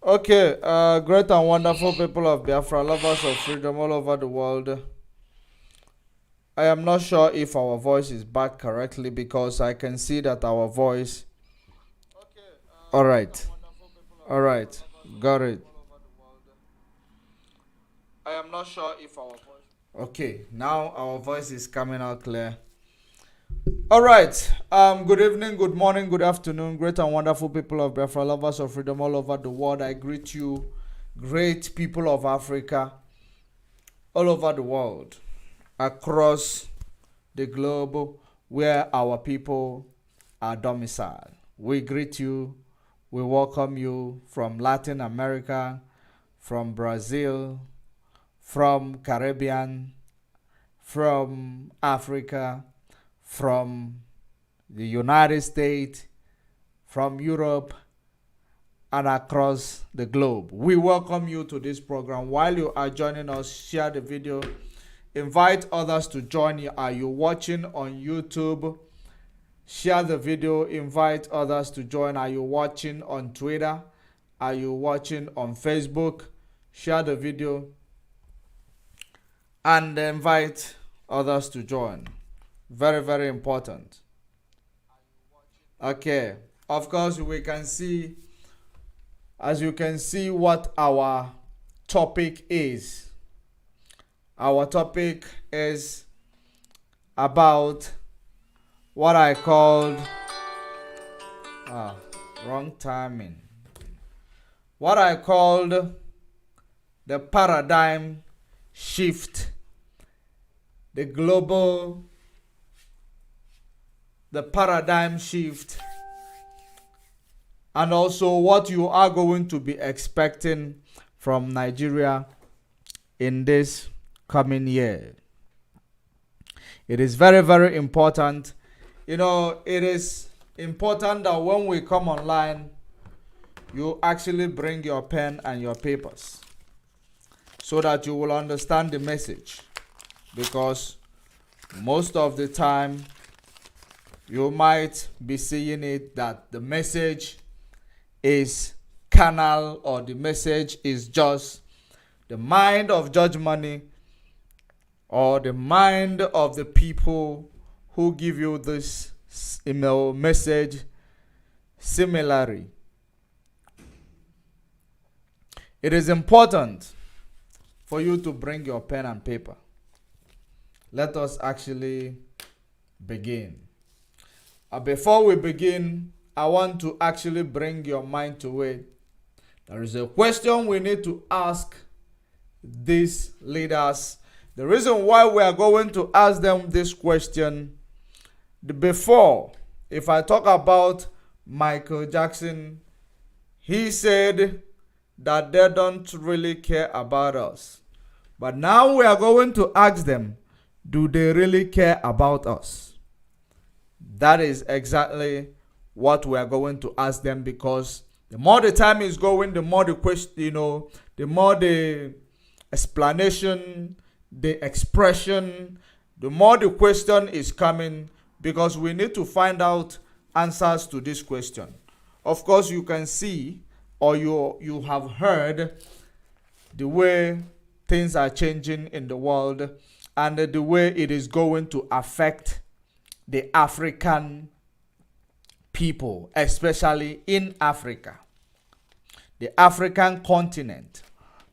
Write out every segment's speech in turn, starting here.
Okay, great and wonderful people of Biafra, lovers of freedom all over the world. I am not sure if our voice is back correctly because I can see that our voice. All right, all right, got it. I am not sure if our voice. Okay, now our voice is coming out clear. All right. Good evening, good morning, good afternoon, great and wonderful people of Biafra, lovers of freedom all over the world. I greet you, great people of Africa, all over the world, across the globe where our people are domiciled. We greet you, we welcome you from Latin America, from Brazil, from Caribbean, from Africa, from the United States, from Europe, and across the globe. We welcome you to this program. While you are joining us, share the video, invite others to join you. Are you watching on YouTube? Share the video, invite others to join. Are you watching on Twitter? Are you watching on Facebook? Share the video and invite others to join. Very, very important. Okay. Of course, we can see, as you can see, what our topic is. Our topic is about what I called wrong timing. What I called the paradigm shift, the paradigm shift, and also what you are going to be expecting from Nigeria in this coming year. It is very, very important. You know, it is important that when we come online, you actually bring your pen and your papers so that you will understand the message. Because most of the time, you might be seeing it that the message is carnal, or the message is just the mind of Judge Money or the mind of the people who give you this email message. Similarly, it is important for you to bring your pen and paper. Let us actually begin. Before we begin, I want to actually bring your mind to it. There is a question we need to ask these leaders. The reason why we are going to ask them this question, before, if I talk about Michael Jackson, he said that they don't really care about us. But now we are going to ask them, do they really care about us? That is exactly what we are going to ask them, because the more the time is going, the more the question, the more the explanation, the expression, the more the question is coming, because we need to find out answers to this question. Of course, you can see, or you have heard the way things are changing in the world, and the way it is going to affect the African people, especially in Africa, the African continent,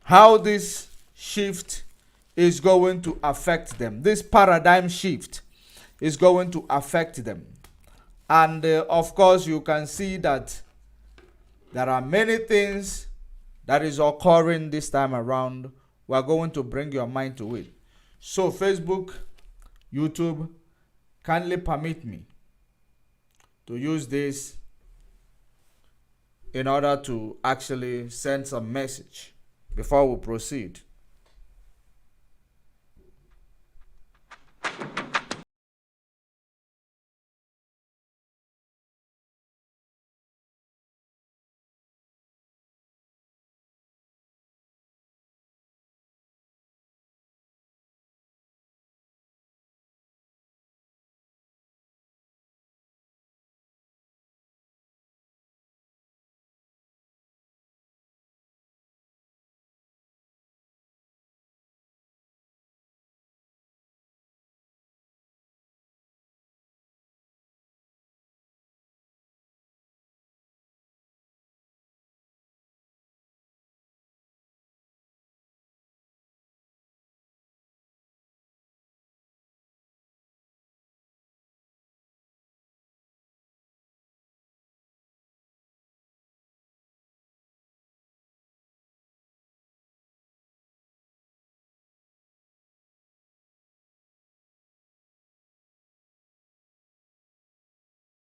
how this shift is going to affect them. This paradigm shift is going to affect them. And of course, you can see that there are many things that is occurring this time around. We're going to bring your mind to it. So Facebook, YouTube, kindly permit me to use this in order to actually send some message before we proceed.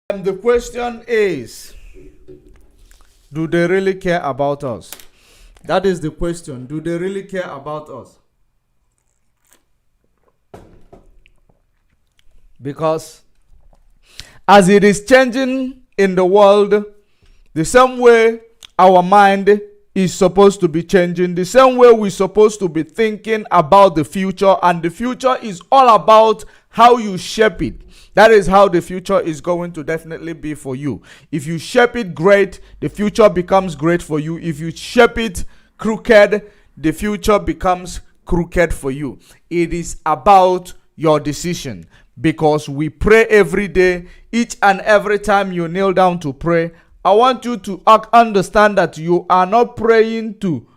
And the question is, do they really care about us? That is the question. Do they really care about us? Because as it is changing in the world, the same way our mind is supposed to be changing, the same way we're supposed to be thinking about the future, and the future is all about how you shape it. That is how the future is going to definitely be for you. If you shape it great, the future becomes great for you. If you shape it crooked, the future becomes crooked for you. It is about your decision, because we pray every day. Each and every time you kneel down to pray, I want you to understand that you are not praying to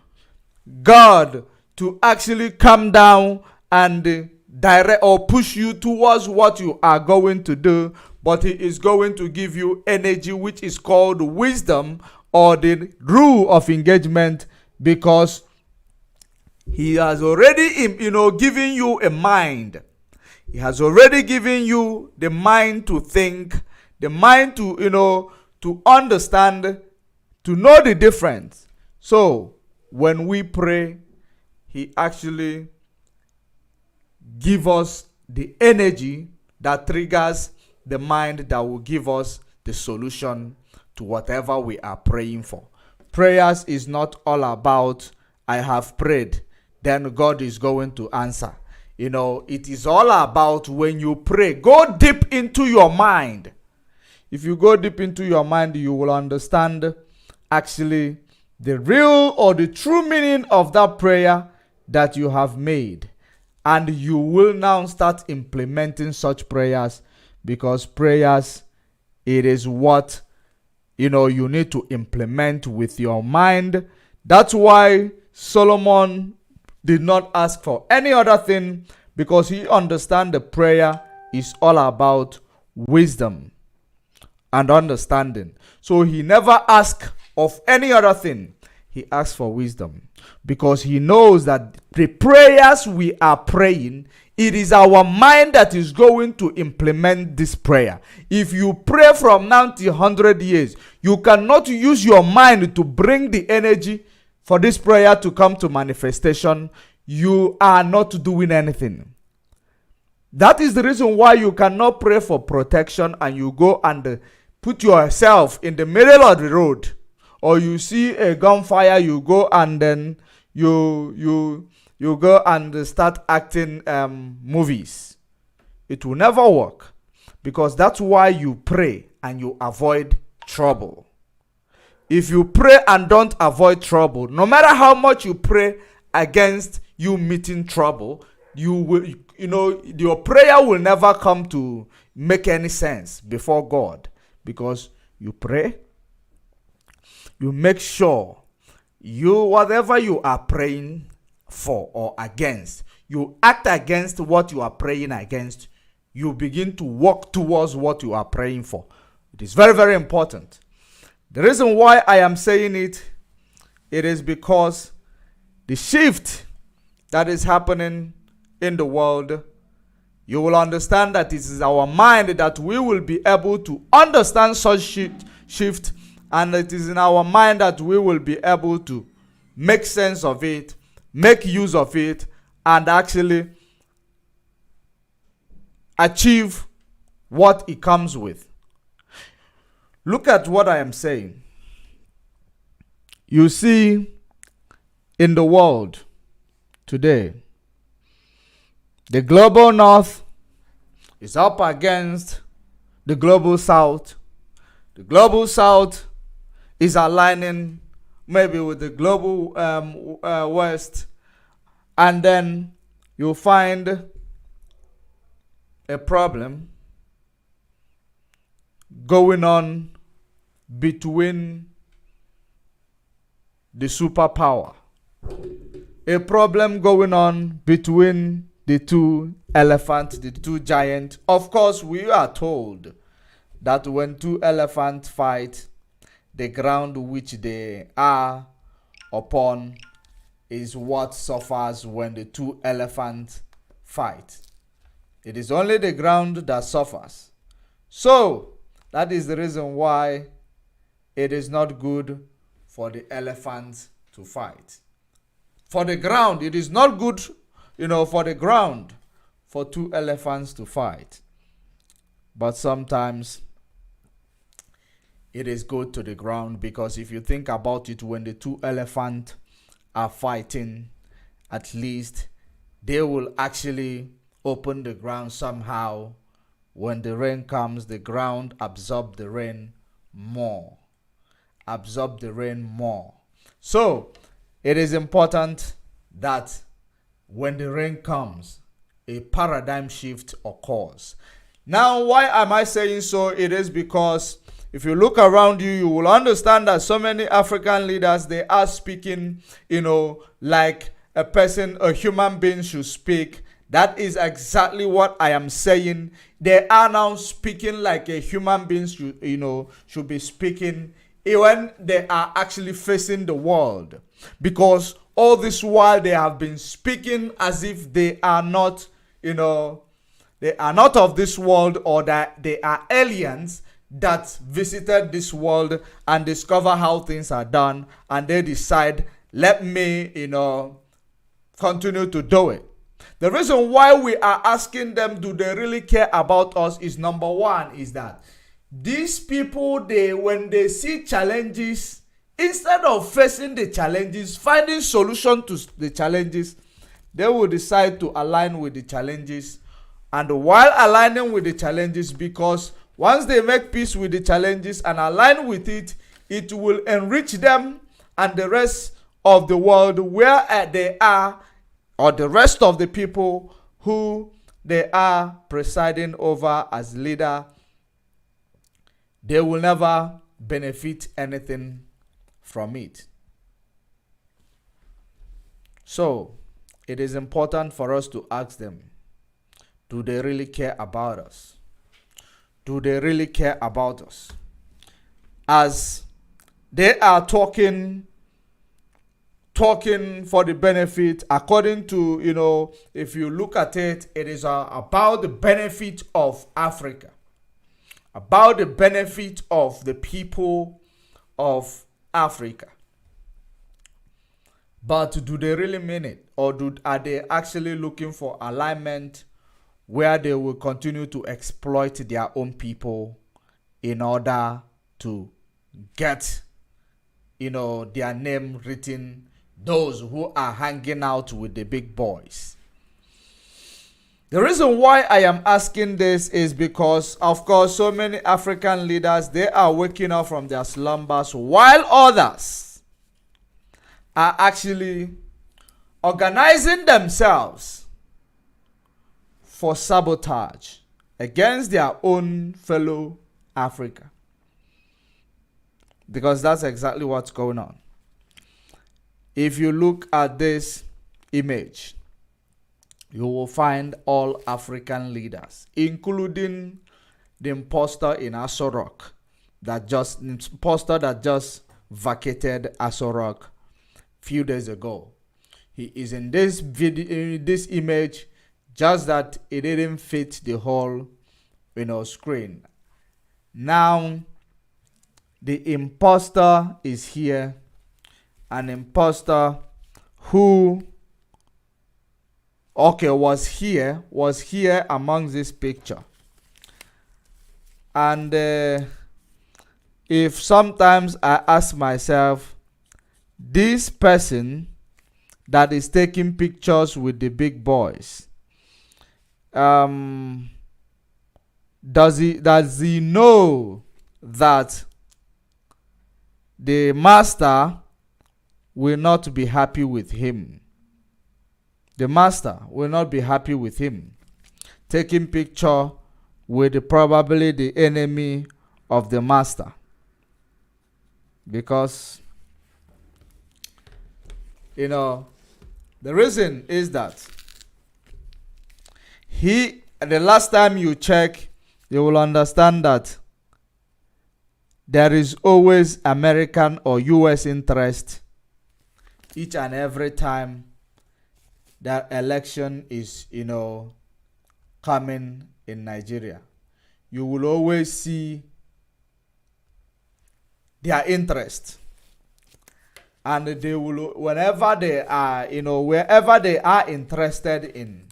God to actually come down and direct or push you towards what you are going to do, but He is going to give you energy, which is called wisdom, or the rule of engagement, because He has already, given you a mind. He has already given you the mind to think, the mind to, to understand, to know the difference. So when we pray, He actually give us the energy that triggers the mind that will give us the solution to whatever we are praying for. Prayers is not all about, I have prayed, then God is going to answer. It is all about when you pray, go deep into your mind. If you go deep into your mind, you will understand actually the real or the true meaning of that prayer that you have made. And you will now start implementing such prayers, because prayers, it is what you need to implement with your mind. That's why Solomon did not ask for any other thing, because he understands the prayer is all about wisdom and understanding. So he never asked of any other thing. He asked for wisdom, because he knows that the prayers we are praying, it is our mind that is going to implement this prayer. If you pray from now to 100 years, you cannot use your mind to bring the energy for this prayer to come to manifestation. You are not doing anything. That is the reason why you cannot pray for protection and you go and put yourself in the middle of the road. Or you see a gunfire, you go and then you go and start acting movies. It will never work, because that's why you pray and you avoid trouble. If you pray and don't avoid trouble, no matter how much you pray against you meeting trouble, you will, your prayer will never come to make any sense before God, because you pray, you make sure whatever you are praying for or against, you act against what you are praying against. You begin to walk towards what you are praying for. It is very, very important. The reason why I am saying it is because the shift that is happening in the world, you will understand that it is our mind that we will be able to understand such shift, and it is in our mind that we will be able to make sense of it, make use of it, and actually achieve what it comes with. Look at what I am saying. You see, in the world today, the global north is up against the global south. The global south is aligning maybe with the global west. And then you'll find a problem going on between the superpower. A problem going on between the two elephants, the two giants. Of course, we are told that when two elephants fight, the ground which they are upon is what suffers when the two elephants fight. It is only the ground that suffers. So, that is the reason why it is not good for the elephants to fight. For the ground, it is not good, for the ground, for two elephants to fight. But sometimes it is good to the ground, because if you think about it, when the two elephants are fighting, at least they will actually open the ground somehow. When the rain comes, the ground absorbs the rain more. So, it is important that when the rain comes, a paradigm shift occurs. Now, why am I saying so? It is because if you look around you, you will understand that so many African leaders, they are speaking, like a human being should speak. That is exactly what I am saying. They are now speaking like a human being should be speaking when they are actually facing the world. Because all this while they have been speaking as if they are not, they are not of this world, or that they are aliens that visited this world and discover how things are done, and they decide, let me, continue to do it. The reason why we are asking them, do they really care about us, is number one, is that these people, when they see challenges, instead of facing the challenges, finding solution to the challenges, they will decide to align with the challenges. And while aligning with the challenges, because once they make peace with the challenges and align with it, it will enrich them and the rest of the world where they are, or the rest of the people who they are presiding over as leader. They will never benefit anything from it. So, it is important for us to ask them, do they really care about us? Do they really care about us? As they are talking for the benefit, according to, if you look at it, it is about the benefit of Africa, about the benefit of the people of Africa. But do they really mean it? Or are they actually looking for alignment where they will continue to exploit their own people in order to get, their name written, those who are hanging out with the big boys? The reason why I am asking this is because, of course, so many African leaders, they are waking up from their slumbers, while others are actually organizing themselves for sabotage against their own fellow Africa. Because that's exactly what's going on. If you look at this image, you will find all African leaders, including the imposter in Aso Rock, that just vacated Aso Rock few days ago. He is in this video, in this image, just that it didn't fit the whole, screen. Now, the imposter is here, an imposter who was here among this picture. And if sometimes I ask myself, this person that is taking pictures with the big boys, does he know that the master will not be happy with him? The master will not be happy with him taking picture with probably the enemy of the master, because the reason is that the last time you check, you will understand that there is always American or US interest each and every time that election is, coming in Nigeria. You will always see their interest. And they will, whenever they are, wherever they are interested in,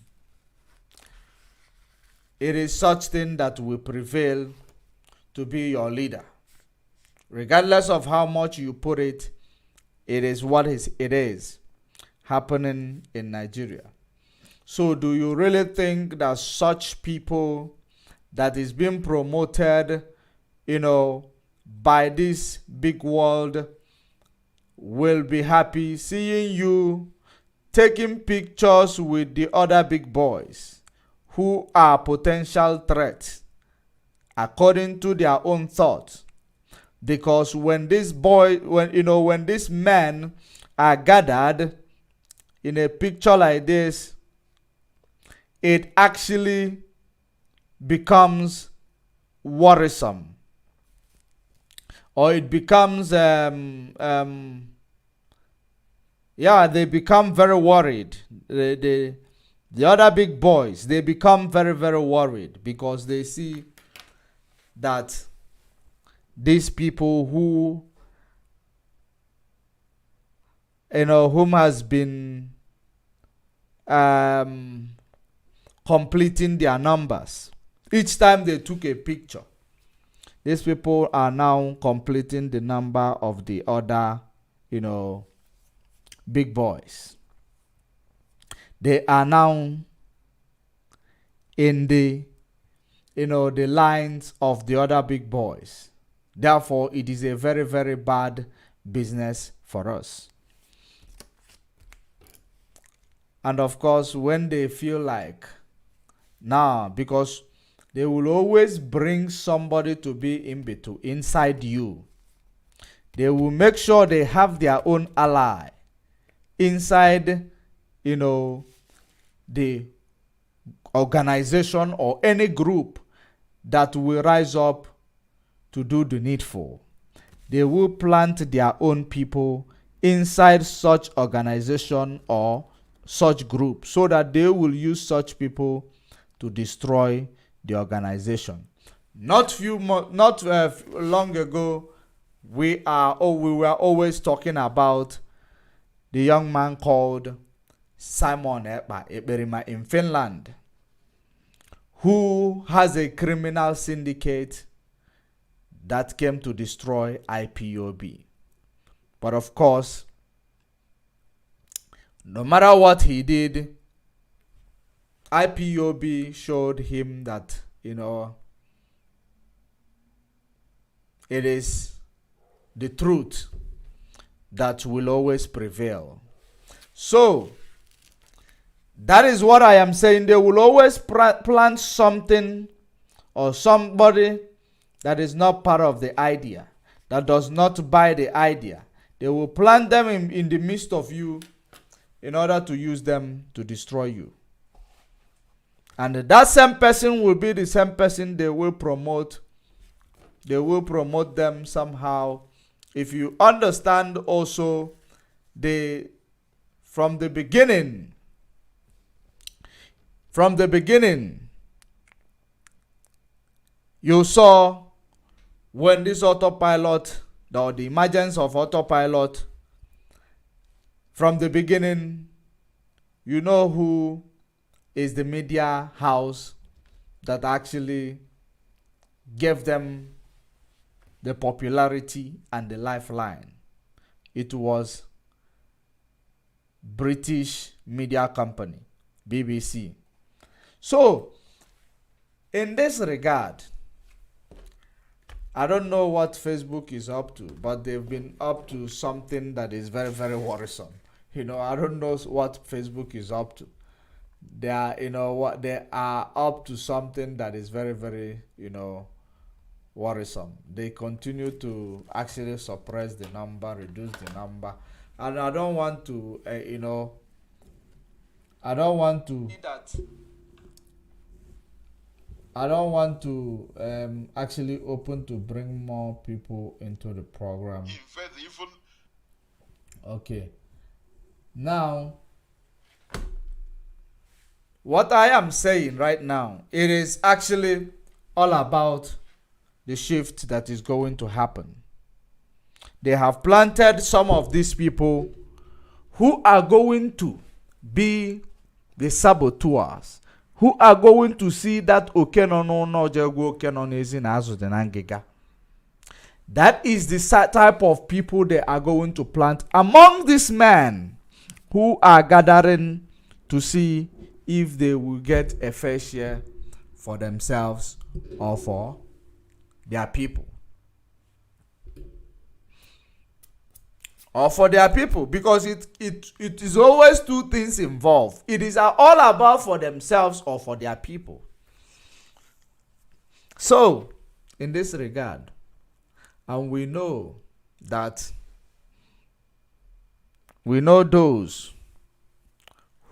it is such thing that will prevail to be your leader. Regardless of how much you put it, it is what it is happening in Nigeria. So do you really think that such people that is being promoted, by this big world will be happy seeing you taking pictures with the other big boys who are potential threats according to their own thoughts? Because when these men are gathered in a picture like this, it actually becomes worrisome, or it becomes they become very worried. The other big boys, they become very, very worried because they see that these people whom has been completing their numbers. Each time they took a picture, these people are now completing the number of the other, big boys. They are now in the, the lines of the other big boys. Therefore, it is a very, very bad business for us. And of course, when they feel like, because they will always bring somebody to be in between, inside you. They will make sure they have their own ally inside, the organization or any group that will rise up to do the needful. They will plant their own people inside such organization or such group so that they will use such people to destroy the organization. Not long ago, we were always talking about the young man called Simon Ekperima in Finland, who has a criminal syndicate that came to destroy IPOB. But of course, no matter what he did, IPOB showed him that, it is the truth that will always prevail. So, That is what I am saying. They will always plant something or somebody that is not part of the idea, that does not buy the idea. They will plant them in the midst of you in order to use them to destroy you. And that same person will be the same person they will promote. They will promote them somehow. If you understand also from the beginning, you saw when this autopilot, or the emergence of autopilot, from the beginning, you know who is the media house that actually gave them the popularity and the lifeline. It was British media company, BBC. So, in this regard, I don't know what Facebook is up to, but they've been up to something that is very, very worrisome. I don't know what Facebook is up to. They are up to something that is very, very, worrisome. They continue to actually suppress the number, reduce the number, and I don't want to, actually open to bring more people into the program. Okay. Now, what I am saying right now, it is actually all about the shift that is going to happen. They have planted some of these people who are going to be the saboteurs, who are going to see that that is the type of people they are going to plant among these men who are gathering to see if they will get a fair share for themselves or for their people. Because it is always two things involved. It is all about for themselves or for their people. So, in this regard, and we know those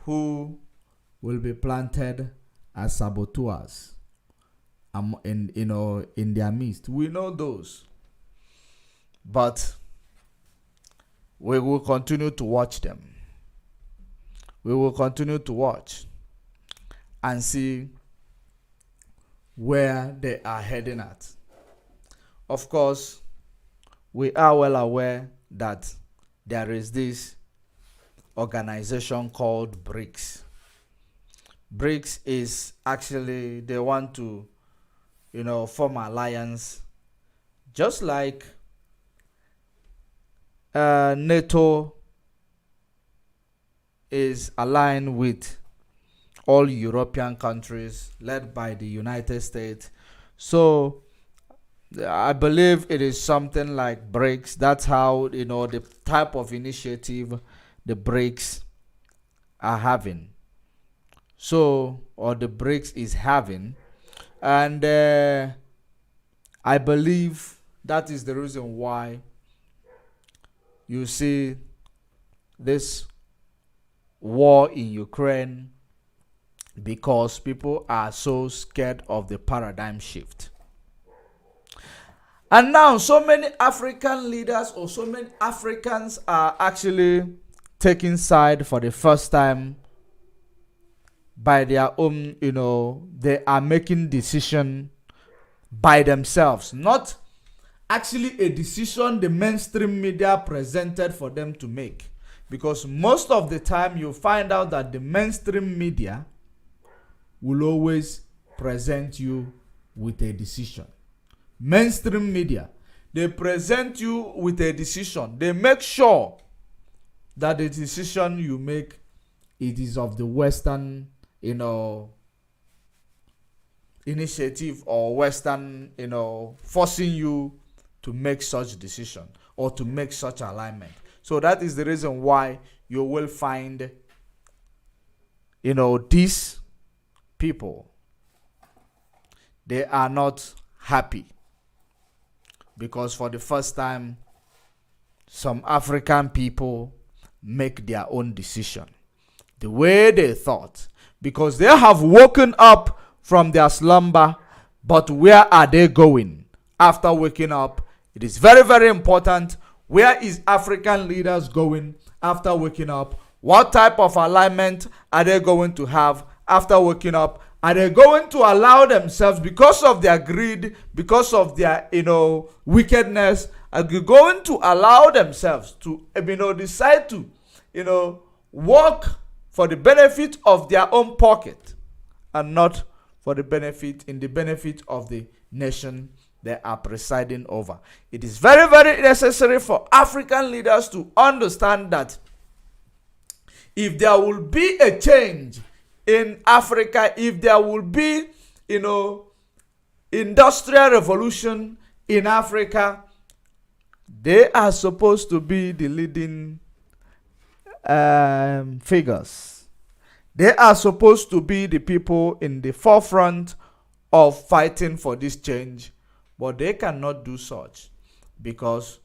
who will be planted as saboteurs in their midst. We know those. But we will continue to watch them. We will continue to watch and see where they are heading at. Of course, we are well aware that there is this organization called BRICS. BRICS is actually, they want to, form alliance, just like NATO is aligned with all European countries led by the United States. So I believe it is something like BRICS. That's how, the type of initiative the BRICS are having. So, or the BRICS is having. And I believe that is the reason why you see this war in Ukraine, because people are so scared of the paradigm shift. And now so many African leaders or so many Africans are actually taking side for the first time by their own, they are making decision by themselves, not actually a decision the mainstream media presented for them to make. Because most of the time you find out that the mainstream media will always present you with a decision. Mainstream media, they present you with a decision. They make sure that the decision you make, it is of the Western, initiative, or Western, forcing you to make such decision or to make such alignment. So that is the reason why you will find these people, they are not happy because for the first time, some African people make their own decision the way they thought, because they have woken up from their slumber. But where are they going after waking up? It is very, very important. Where is African leaders going after waking up? What type of alignment are they going to have after waking up? Are they going to allow themselves, because of their greed, because of their wickedness, are they going to allow themselves to decide to work for the benefit of their own pocket and not for the benefit of the nation they are presiding over? It is very, very necessary for African leaders to understand that if there will be a change in Africa, if there will be, industrial revolution in Africa, they are supposed to be the leading figures. They are supposed to be the people in the forefront of fighting for this change, but they cannot do such because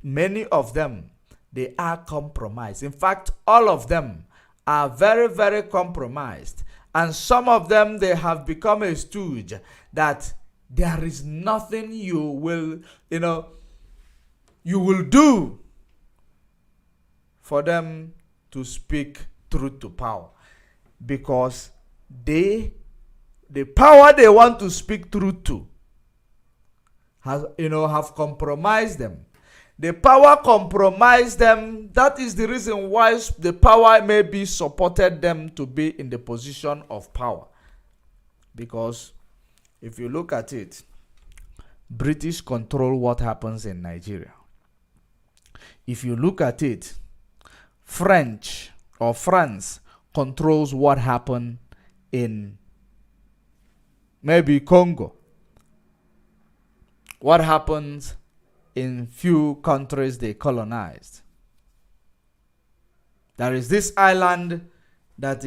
many of them, they are compromised. In fact, all of them are very, very compromised. And some of them, they have become a stooge that there is nothing you will do for them to speak truth to power, because the power they want to speak truth to have compromised them. The power compromised them. That is the reason why the power maybe supported them to be in the position of power. Because if you look at it, British control what happens in Nigeria. If you look at it, France controls what happened in maybe Congo. What happens in few countries they colonized. There is this island that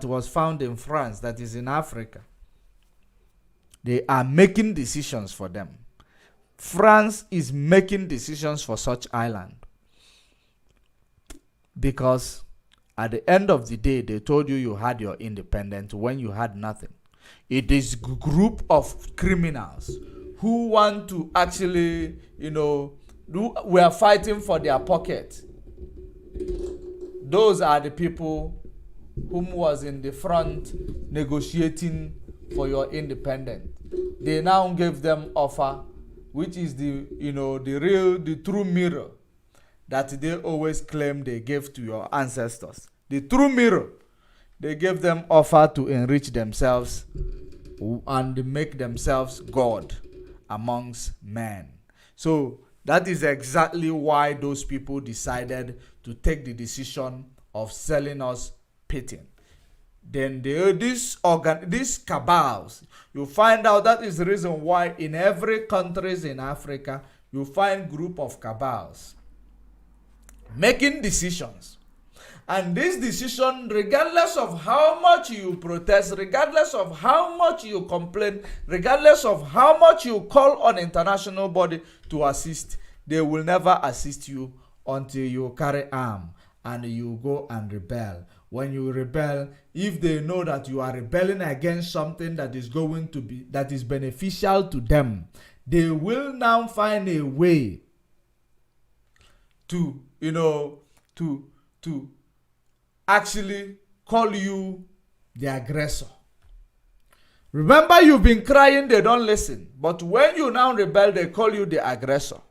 was found in France, that is in Africa. They are making decisions for them. France is making decisions for such island. Because at the end of the day, they told you had your independence when you had nothing. It is a group of criminals who want to actually, we are fighting for their pocket. Those are the people whom was in the front negotiating for your independence. They now gave them offer, which is the true mirror that they always claim they gave to your ancestors. The true mirror. They gave them offer to enrich themselves and make themselves God amongst men. So that is exactly why those people decided to take the decision of selling us pitting. Then these cabals, you find out that is the reason why in every countries in Africa, you find group of cabals making decisions. And this decision, regardless of how much you protest, regardless of how much you complain, regardless of how much you call on international body to assist, they will never assist you until you carry arm and you go and rebel. When you rebel, if they know that you are rebelling against something that is beneficial to them, they will now find a way to actually call you the aggressor. Remember, you've been crying, they don't listen. But when you now rebel, they call you the aggressor.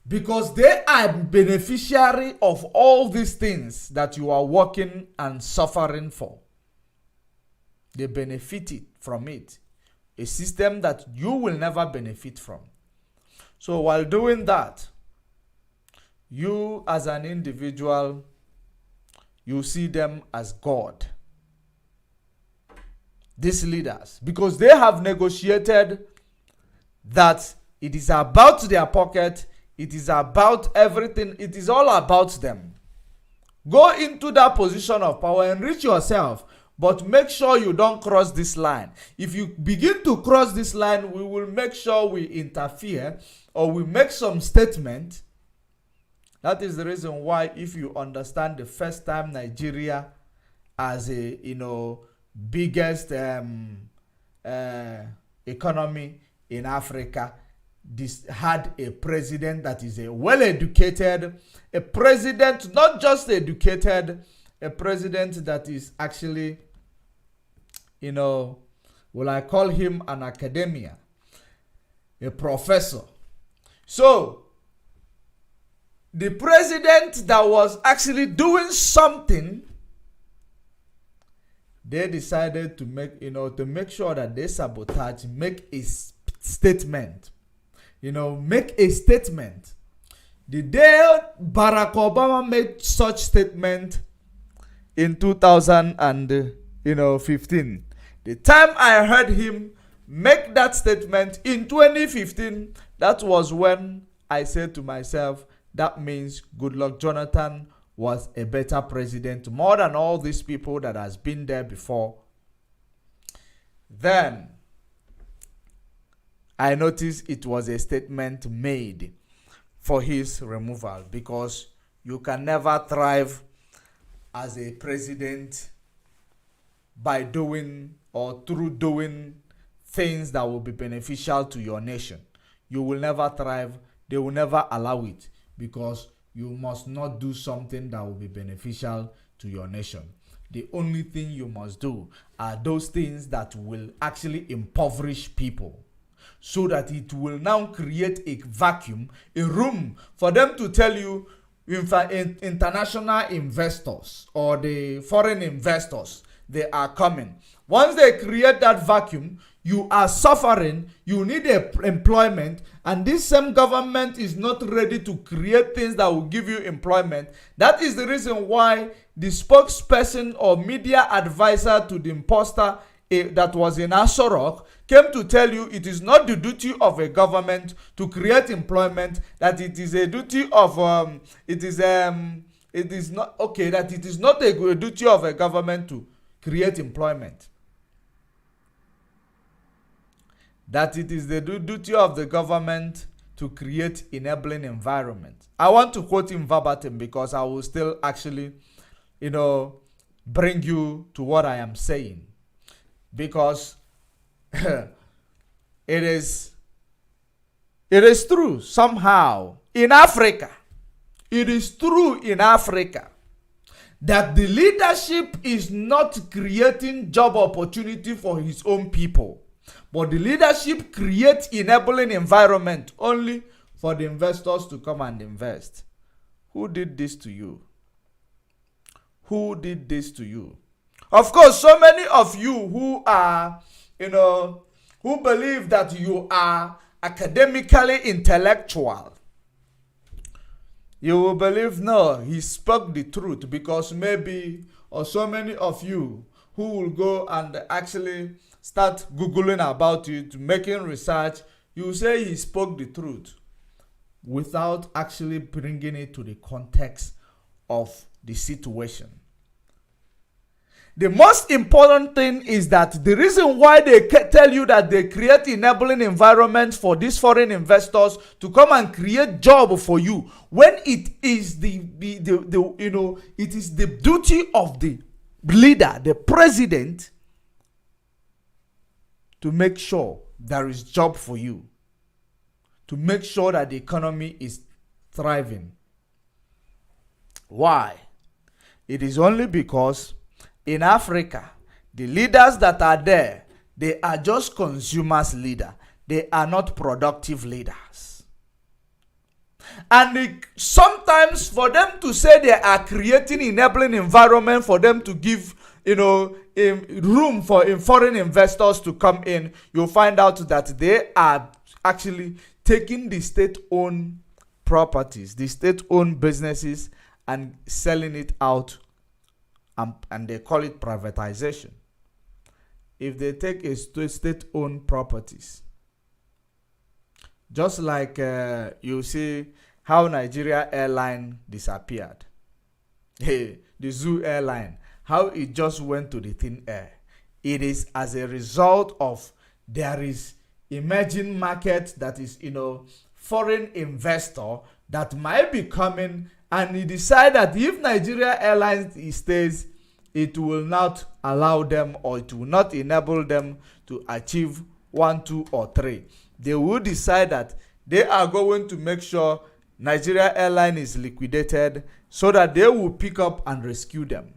Because they are beneficiary of all these things that you are working and suffering for. They benefited from it. A system that you will never benefit from. So while doing that, you as an individual, you see them as God. These leaders, because they have negotiated that it is about their pocket, It is about everything. It is all about them. Go into that position of power, enrich yourself, but make sure you don't cross this line. If you begin to cross this line, we will make sure we interfere or we make some statement. That is the reason why, if you understand the first time Nigeria as a biggest economy in Africa, this had a president that is a well-educated, a president not just educated, a president that is actually, will I call him an academia, a professor. So the president that was actually doing something, they decided to make sure that they sabotage, make a statement. Make a statement. The day Barack Obama made such statement in 2015, the time I heard him make that statement in 2015, that was when I said to myself, that means Goodluck Jonathan was a better president, more than all these people that has been there before. Then I noticed it was a statement made for his removal, because you can never thrive as a president by doing or through doing things that will be beneficial to your nation. You will never thrive. They will never allow it, because you must not do something that will be beneficial to your nation. The only thing you must do are those things that will actually impoverish people, so that it will now create a vacuum, a room for them to tell you, international investors or the foreign investors, they are coming. Once they create that vacuum, you are suffering, you need employment, and this same government is not ready to create things that will give you employment. That is the reason why the spokesperson or media advisor to the imposter that was in Aso Rock came to tell you it is not the duty of a government to create employment, that it is a duty of that it is not a duty of a government to create employment. That it is the duty of the government to create enabling environment. I want to quote him verbatim, because I will still actually, bring you to what I am saying. Because it is true somehow in Africa. It is true in Africa that the leadership is not creating job opportunity for his own people, but the leadership creates enabling environment only for the investors to come and invest. Who did this to you? Who did this to you? Of course, so many of you who are, who believe that you are academically intellectual, you will believe, no, he spoke the truth, because maybe, or so many of you who will go and actually start Googling about it, making research, you say he spoke the truth without actually bringing it to the context of the situation. The most important thing is that the reason why they tell you that they create enabling environments for these foreign investors to come and create job for you, when it is it is the duty of the leader, the president, to make sure there is job for you, to make sure that the economy is thriving. Why? It is only because in Africa, the leaders that are there, they are just consumers leaders. They are not productive leaders. And sometimes for them to say they are creating enabling environment for them to give, room for foreign investors to come in, you'll find out that they are actually taking the state-owned properties, the state-owned businesses, and selling it out. And they call it privatization. If they take a state-owned properties, just like you see how Nigeria Airline disappeared. Hey, the Zoo Airline, how it just went to the thin air. It is as a result of there is emerging market that is, foreign investor that might be coming, and he decide that if Nigeria Airlines stays, it will not allow them, or it will not enable them to achieve 1, 2, or 3. They will decide that they are going to make sure Nigeria Airline is liquidated so that they will pick up and rescue them.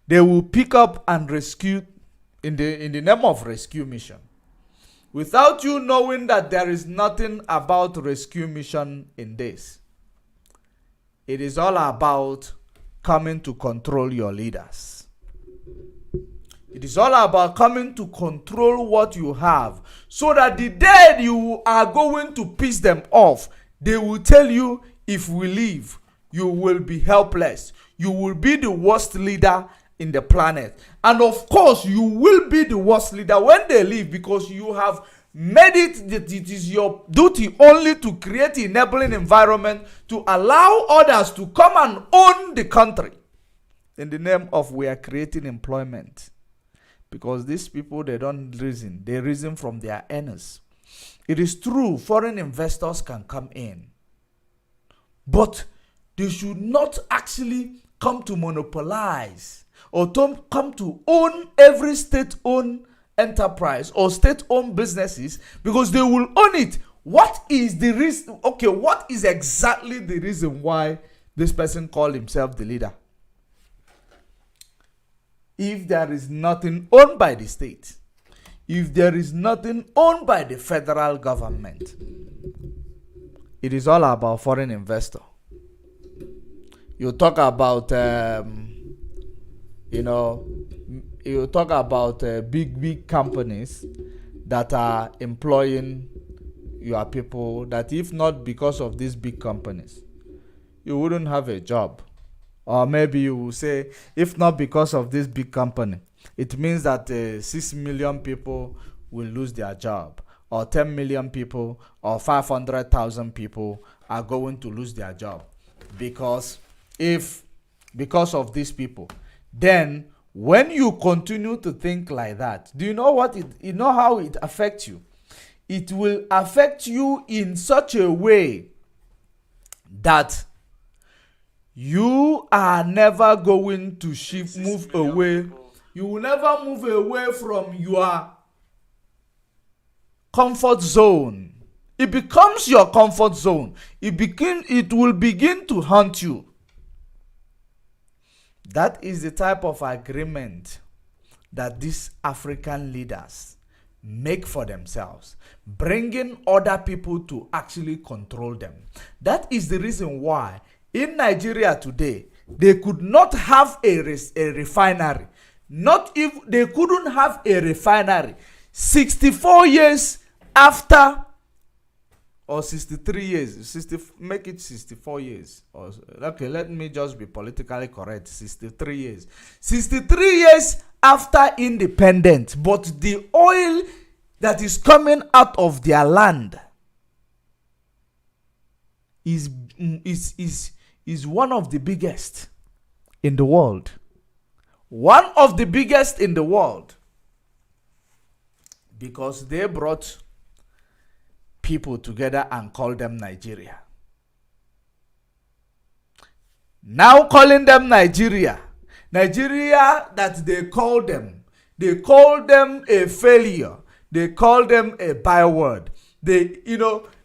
They will pick up and rescue in the name of rescue mission, without you knowing that there is nothing about rescue mission in this. It is all about coming to control your leaders. It is all about coming to control what you have, so that the day you are going to piss them off, they will tell you, if we leave, you will be helpless. You will be the worst leader in the planet. And of course, you will be the worst leader when they leave, because you have made it that it is your duty only to create enabling environment to allow others to come and own the country in the name of we are creating employment. Because these people, they don't reason. They reason from their earners. It is true, foreign investors can come in, but they should not actually come to monopolize or come to own every state-owned enterprise or state-owned businesses, because they will own it. What is the reason? Okay, what is exactly the reason why this person called himself the leader? If there is nothing owned by the state, if there is nothing owned by the federal government, it is all about foreign investor. You talk about, you talk about big companies that are employing your people, that if not because of these big companies, you wouldn't have a job. Or maybe you will say, if not because of this big company, it means that 6 million people will lose their job, or 10 million people, or 500,000 people are going to lose their job. Because of these people, then when you continue to think like that, do you know what you know how it affects you? It will affect you in such a way that you are never going to move away. You will never move away from your comfort zone. It becomes your comfort zone. It will begin to haunt you. That is the type of agreement that these African leaders make for themselves, bringing other people to actually control them. That is the reason why in Nigeria today, they could not have a refinery. Not if they couldn't have a refinery 64 years after, or 63 years, make it 64 years. Okay, let me just be politically correct, 63 years. 63 years after independence, but the oil that is coming out of their land is one of the biggest in the world. One of the biggest in the world. Because they brought people together and called them Nigeria. Now calling them Nigeria that they call them a failure. They call them a byword. They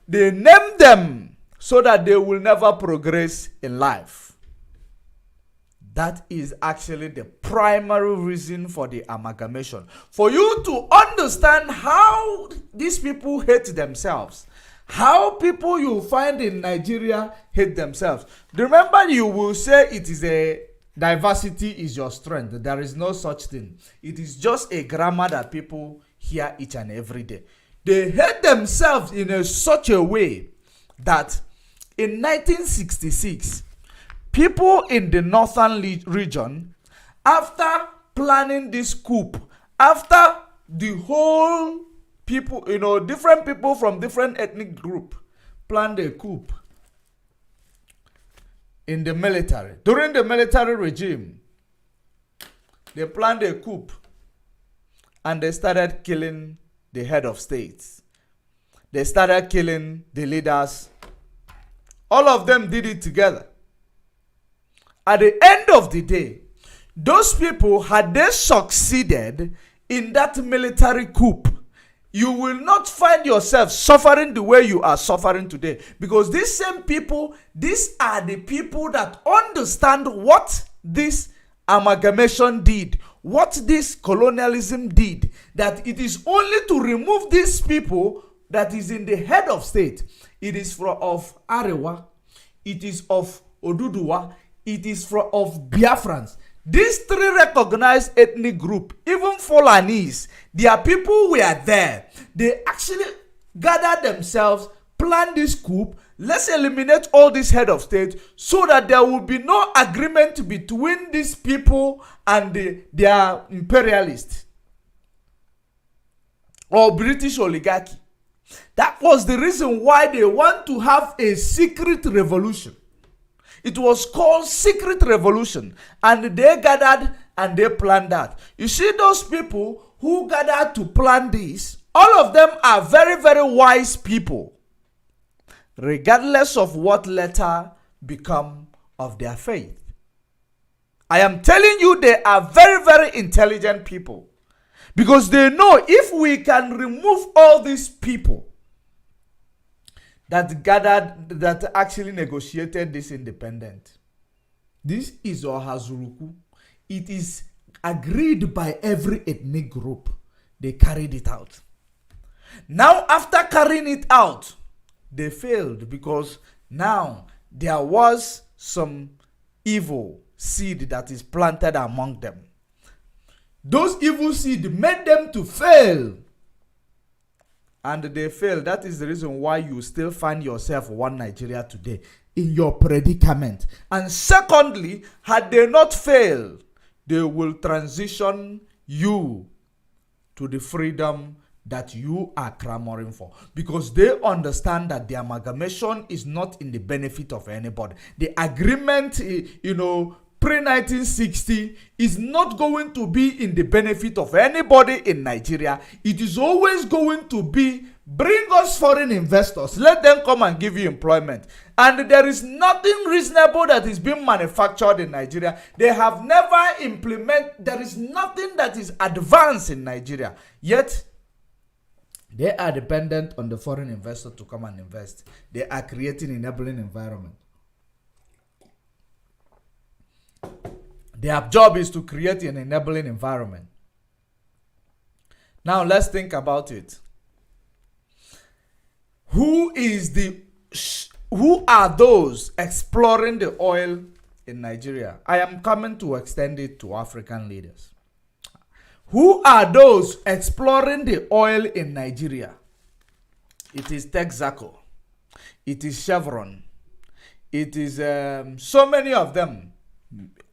name them so that they will never progress in life. That is actually the primary reason for the amalgamation. For you to understand how these people hate themselves. How people you find in Nigeria hate themselves. Remember, you will say it is a diversity is your strength. There is no such thing. It is just a grammar that people hear each and every day. They hate themselves in such a way that in 1966, people in the northern region, after planning this coup, after the whole people, different people from different ethnic group planned a coup in the military. During the military regime, they planned a coup and they started killing the head of states. They started killing the leaders. All of them did it together. At the end of the day, those people, had they succeeded in that military coup, you will not find yourself suffering the way you are suffering today. Because these same people, these are the people that understand what this amalgamation did, what this colonialism did, that it is only to remove these people that is in the head of state. It is of Arewa, it is of Oduduwa, it is of Biafrans. These three recognized ethnic group, even Fulanese, their people were there. They actually gathered themselves, planned this coup. Let's eliminate all this head of state so that there will be no agreement between these people and their imperialists or British oligarchy. That was the reason why they want to have a secret revolution. It was called secret revolution, and they gathered and they planned that. You see, those people who gathered to plan this, all of them are very, very wise people, regardless of what later become of their faith. I am telling you, they are very, very intelligent people, because they know if we can remove all these people that gathered, that actually negotiated this independence. This is Ohazuruku. It is agreed by every ethnic group. They carried it out. Now, after carrying it out, they failed because now there was some evil seed that is planted among them. Those evil seed made them to fail. And they failed. That is the reason why you still find yourself one Nigeria today in your predicament. And secondly, had they not failed, they will transition you to the freedom that you are clamoring for. Because they understand that the amalgamation is not in the benefit of anybody. The agreement, pre-1960 is not going to be in the benefit of anybody in Nigeria. It is always going to be, bring us foreign investors, let them come and give you employment. And there is nothing reasonable that is being manufactured in Nigeria. They have never implemented, there is nothing that is advanced in Nigeria. Yet, they are dependent on the foreign investor to come and invest. They are creating enabling environment. Their job is to create an enabling environment. Now let's think about it. Who are those exploring the oil in Nigeria? I am coming to extend it to African leaders. Who are those exploring the oil in Nigeria? It is Texaco. It is Chevron. It is so many of them.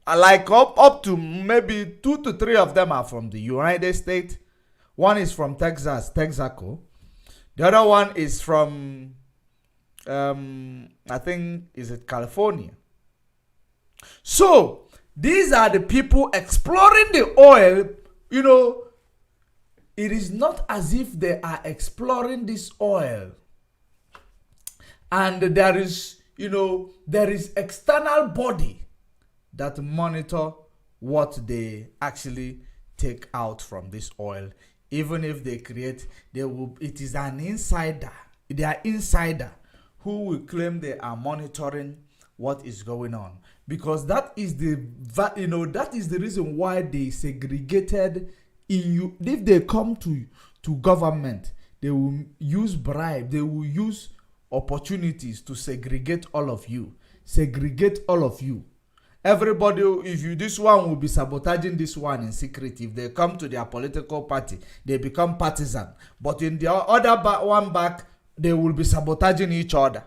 Like up to maybe 2 to 3 of them are from the United States. One is from Texas, Texaco. The other one is from, I think, is it California? So, these are the people exploring the oil. It is not as if they are exploring this oil. And there is external body that monitor what they actually take out from this oil. Even if they create, it is an insider. They are insider who will claim they are monitoring what is going on. Because that is that is the reason why they segregated in you. If they come to government, they will use bribe, they will use opportunities to segregate all of you. Segregate all of you. Everybody, this one will be sabotaging this one in secret. If they come to their political party, they become partisan. But in the other one back, they will be sabotaging each other.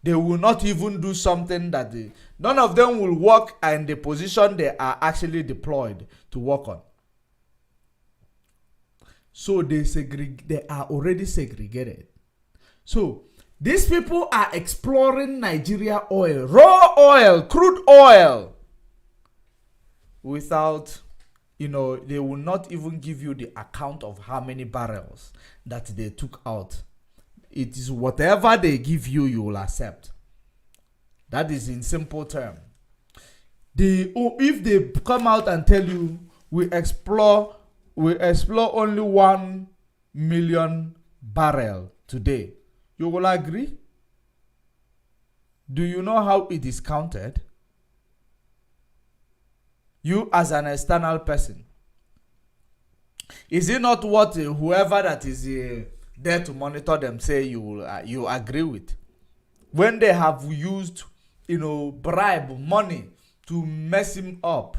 They will not even do something that none of them will work in the position they are actually deployed to work on. So they are already segregated. So these people are exploring Nigeria oil, raw oil, crude oil, without, they will not even give you the account of how many barrels that they took out. It is whatever they give you, you will accept. That is in simple terms. If they come out and tell you we explore only 1 million barrel today, you will agree? Do you know how it is counted? You as an external person, is it not what whoever that is there to monitor them say you agree with? When they have used bribe money to mess him up,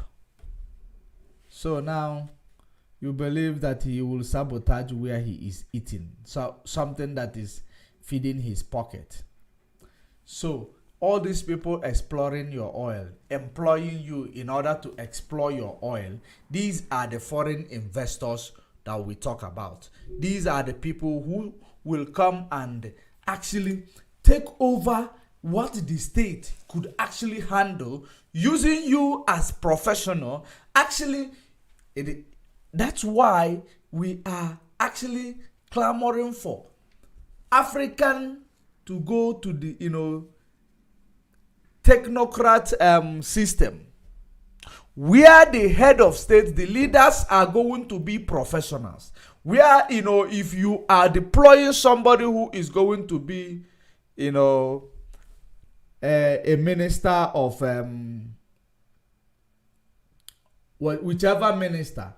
so now you believe that he will sabotage where he is eating, so something that is feeding his pocket. So all these people exploring your oil, employing you in order to explore your oil, these are the foreign investors that we talk about. These are the people who will come and actually take over what the state could actually handle, using you as professional. Actually, that's why we are actually clamoring for African to go to the technocrat system, where the head of state, the leaders are going to be professionals. Where if you are deploying somebody who is going to be a minister of whichever minister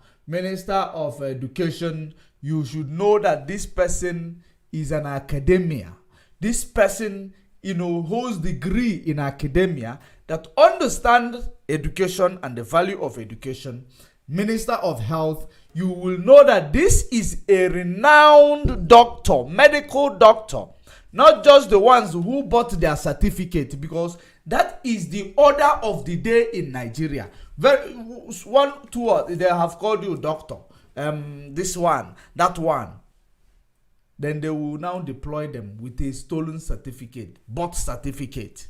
of education, you should know that this person is an academia. This person holds degree in academia, that understand education and the value of education. Minister of health, you will know that this is a renowned doctor, medical doctor, not just the ones who bought their certificate, because that is the order of the day in Nigeria. They have called you doctor, this one, that one. Then they will now deploy them with a stolen certificate, bought certificate.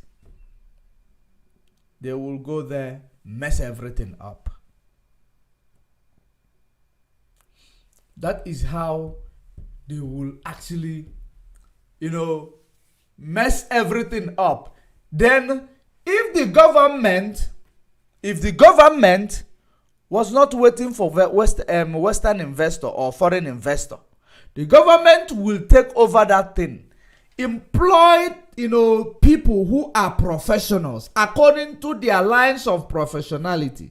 They will go there, mess everything up. That is how they will actually, mess everything up. Then, if the government was not waiting for Western investor or foreign investor, the government will take over that thing. Employ, people who are professionals according to their lines of professionality.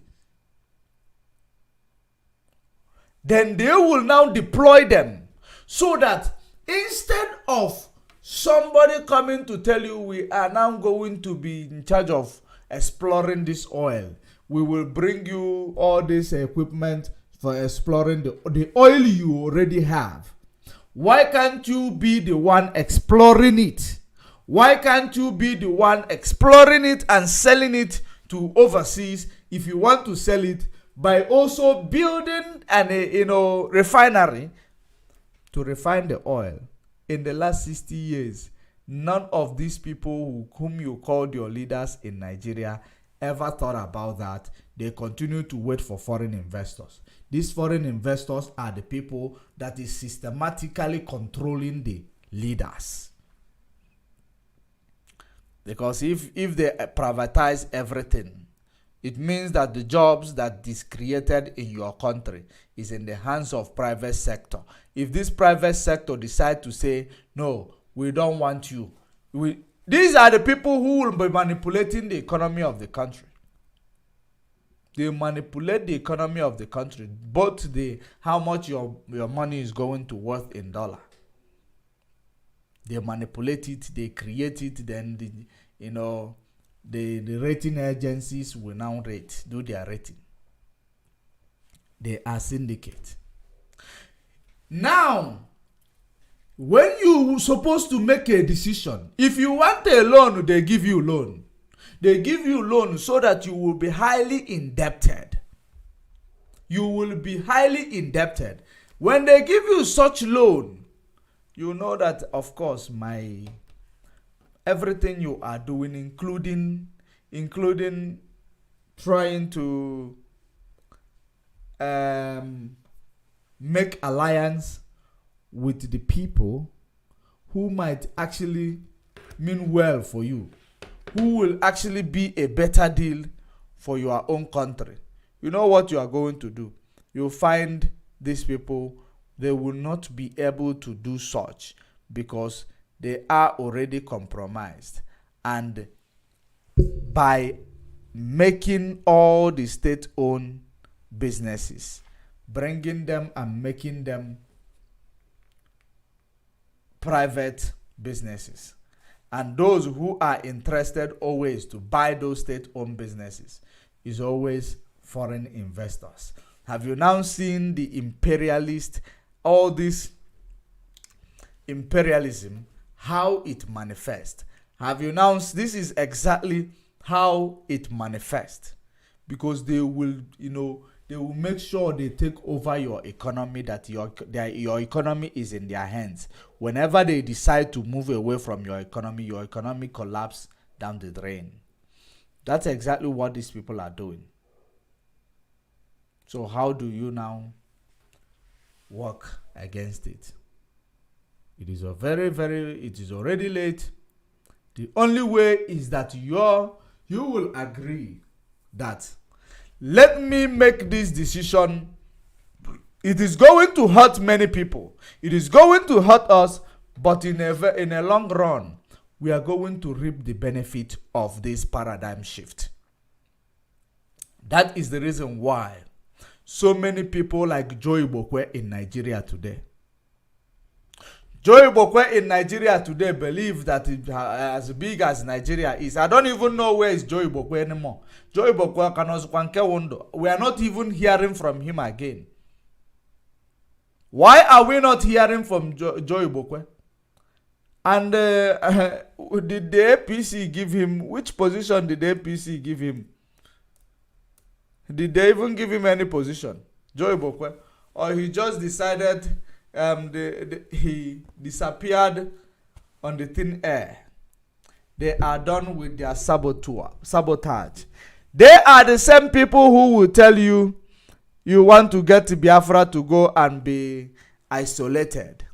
Then they will now deploy them, so that instead of somebody coming to tell you we are now going to be in charge of exploring this oil, we will bring you all this equipment for exploring the oil you already have. Why can't you be the one exploring it? Why can't you be the one exploring it and selling it to overseas if you want to sell it, by also building an refinery to refine the oil? In the last 60 years, none of these people whom you called your leaders in Nigeria ever thought about that. They continue to wait for foreign investors. These foreign investors are the people that is systematically controlling the leaders. Because if they privatize everything, it means that the jobs that is created in your country is in the hands of private sector. If this private sector decide to say, no, we don't want you, these are the people who will be manipulating the economy of the country. They manipulate the economy of the country, both how much your money is going to worth in dollar. They manipulate it, they create it, then the rating agencies will now do their rating. They are syndicate. Now, when you supposed to make a decision, if you want a loan, they give you loan. They give you loan so that you will be highly indebted. You will be highly indebted. When they give you such loan, you know that, of course, everything you are doing, including trying to make alliance with the people who might actually mean well for you, who will actually be a better deal for your own country. You know what you are going to do? You'll find these people, they will not be able to do such because they are already compromised. And by making all the state-owned businesses, bringing them and making them private businesses, and those who are interested always to buy those state-owned businesses is always foreign investors. Have you now seen the imperialist, all this imperialism, how it manifests? Have you now, this is exactly how it manifests, because they will, they will make sure they take over your economy, that your economy is in their hands. Whenever they decide to move away from your economy collapse down the drain. That's exactly what these people are doing. So how do you now work against it? It is it is already late. The only way is that you will agree that, let me make this decision. It is going to hurt many people. It is going to hurt us, but in a long run, we are going to reap the benefit of this paradigm shift. That is the reason why so many people like Joe Ibokwe in Nigeria today. Joe Ibokwe in Nigeria today believe that as big as Nigeria is, I don't even know where is Joe Ibokwe anymore. Joe Ibokwe, we are not even hearing from him again. Why are we not hearing from Joe Ibokwe? And did the APC give him, which position did the APC give him? Did they even give him any position? Joe Ibokwe? Or he just decided he disappeared on the thin air? They are done with their sabotage. They are the same people who will tell you want to get Biafra to go and be isolated.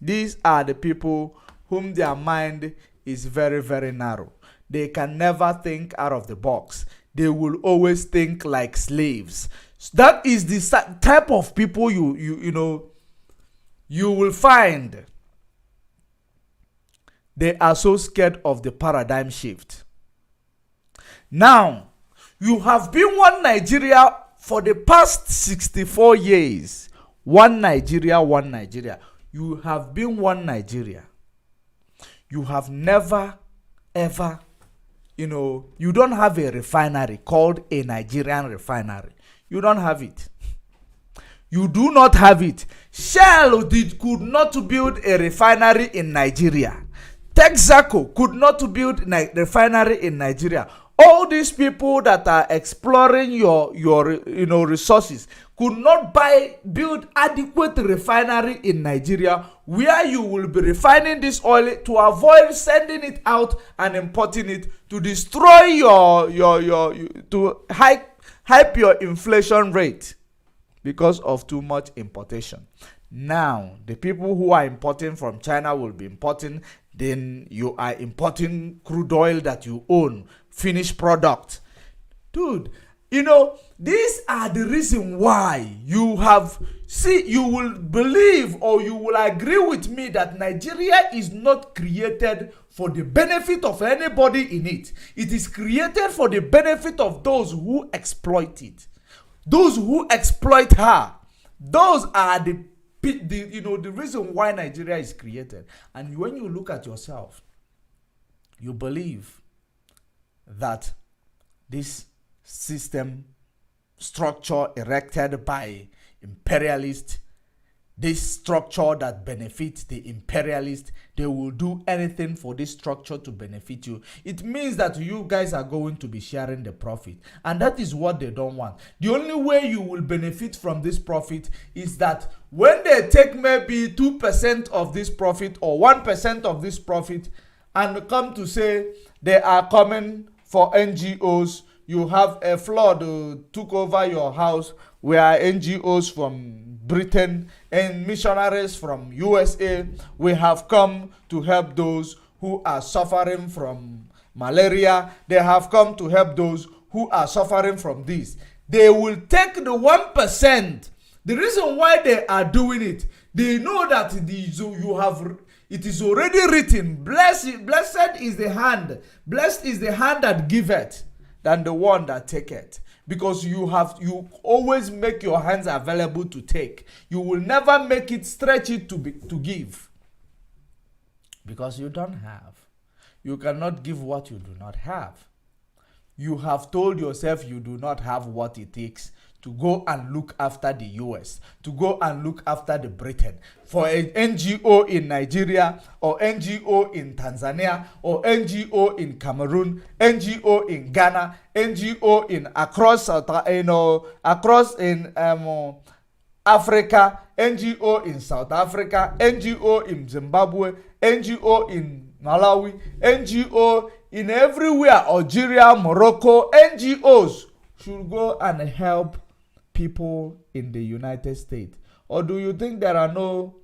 These are the people whom their mind is very, very narrow. They can never think out of the box. They will always think like slaves. That is the type of people you will find. They are so scared of the paradigm shift. Now, you have been one Nigeria for the past 64 years. One Nigeria, one Nigeria. You have been one Nigeria. You have never, ever, you don't have a refinery called a Nigerian refinery. You don't have it. You do not have it. Shell could not build a refinery in Nigeria. Texaco could not build a refinery in Nigeria. All these people that are exploring your resources could not build adequate refinery in Nigeria, where you will be refining this oil to avoid sending it out and importing it to destroy to hype your inflation rate because of too much importation. Now, the people who are importing from China will be importing, then you are importing crude oil that you own, finished product. Dude, these are the reason why you will believe, or you will agree with me, that Nigeria is not created for the benefit of anybody in it. It is created for the benefit of those who exploit it. Those who exploit her. Those are the reason why Nigeria is created. And when you look at yourself, you believe that this system structure erected by imperialists, this structure that benefits the imperialist. They will do anything for this structure to benefit you. It means that you guys are going to be sharing the profit, and that is what they don't want. The only way you will benefit from this profit is that when they take maybe 2% of this profit or 1% of this profit and come to say they are coming for NGOs. You have a flood took over your house, where NGOs from Britain and missionaries from USA, we have come to help those who are suffering from malaria. They have come to help those who are suffering from this. They will take the 1%. The reason why they are doing it, they know that it is already written, blessed is the hand, blessed is the hand that giveth than the one that taketh. Because you always make your hands available to take. You will never make it stretch it to give. Because you don't have. You cannot give what you do not have. You have told yourself you do not have what it takes to go and look after the US, to go and look after the Britain. For an NGO in Nigeria, or NGO in Tanzania, or NGO in Cameroon, NGO in Ghana, NGO in across Africa, NGO in South Africa, NGO in Zimbabwe, NGO in Malawi, NGO in everywhere, Algeria, Morocco, NGOs should go and help people in the United States. Or do you think there are no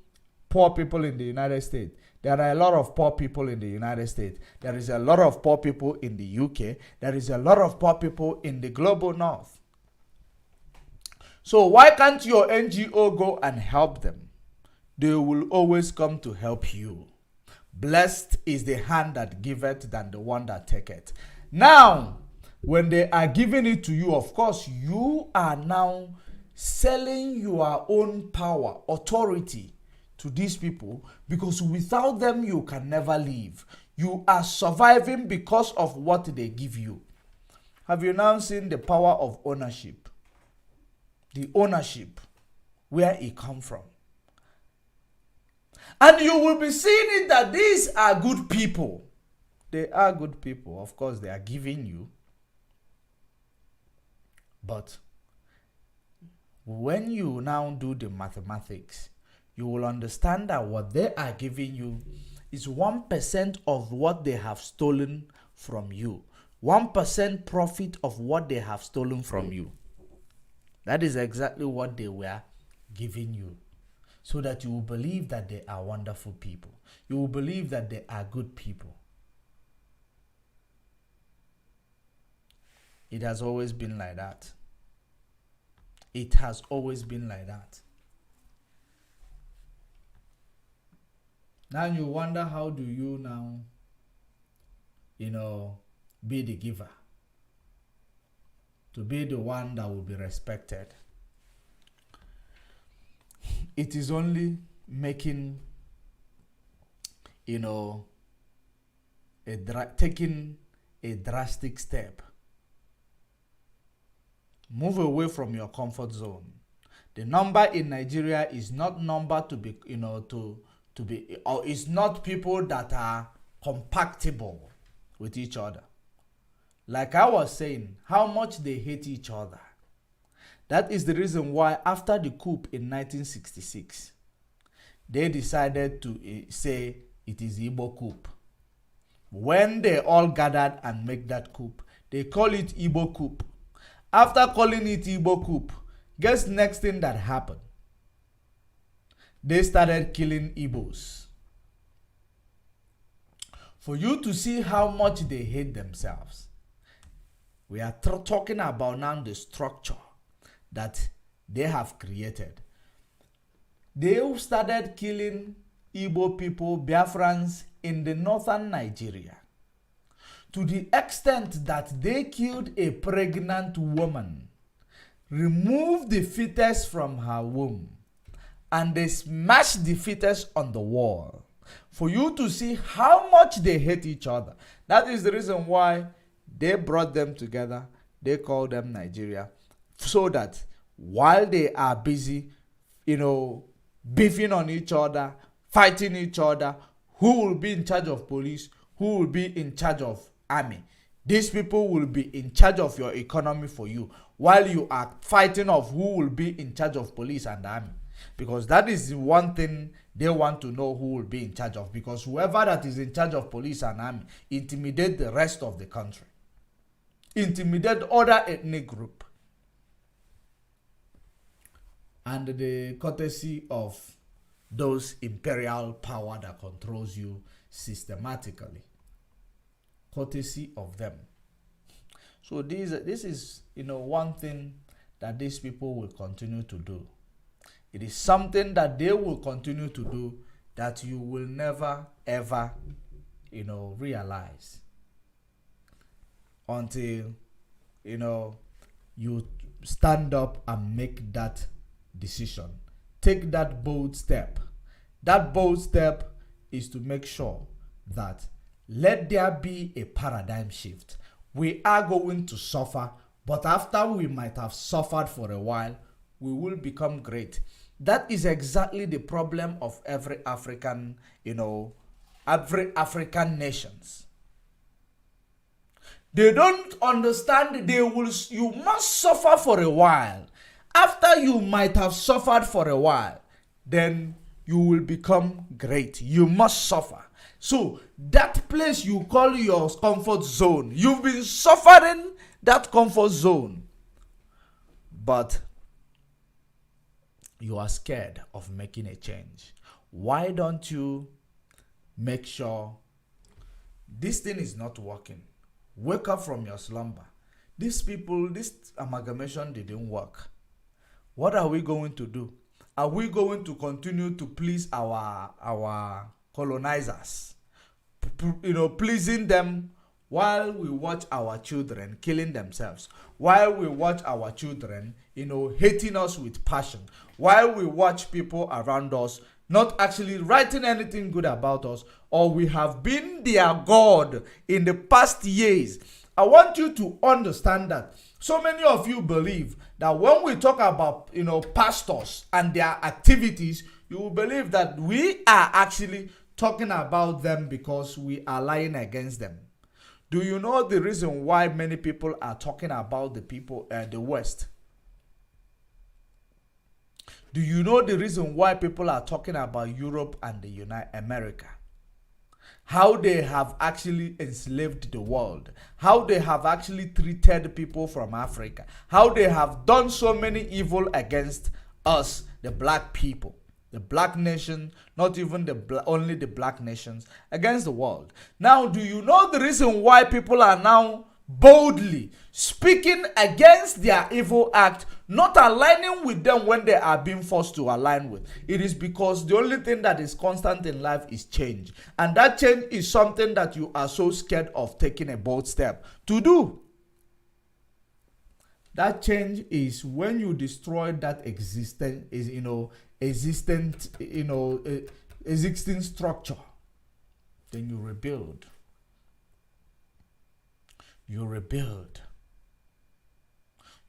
poor people in the United States? There are a lot of poor people in the United States. There is a lot of poor people in the UK. There is a lot of poor people in the global north. So why can't your NGO go and help them? They will always come to help you. Blessed is the hand that giveth than the one that taketh. Now, when they are giving it to you, of course, you are now selling your own power, authority to these people, because without them, you can never live. You are surviving because of what they give you. Have you now seen the power of ownership? The ownership, where it comes from. And you will be seeing it that these are good people. They are good people. Of course, they are giving you. But when you now do the mathematics, you will understand that what they are giving you is 1% of what they have stolen from you. 1% profit of what they have stolen from you. That is exactly what they were giving you. So that you will believe that they are wonderful people. You will believe that they are good people. It has always been like that. It has always been like that. Now you wonder, how do you now, be the giver? To be the one that will be respected. It is only making, taking a drastic step. Move away from your comfort zone. The number in Nigeria is not number to be, to be, or it's not people that are compatible with each other. Like I was saying, how much they hate each other. That is the reason why after the coup in 1966, they decided to say it is Igbo coup. When they all gathered and make that coup, they call it Igbo coup. After calling it Igbo coup, guess next thing that happened? They started killing Igbos. For you to see how much they hate themselves, we are talking about now the structure that they have created. They started killing Igbo people, Biafrans, in the northern Nigeria, to the extent that they killed a pregnant woman, removed the fetus from her womb, and they smashed the fetus on the wall. For you to see how much they hate each other. That is the reason why they brought them together. They called them Nigeria. So that while they are busy, beefing on each other, fighting each other. Who will be in charge of police? Who will be in charge of army? These people will be in charge of your economy for you, while you are fighting of who will be in charge of police and army. Because that is the one thing they want to know, who will be in charge of. Because whoever that is in charge of police and army intimidate the rest of the country, intimidate other ethnic group. And the courtesy of those imperial power that controls you systematically. Courtesy of them. So this is one thing that these people will continue to do. It is something that they will continue to do that you will never ever realize until you stand up and make that decision. Take that bold step. That bold step is to make sure that let there be a paradigm shift. We are going to suffer, but after we might have suffered for a while, we will become great. That is exactly the problem of every African nations. They don't understand you must suffer for a while. After you might have suffered for a while, then you will become great. You must suffer. So that place you call your comfort zone, you've been suffering that comfort zone, but you are scared of making a change. Why don't you make sure this thing is not working? Wake up from your slumber. These people, this amalgamation didn't work. What are we going to do? Are we going to continue to please our colonizers? Pleasing them while we watch our children killing themselves, while we watch our children, hating us with passion, while we watch people around us not actually writing anything good about us, or we have been their God in the past years. I want you to understand that so many of you believe that when we talk about, pastors and their activities, you will believe that we are actually talking about them because we are lying against them. Do you know the reason why many people are talking about the people, the West? Do you know the reason why people are talking about Europe and the America? How they have actually enslaved the world. How they have actually treated people from Africa. How they have done so many evil against us, the black people. The black nation, not even only the black nations, against the world. Now, do you know the reason why people are now boldly speaking against their evil act, not aligning with them when they are being forced to align with? It is because the only thing that is constant in life is change. And that change is something that you are so scared of taking a bold step to do. That change is when you destroy that existing structure, then you rebuild. You rebuild.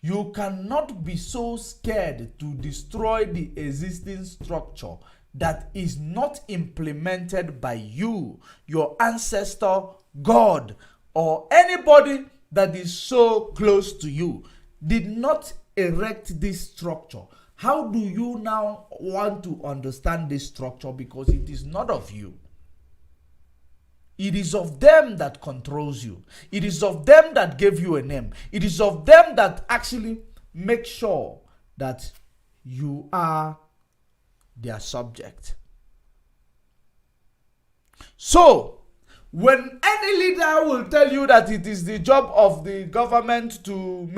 You cannot be so scared to destroy the existing structure that is not implemented by you, your ancestor, God, or anybody that is so close to you. Did not erect this structure. How do you now want to understand this structure? Because it is not of you. It is of them that controls you. It is of them that gave you a name. It is of them that actually make sure that you are their subject. So, when any leader will tell you that it is the job of the government to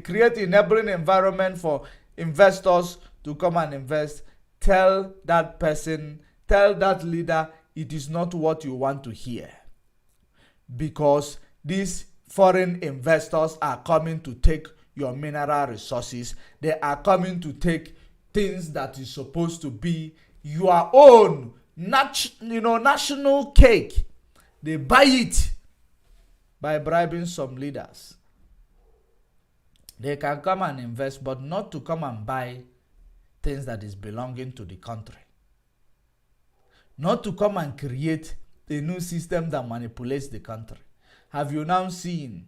create enabling environment for investors to come and invest, tell that person, tell that leader, it is not what you want to hear. Because these foreign investors are coming to take your mineral resources. They are coming to take things that is supposed to be your own national cake. They buy it by bribing some leaders. They can come and invest, but not to come and buy things that is belonging to the country. Not to come and create a new system that manipulates the country. Have you now seen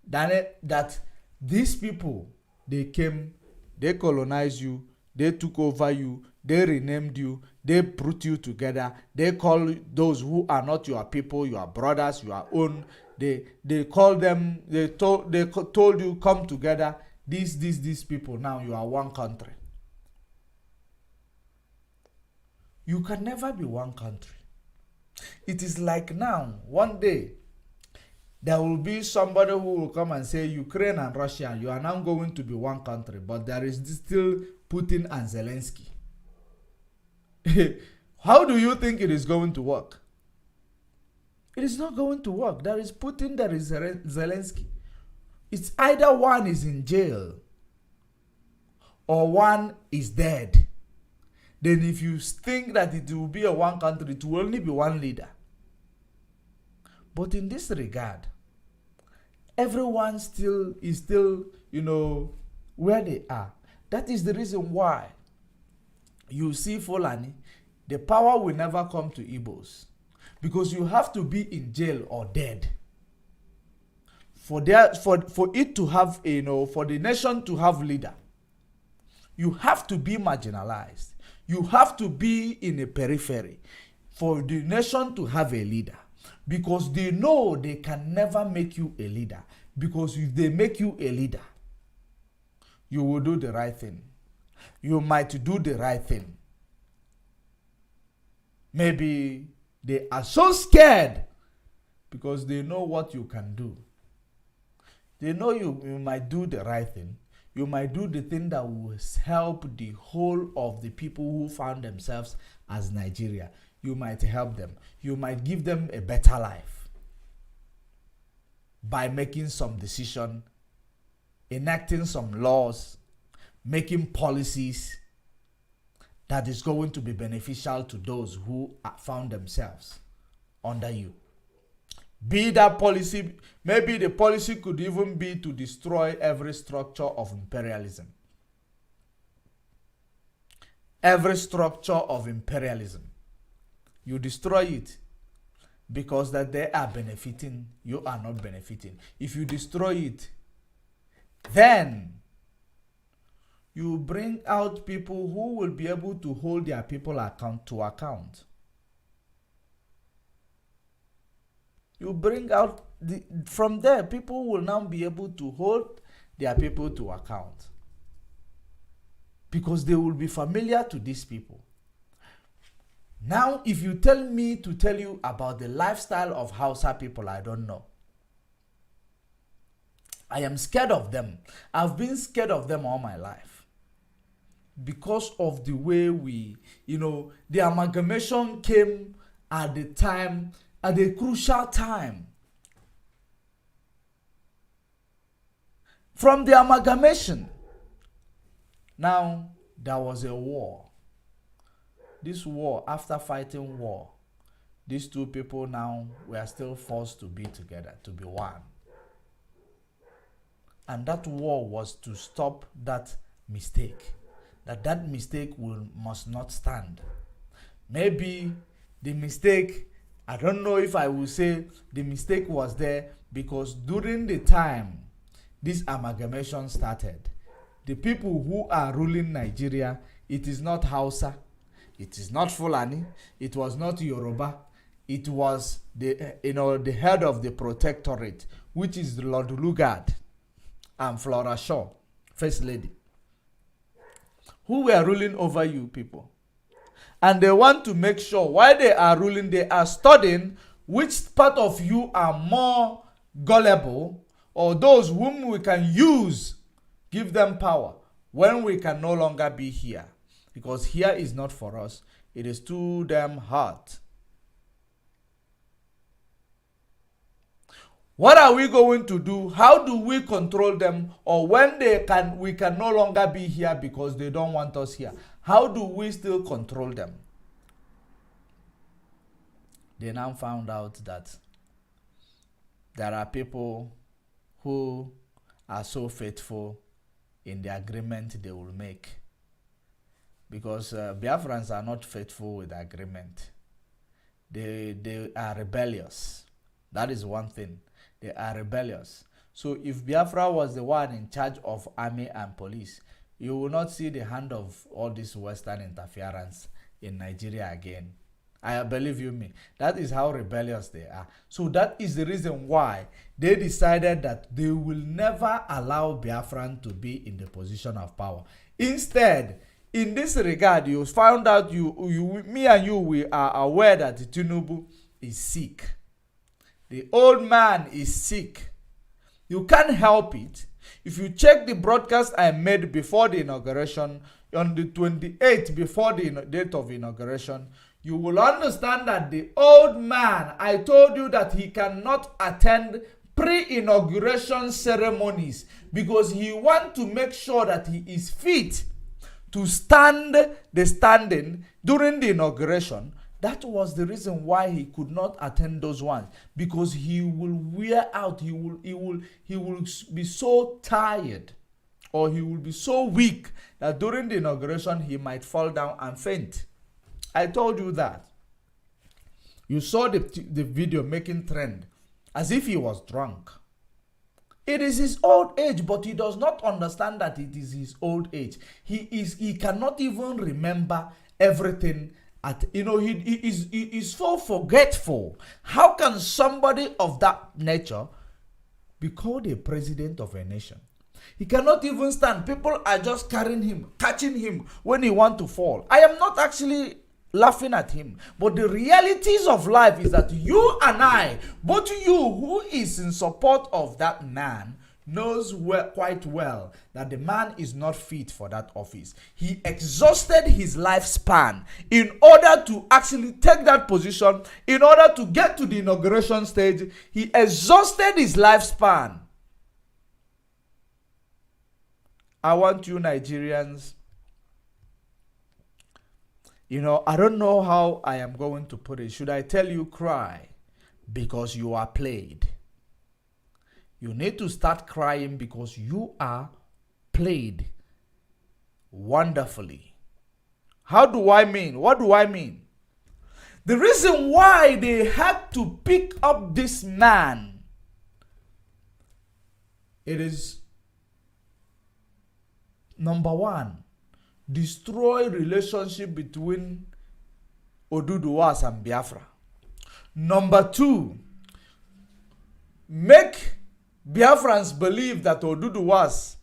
that these people, they came, they colonized you, they took over you, they renamed you, they put you together, they call those who are not your people, your brothers, your own, they call them, they told you come together, these people, now you are one country. You can never be one country. It is like now, one day, there will be somebody who will come and say, Ukraine and Russia, you are now going to be one country, but there is still Putin and Zelensky. How do you think it is going to work? It is not going to work. There is Putin, there is Zelensky. It's either one is in jail or one is dead. Then if you think that it will be a one country, it will only be one leader. But in this regard, everyone is still, where they are. That is the reason why you see Fulani, the power will never come to Igbos. Because you have to be in jail or dead. For it to have, for the nation to have leader, you have to be marginalized. You have to be in a periphery for the nation to have a leader. Because they know they can never make you a leader. Because if they make you a leader, you will do the right thing. You might do the right thing. Maybe they are so scared because they know what you can do. They know you might do the right thing. You might do the thing that will help the whole of the people who found themselves as Nigeria. You might help them. You might give them a better life by making some decision, enacting some laws, making policies that is going to be beneficial to those who found themselves under you. Be that policy, maybe the policy could even be to destroy every structure of imperialism. Every structure of imperialism. You destroy it because that they are benefiting, you are not benefiting. If you destroy it, then you bring out people who will be able to hold their people to account. You bring out, from there, people will now be able to hold their people to account. Because they will be familiar to these people. Now, if you tell me to tell you about the lifestyle of Hausa people, I don't know. I am scared of them. I've been scared of them all my life. Because of the way the amalgamation came at the time, at a crucial time. From the amalgamation, now there was a war. This war, after fighting war, these two people now were still forced to be together, to be one. And that war was to stop that mistake. That mistake must not stand. Maybe the mistake, I don't know if I will say the mistake was there because during the time this amalgamation started, the people who are ruling Nigeria, it is not Hausa, it is not Fulani, it was not Yoruba, it was the head of the protectorate, which is Lord Lugard and Flora Shaw, First Lady, who were ruling over you people. And they want to make sure while they are ruling, they are studying which part of you are more gullible, or those whom we can use, give them power when we can no longer be here. Because here is not for us. It is too damn hard. What are we going to do? How do we control them? Or when we can no longer be here because they don't want us here. How do we still control them? They now found out that there are people who are so faithful in the agreement they will make. because Biafrans are not faithful with the agreement. They are rebellious. That is one thing. They are rebellious. So if Biafra was the one in charge of army and police, you will not see the hand of all this Western interference in Nigeria again. I believe you me. That is how rebellious they are. So that is the reason why they decided that they will never allow Biafran to be in the position of power. Instead, in this regard, you found out me and you, we are aware that Tinubu is sick. The old man is sick. You can't help it. If you check the broadcast I made before the inauguration, on the 28th, before the date of inauguration, you will understand that the old man, I told you that he cannot attend pre-inauguration ceremonies because he wants to make sure that he is fit to stand the standing during the inauguration. That was the reason why he could not attend those ones, because he will wear out. He will be so tired, or he will be so weak that during the inauguration he might fall down and faint. I told you that. You saw the video making trend as if he was drunk. It is his old age, but he does not understand that it is his old age. He cannot even remember everything. He is so forgetful. How can somebody of that nature be called a president of a nation? He cannot even stand. People are just carrying him, catching him when he wants to fall. I am not actually laughing at him, but the realities of life is that you and I, both you who is in support of that man, knows quite well that the man is not fit for that office. He exhausted his lifespan in order to actually take that position, in order to get to the inauguration stage. He exhausted his lifespan. I want you Nigerians, I don't know how I am going to put it. Should I tell you cry because you are played? You need to start crying because you are played wonderfully. How do I mean? What do I mean? The reason why they had to pick up this man, it is number one, destroy relationship between Oduduwas and Biafra. Number two, make Biafrans believe that Oduduwas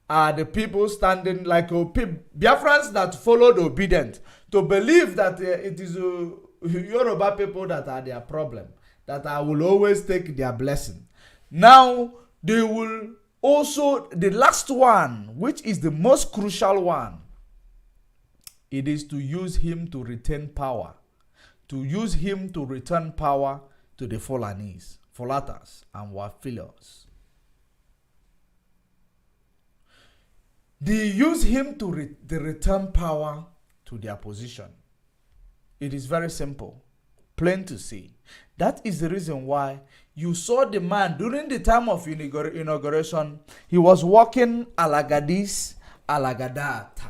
are the people standing like Biafrans that followed obedient, to believe that it is Yoruba people that are their problem, that I will always take their blessing. Now they will also, the last one, which is the most crucial one, it is to use him to retain power, to use him to return power to the Fulanis, Fulatas, and Wafilos. They use him to return power to their position. It is very simple, plain to see. That is the reason why you saw the man during the time of inauguration. He was walking alagadis, alagadata.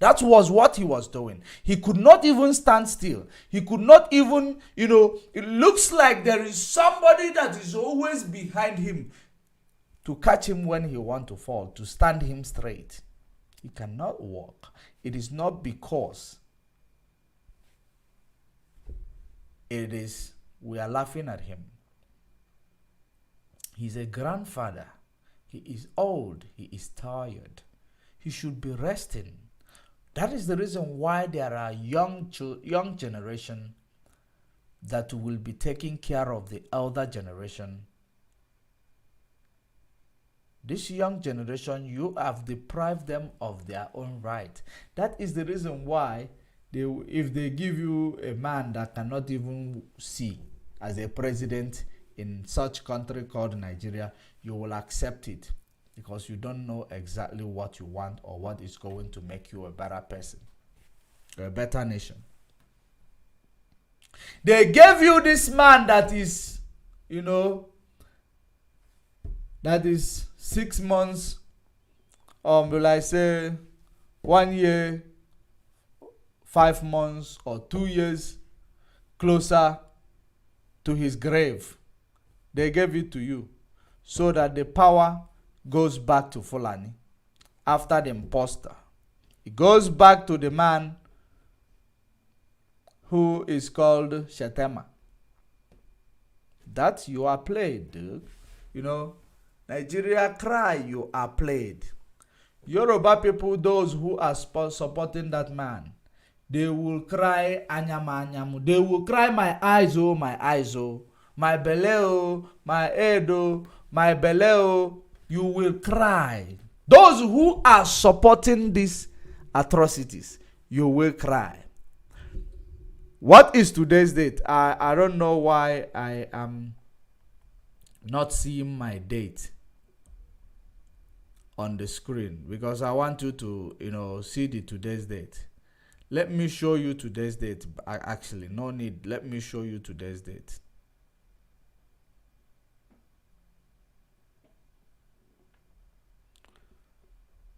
That was what he was doing. He could not even stand still. He could not even, it looks like there is somebody that is always behind him to catch him when he wants to fall, to stand him straight. He cannot walk. It is not because we are laughing at him. He's a grandfather. He is old. He is tired. He should be resting. That is the reason why there are young generation that will be taking care of the elder generation. This young generation, you have deprived them of their own right. That is the reason why if they give you a man that cannot even see as a president in such country called Nigeria, you will accept it because you don't know exactly what you want or what is going to make you a better person, a better nation. They gave you this man that is, that is 6 months, will I say, 1 year, 5 months, or 2 years closer to his grave. They gave it to you so that the power goes back to Fulani after the imposter. It goes back to the man who is called Shetema. That you are played, dude. You know, Nigeria cry, you are played. Yoruba people, those who are supporting that man, they will cry anyama anyamu. They will cry my eyes oh, my belly oh, my head oh, my belly oh. You will cry. Those who are supporting these atrocities, you will cry. What is today's date? I don't know why I am not seeing my date on the screen, because I want you to see the today's date. Let me show you today's date. Actually, no need. Let me show you today's date.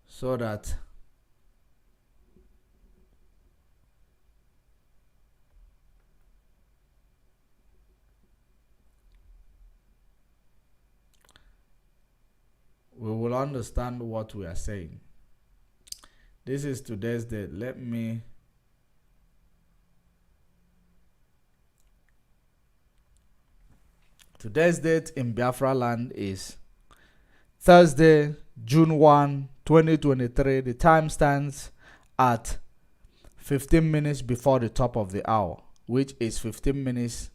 So that we will understand what we are saying. This is today's date. Let me today's date in Biafra land is Thursday, June 1, 2023. The time stands at 15 minutes before the top of the hour, which is 15 minutes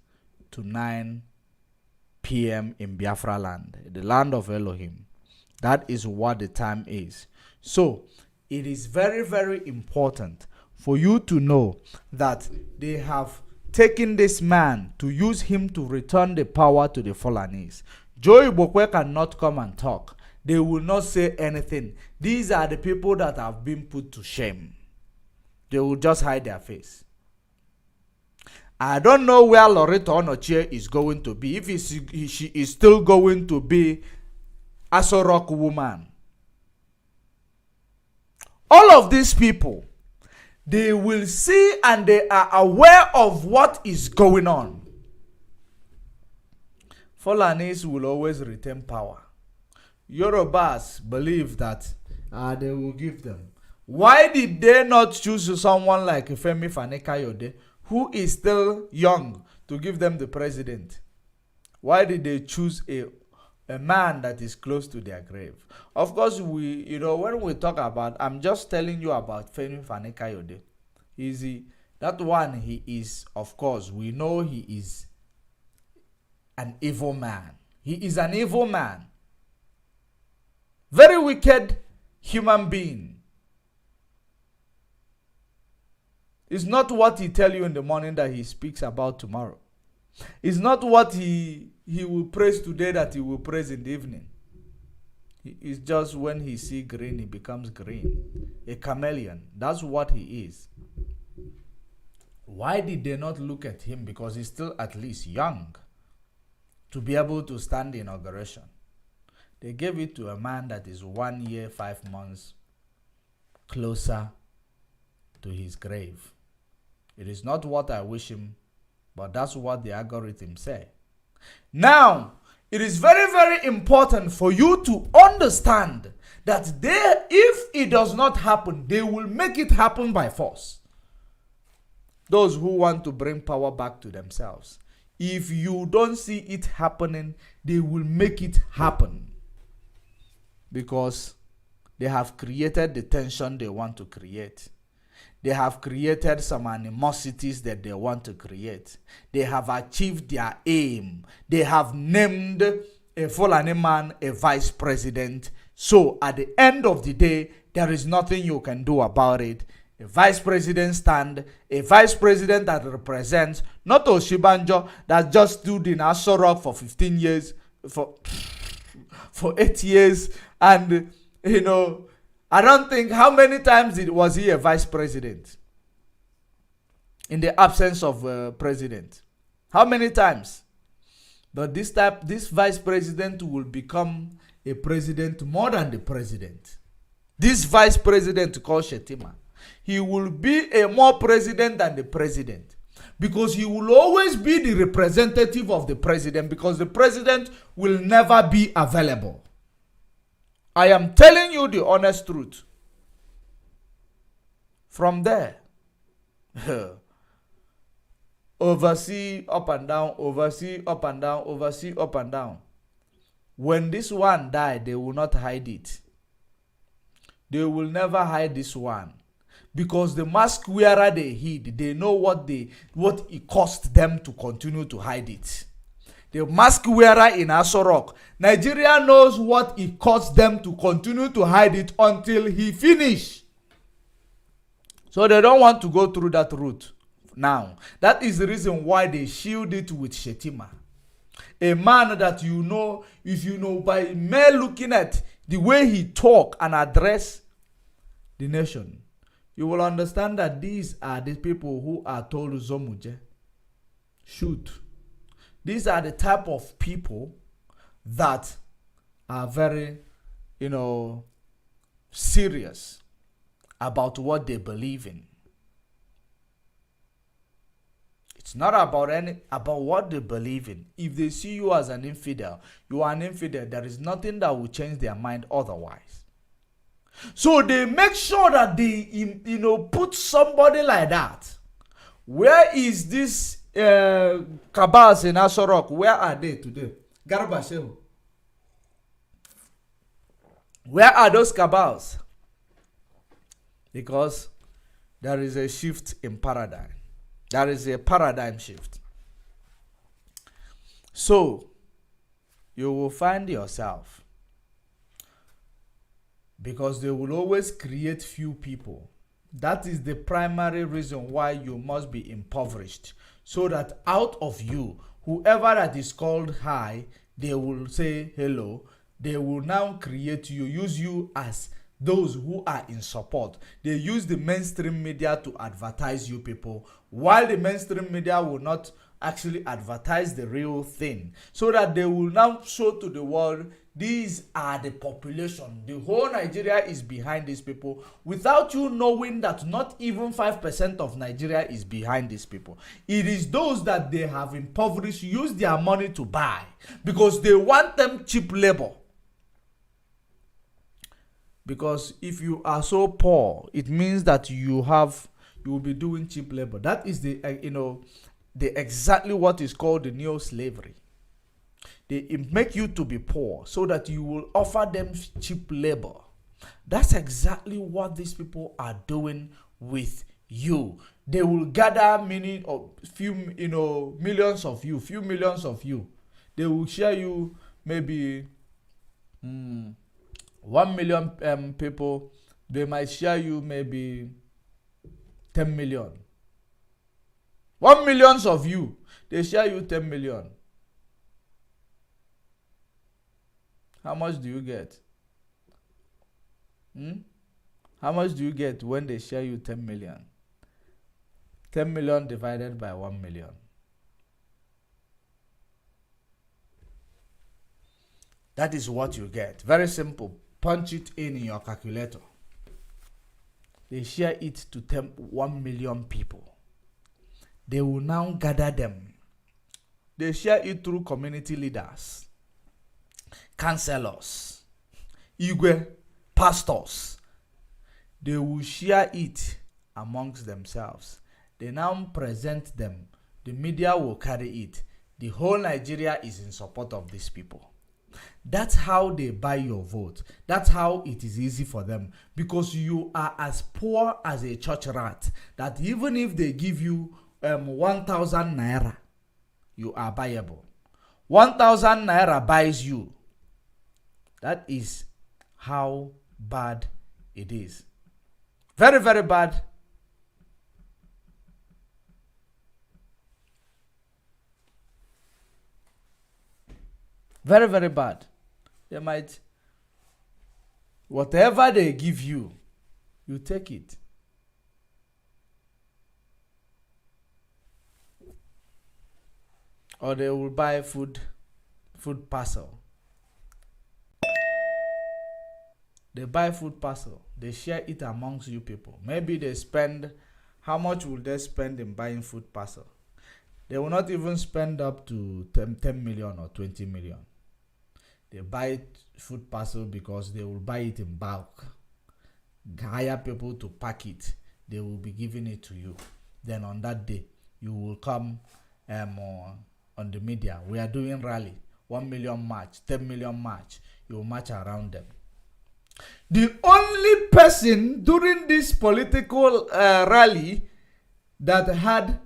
to 9 p.m. in Biafra land, the land of Elohim. That is what the time is. So, it is very, very important for you to know that they have taken this man to use him to return the power to the Fulanese. Joe Ibokwe cannot come and talk. They will not say anything. These are the people that have been put to shame. They will just hide their face. I don't know where Loretta Onochie is going to be. If she is still going to be Aso Rock woman. All of these people, they will see and they are aware of what is going on. Fulanis will always retain power. Yorubas believe that they will give them. Why did they not choose someone like Femi Fani-Kayode, who is still young, to give them the president? Why did they choose a man that is close to their grave? Of course, when we talk about, I'm just telling you about Femi Fani-Kayode. That one, he is, of course, we know he is an evil man. He is an evil man. Very wicked human being. It's not what he tell you in the morning that he speaks about tomorrow. It's not what he will praise today that he will praise in the evening. It's just when he see green, he becomes green. A chameleon. That's what he is. Why did they not look at him? Because he's still at least young to be able to stand the inauguration. They gave it to a man that is 1 year, 5 months closer to his grave. It is not what I wish him, but that's what the algorithm say. Now, it is very, very important for you to understand that if it does not happen, they will make it happen by force. Those who want to bring power back to themselves. If you don't see it happening, they will make it happen. Because they have created the tension they want to create. They have created some animosities that they want to create. They have achieved their aim. They have named a Fulani man a vice president. So at the end of the day, there is nothing you can do about it. A vice president stand, a vice president that represents not Oshibanjo that just stood in Aso Rock for 15 years, for 8 years, and I don't think how many times was he a vice president in the absence of a president. How many times? But this vice president will become a president more than the president. this vice president called Shetima, he will be a more president than the president, because he will always be the representative of the president, because the president will never be available. I am telling you the honest truth. From there, oversee up and down, oversee up and down, oversee up and down. When this one died, they will not hide it. They will never hide this one, because the mask wearer they hid, they know what it cost them to continue to hide it. The mask wearer in Aso Rock, Nigeria knows what it cost them to continue to hide it until he finish. So they don't want to go through that route now. That is the reason why they shield it with Shetima. A man that you know, if you know by mere looking at the way he talk and address the nation, you will understand that these are the people who are told Zomuje, shoot. These are the type of people that are very, serious about what they believe in. It's not about what they believe in. If they see you as an infidel, you are an infidel. There is nothing that will change their mind otherwise. So they make sure that they, put somebody like that. Where is this cabals in Aso Rock? Where are they today? Garba Shehu. Where are those cabals? Because there is a shift in paradigm. There is a paradigm shift. So, you will find yourself, because they will always create few people. That is the primary reason why you must be impoverished. So that out of you, whoever that is called high, they will say hello. They will now create you, use you as those who are in support. They use the mainstream media to advertise you people, while the mainstream media will not actually advertise the real thing. So that they will now show to the world, these are the population. The whole Nigeria is behind these people, without you knowing that not even 5% of Nigeria is behind these people. It is those that they have impoverished, use their money to buy, because they want them cheap labor. Because if you are so poor, it means that you will be doing cheap labor. That is the exactly what is called the neo-slavery. They make you to be poor so that you will offer them cheap labor. That's exactly what these people are doing with you. They will gather millions of you, few millions of you. They will share you maybe 1 million people. They might share you maybe 10 million. 1 million of you, they share you 10 million. How much do you get? How much do you get when they share you 10 million? 10 million divided by 1 million. That is what you get. Very simple. Punch it in your calculator. They share it to 1 million people. They will now gather them. They share it through community leaders, councillors, igwe, pastors. They will share it amongst themselves. They now present them. The media will carry it. The whole Nigeria is in support of these people. That's how they buy your vote. That's how it is easy for them. Because you are as poor as a church rat, that even if they give you 1,000 naira, you are buyable. 1,000 naira buys you. That is how bad it is. Very, very bad. Very, very bad. They might, whatever they give you, you take it. Or they will buy food parcel. They buy food parcel. They share it amongst you people. Maybe they spend, how much will they spend in buying food parcel? They will not even spend up to 10 million or 20 million. They buy food parcel because they will buy it in bulk. Hire people to pack it. They will be giving it to you. Then on that day, you will come on the media. We are doing rally. 1 million march, 10 million march. You will march around them. The only person during this political rally that had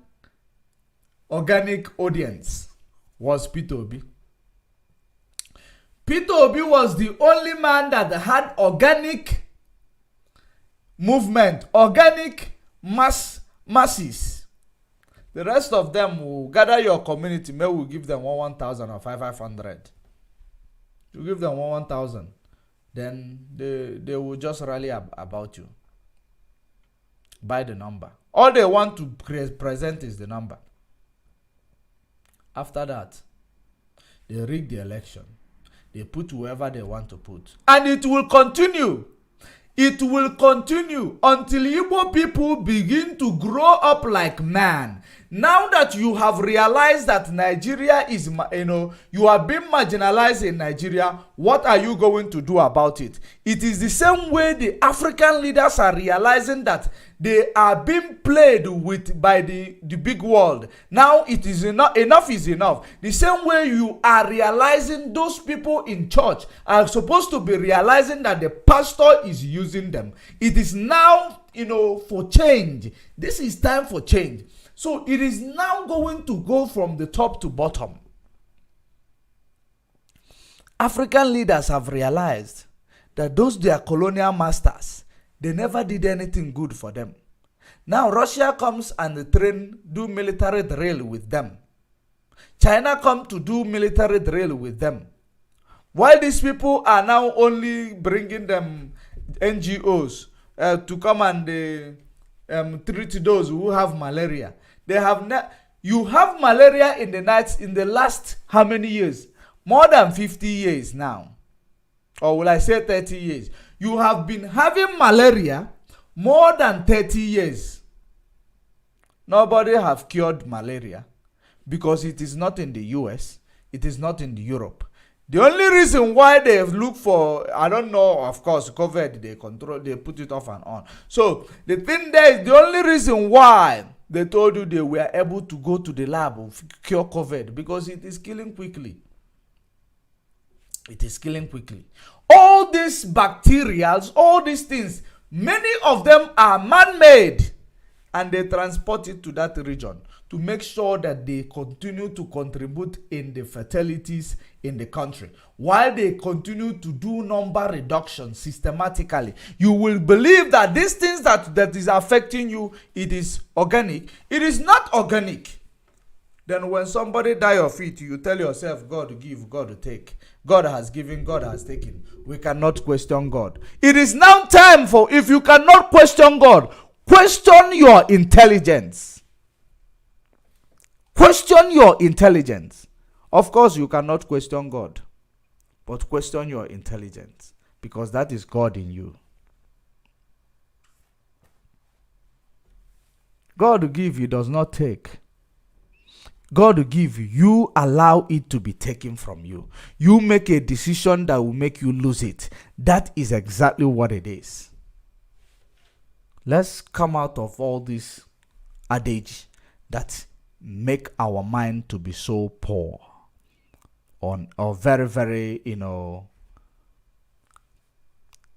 organic audience was Peter Obi. Peter Obi was the only man that had organic movement, organic masses. The rest of them will gather your community. Maybe we'll give them 1,000 or 500. You give them 1,000. Then they will just rally about you. By the number. All they want to present is the number. After that, they rig the election. They put whoever they want to put. And it will continue. It will continue until Igbo people begin to grow up like man. Now that you have realized that Nigeria is, you are being marginalized in Nigeria, what are you going to do about it? It is the same way the African leaders are realizing that they are being played with by the big world. Now it is enough is enough. The same way you are realizing those people in church are supposed to be realizing that the pastor is using them. It is now, for change. This is time for change. So it is now going to go from the top to bottom. African leaders have realized that those their colonial masters, they never did anything good for them. Now Russia comes and do military drill with them. China come to do military drill with them. While these people are now only bringing them NGOs to come and treat those who have malaria. They have you have malaria in the last how many years? More than 50 years now. Or will I say 30 years? You have been having malaria more than 30 years. Nobody have cured malaria because it is not in the US. It is not in Europe. The only reason why they have looked for, I don't know, of course, COVID, they put it off and on. So the thing there is, the only reason why they told you they were able to go to the lab and cure COVID because it is killing quickly. It is killing quickly. All these bacterials, all these things, many of them are man-made, and they transport it to that region to make sure that they continue to contribute in the fatalities in the country. While they continue to do number reduction systematically, you will believe that these things that is affecting you, it is organic. It is not organic. Then when somebody die of it, you tell yourself, God give, God take. God has given, God has taken. We cannot question God. It is now time for, if you cannot question God, question your intelligence. Question your intelligence. Of course, you cannot question God, but question your intelligence, because that is God in you. God will give, He does not take. God will give you, allow it to be taken from you. You make a decision that will make you lose it. That is exactly what it is. Let's come out of all this adage that make our mind to be so poor or very, very,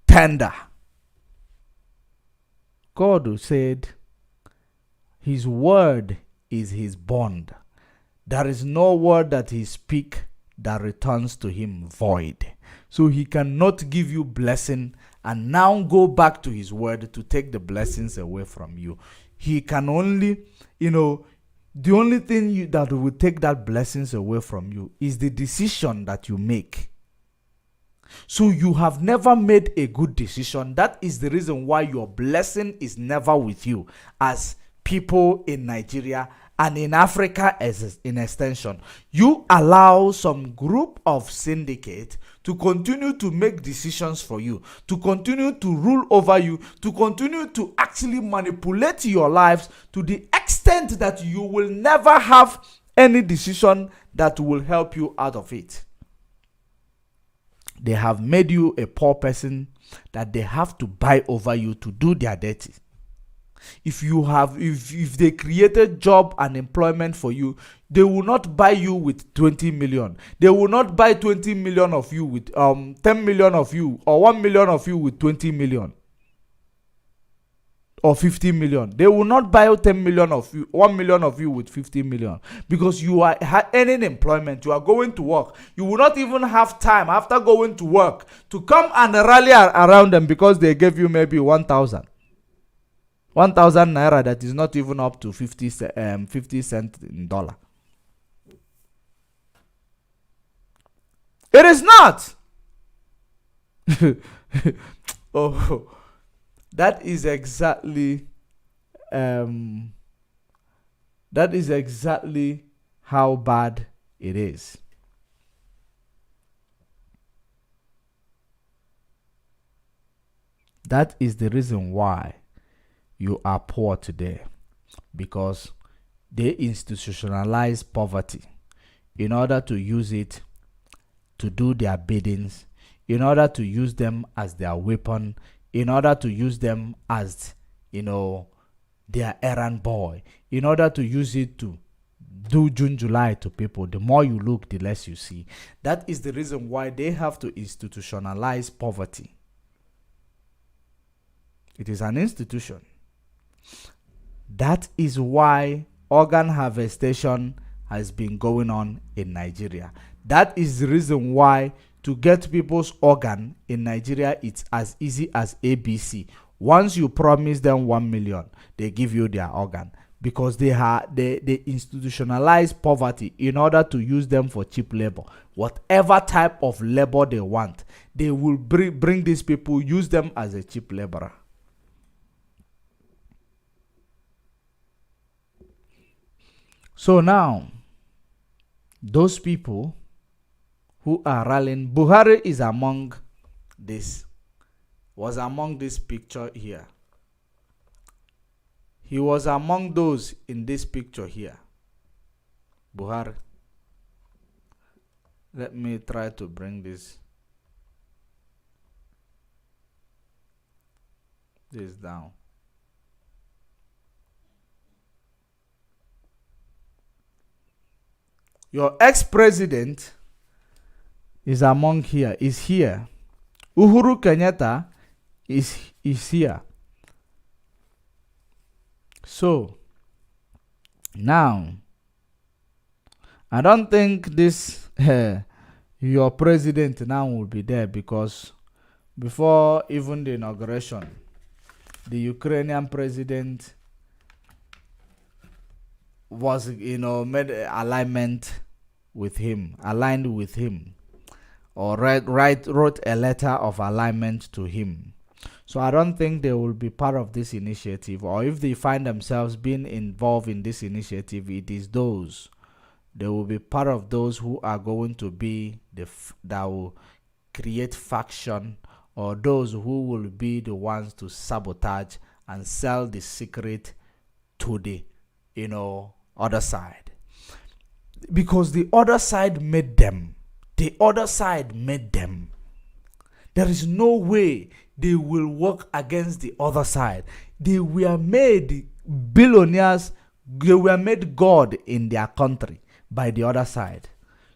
tender. God said His word is His bond. There is no word that He speak that returns to Him void. So He cannot give you blessing and now go back to His word to take the blessings away from you. He can only, the only thing that will take that blessings away from you is the decision that you make. So you have never made a good decision. That is the reason why your blessing is never with you as people in Nigeria, and in Africa as in extension, you allow some group of syndicate to continue to make decisions for you, to continue to rule over you, to continue to actually manipulate your lives to the extent that you will never have any decision that will help you out of it. They have made you a poor person that they have to buy over you to do their dirty. If they created job and employment for you, they will not buy you with 20 million. They will not buy 20 million of you with 10 million of you, or 1 million of you with 20 million or 50 million. They will not buy 10 million of you, 1 million of you with 50 million, because you are earning employment. You are going to work. You will not even have time after going to work to come and rally around them because they gave you maybe 1,000 naira that is not even up to 50 cents in dollar. It is not. Oh, that is exactly how bad it is. That is the reason why you are poor today, because they institutionalize poverty in order to use it to do their biddings, in order to use them as their weapon, in order to use them as, their errand boy, in order to use it to do June, July to people. The more you look, the less you see. That is the reason why they have to institutionalize poverty. It is an institution. That is why organ harvestation has been going on in Nigeria. That is the reason why to get people's organ in Nigeria, it's as easy as ABC. Once you promise them 1 million, they give you their organ, because they institutionalize poverty in order to use them for cheap labor. Whatever type of labor they want, they will bring these people, use them as a cheap laborer. So now, those people who are rallying, Buhari is among this, was among this picture here. He was among those in this picture here. Buhari. Let me try to bring this down. Your ex-president is among here, is here. Uhuru Kenyatta is here. So, now, I don't think this, your president now will be there, because before even the inauguration, the Ukrainian president was, made aligned with him, or wrote a letter of alignment to him. So I don't think they will be part of this initiative, or if they find themselves being involved in this initiative, it is those. They will be part of those who are going to be that will create faction, or those who will be the ones to sabotage and sell the secret to the, other side. Because the other side made them. The other side made them. There is no way they will work against the other side. They were made billionaires. They were made God in their country by the other side.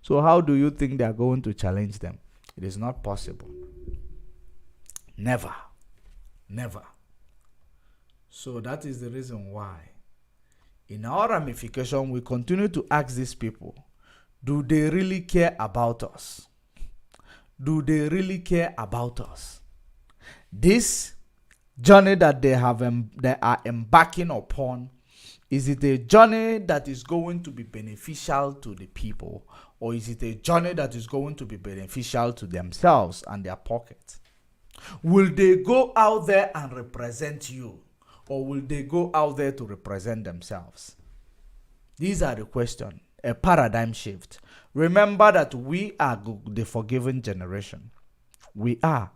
So how do you think they are going to challenge them? It is not possible. Never. Never. So that is the reason why, in our ramification, we continue to ask these people, do they really care about us? Do they really care about us? This journey that they are embarking upon, is it a journey that is going to be beneficial to the people, or is it a journey that is going to be beneficial to themselves and their pockets? Will they go out there and represent you, or will they go out there to represent themselves? These are the questions. A paradigm shift. Remember that we are the forgiven generation. We are.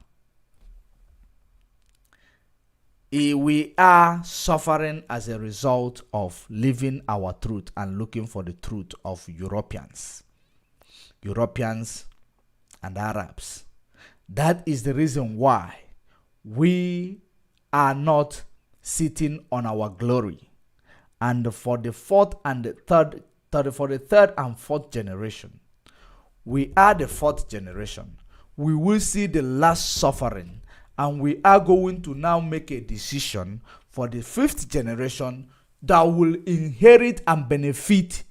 We are suffering as a result of living our truth and looking for the truth of Europeans and Arabs. That is the reason why we are not sitting on our glory. And for the third and fourth generation, we are the fourth generation. We will see the last suffering, and we are going to now make a decision for the fifth generation that will inherit and benefit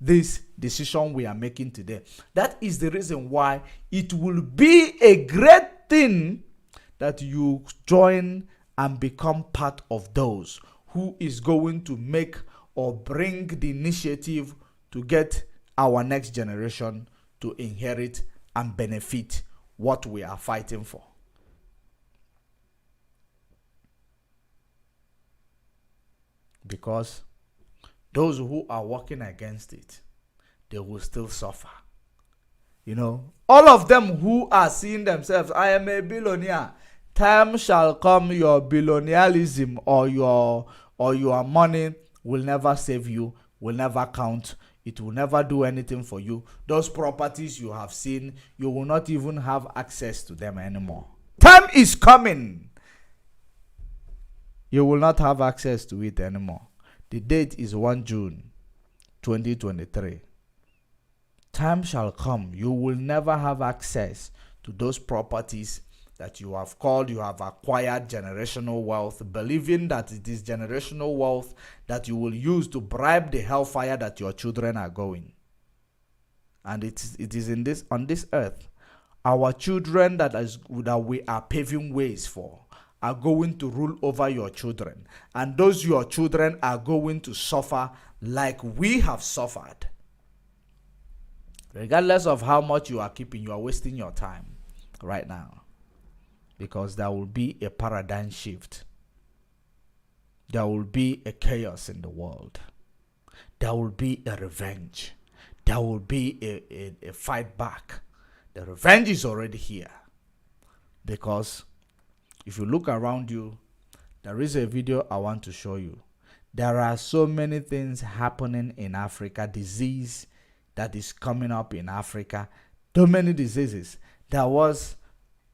this decision we are making today. That is the reason why it will be a great thing that you join and become part of those who is going to make or bring the initiative to get our next generation to inherit and benefit what we are fighting for. Because those who are working against it, they will still suffer. You know, all of them who are seeing themselves, I am a billionaire. Time shall come, your billionaireism or your money will never save you, will never count. It will never do anything for you. Those properties you have seen, you will not even have access to them anymore. Time is coming. You will not have access to it anymore. The date is 1 June 2023. Time shall come. You will never have access to those properties that you have acquired generational wealth, believing that it is generational wealth that you will use to bribe the hellfire that your children are going. And it is on this earth, our children that we are paving ways for are going to rule over your children, and those your children are going to suffer like we have suffered. Regardless of how much you are keeping, you are wasting your time right now. Because there will be a paradigm shift. There will be a chaos in the world. There will be a revenge. There will be a fight back. The revenge is already here. Because if you look around you, there is a video I want to show you. There are so many things happening in Africa. Disease that is coming up in Africa. So many diseases. There was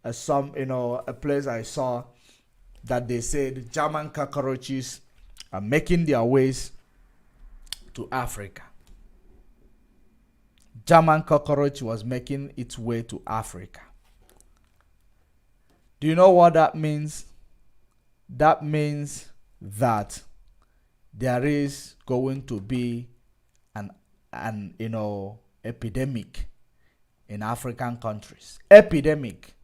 a place I saw that they said German cockroaches are making their ways to Africa. German cockroach was making its way to Africa. Do you know what that means? That means that there is going to be an epidemic in African countries. Epidemic.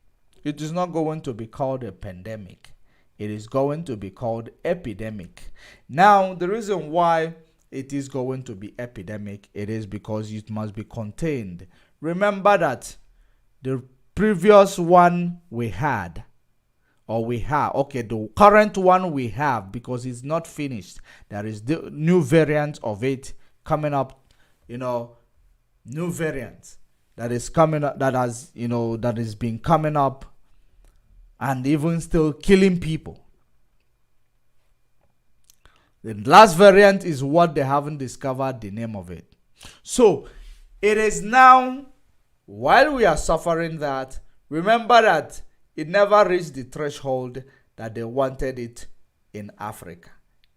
It is not going to be called a pandemic. It is going to be called epidemic. Now, the reason why it is going to be epidemic, it is because it must be contained. Remember that the previous one we had, the current one we have, because it's not finished. There is the new variant of it coming up, new variant that is coming up, that has been coming up and even still killing people. The last variant is what they haven't discovered the name of it. So it is now, while we are suffering that, remember that it never reached the threshold that they wanted it in Africa.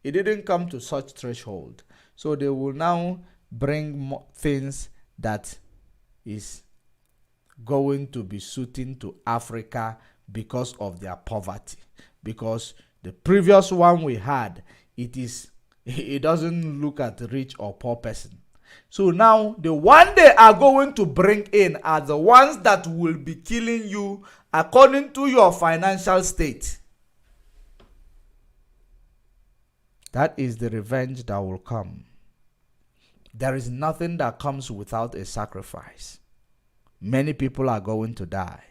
It didn't come to such threshold. So they will now bring more things that is going to be suiting to Africa because of their poverty. Because the previous one we had, it doesn't look at rich or poor person. So now the one they are going to bring in are the ones that will be killing you according to your financial state. That is the revenge that will come. There is nothing that comes without a sacrifice. Many people are going to die.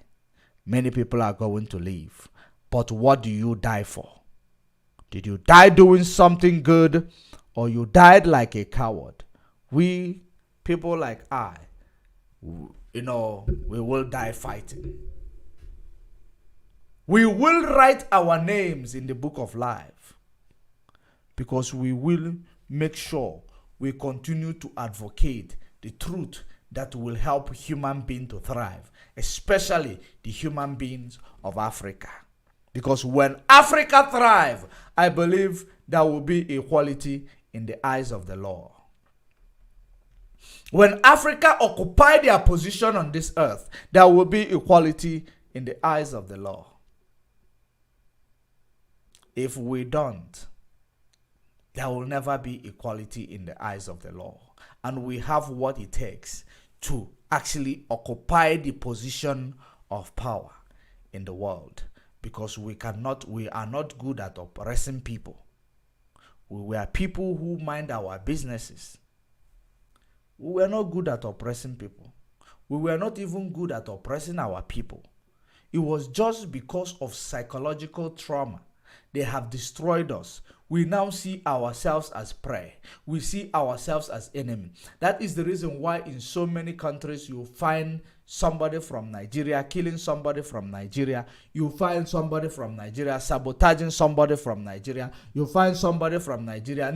Many people are going to live. But what do you die for? Did you die doing something good, or you died like a coward? we, people like I, we will die fighting. We will write our names in the book of life because we will make sure we continue to advocate the truth that will help human beings to thrive, especially the human beings of Africa. Because when Africa thrives, I believe there will be equality in the eyes of the law. When Africa occupy their position on this earth, there will be equality in the eyes of the law. If we don't, there will never be equality in the eyes of the law. And we have what it takes to actually occupy the position of power in the world, because we are not good at oppressing people. We were people who mind our businesses. We were not good at oppressing people. We were not even good at oppressing our people. It was just because of psychological trauma. They have destroyed us. We now see ourselves as prey. We see ourselves as enemy. That is the reason why in so many countries you find somebody from Nigeria killing somebody from Nigeria. You find somebody from Nigeria sabotaging somebody from Nigeria. You find somebody from Nigeria.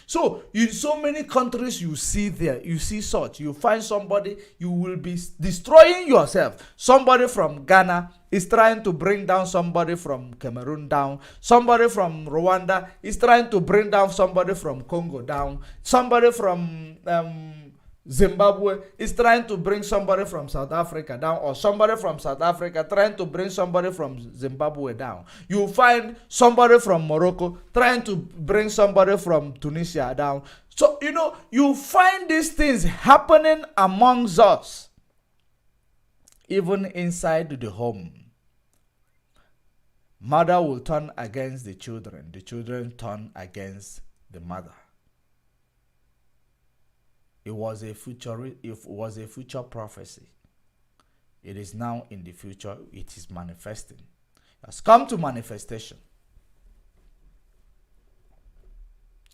So in so many countries you see such. You find somebody, you will be destroying yourself. Somebody from Ghana is trying to bring down somebody from Cameroon down. Somebody from Rwanda is trying to bring down somebody from Congo down. Somebody from Zimbabwe is trying to bring somebody from South Africa down, or somebody from South Africa trying to bring somebody from Zimbabwe down. You find somebody from Morocco trying to bring somebody from Tunisia down. So, you find these things happening amongst us, even inside the home. Mother will turn against the children turn against the mother. It was a future prophecy. It is now in the future. It is manifesting. It has come to manifestation.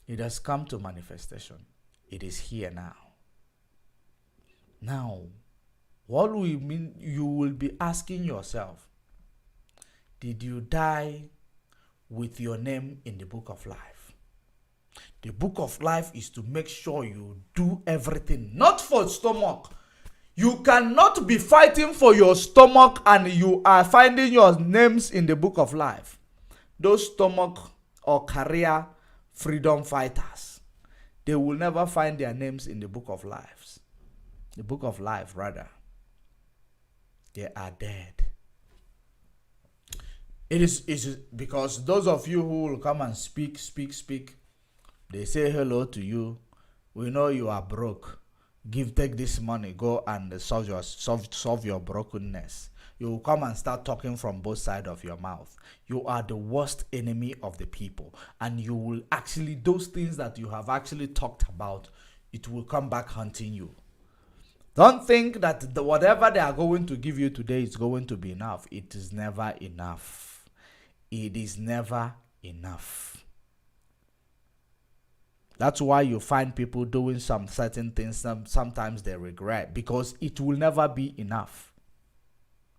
It has come to manifestation. It is here now. Now, what will mean? You will be asking yourself, did you die with your name in the book of life? The book of life is to make sure you do everything, not for stomach. You cannot be fighting for your stomach and you are finding your names in the book of life. Those stomach or career freedom fighters, they will never find their names in the book of life. The book of life, rather. They are dead. It is because those of you who will come and speak, they say hello to you. We know you are broke. Take this money, go and solve your brokenness. You will come and start talking from both sides of your mouth. You are the worst enemy of the people. And you will actually, those things that you have actually talked about, it will come back hunting you. Don't think that whatever they are going to give you today is going to be enough. It is never enough. It is never enough. That's why you find people doing some certain things, sometimes they regret, because it will never be enough.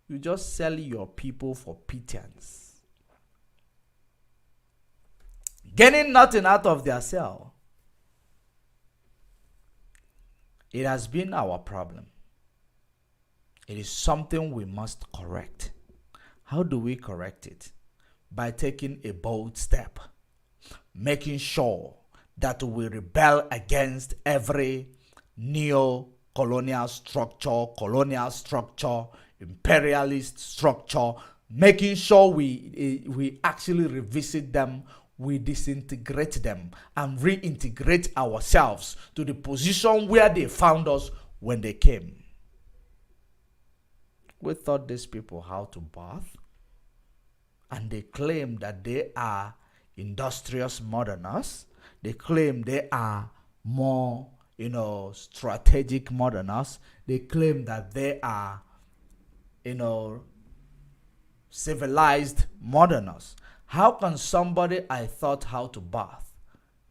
You just sell your people for pittance, getting nothing out of their sale. It has been our problem. It is something we must correct. How do we correct it? By taking a bold step, making sure that we rebel against every neo-colonial structure, imperialist structure, making sure we actually revisit them, we disintegrate them, and reintegrate ourselves to the position where they found us when they came. We taught these people how to bath, and they claim that they are industrious more than us. They claim they are more, strategic more than us. They claim that they are, civilized more than us. How can somebody I taught how to bath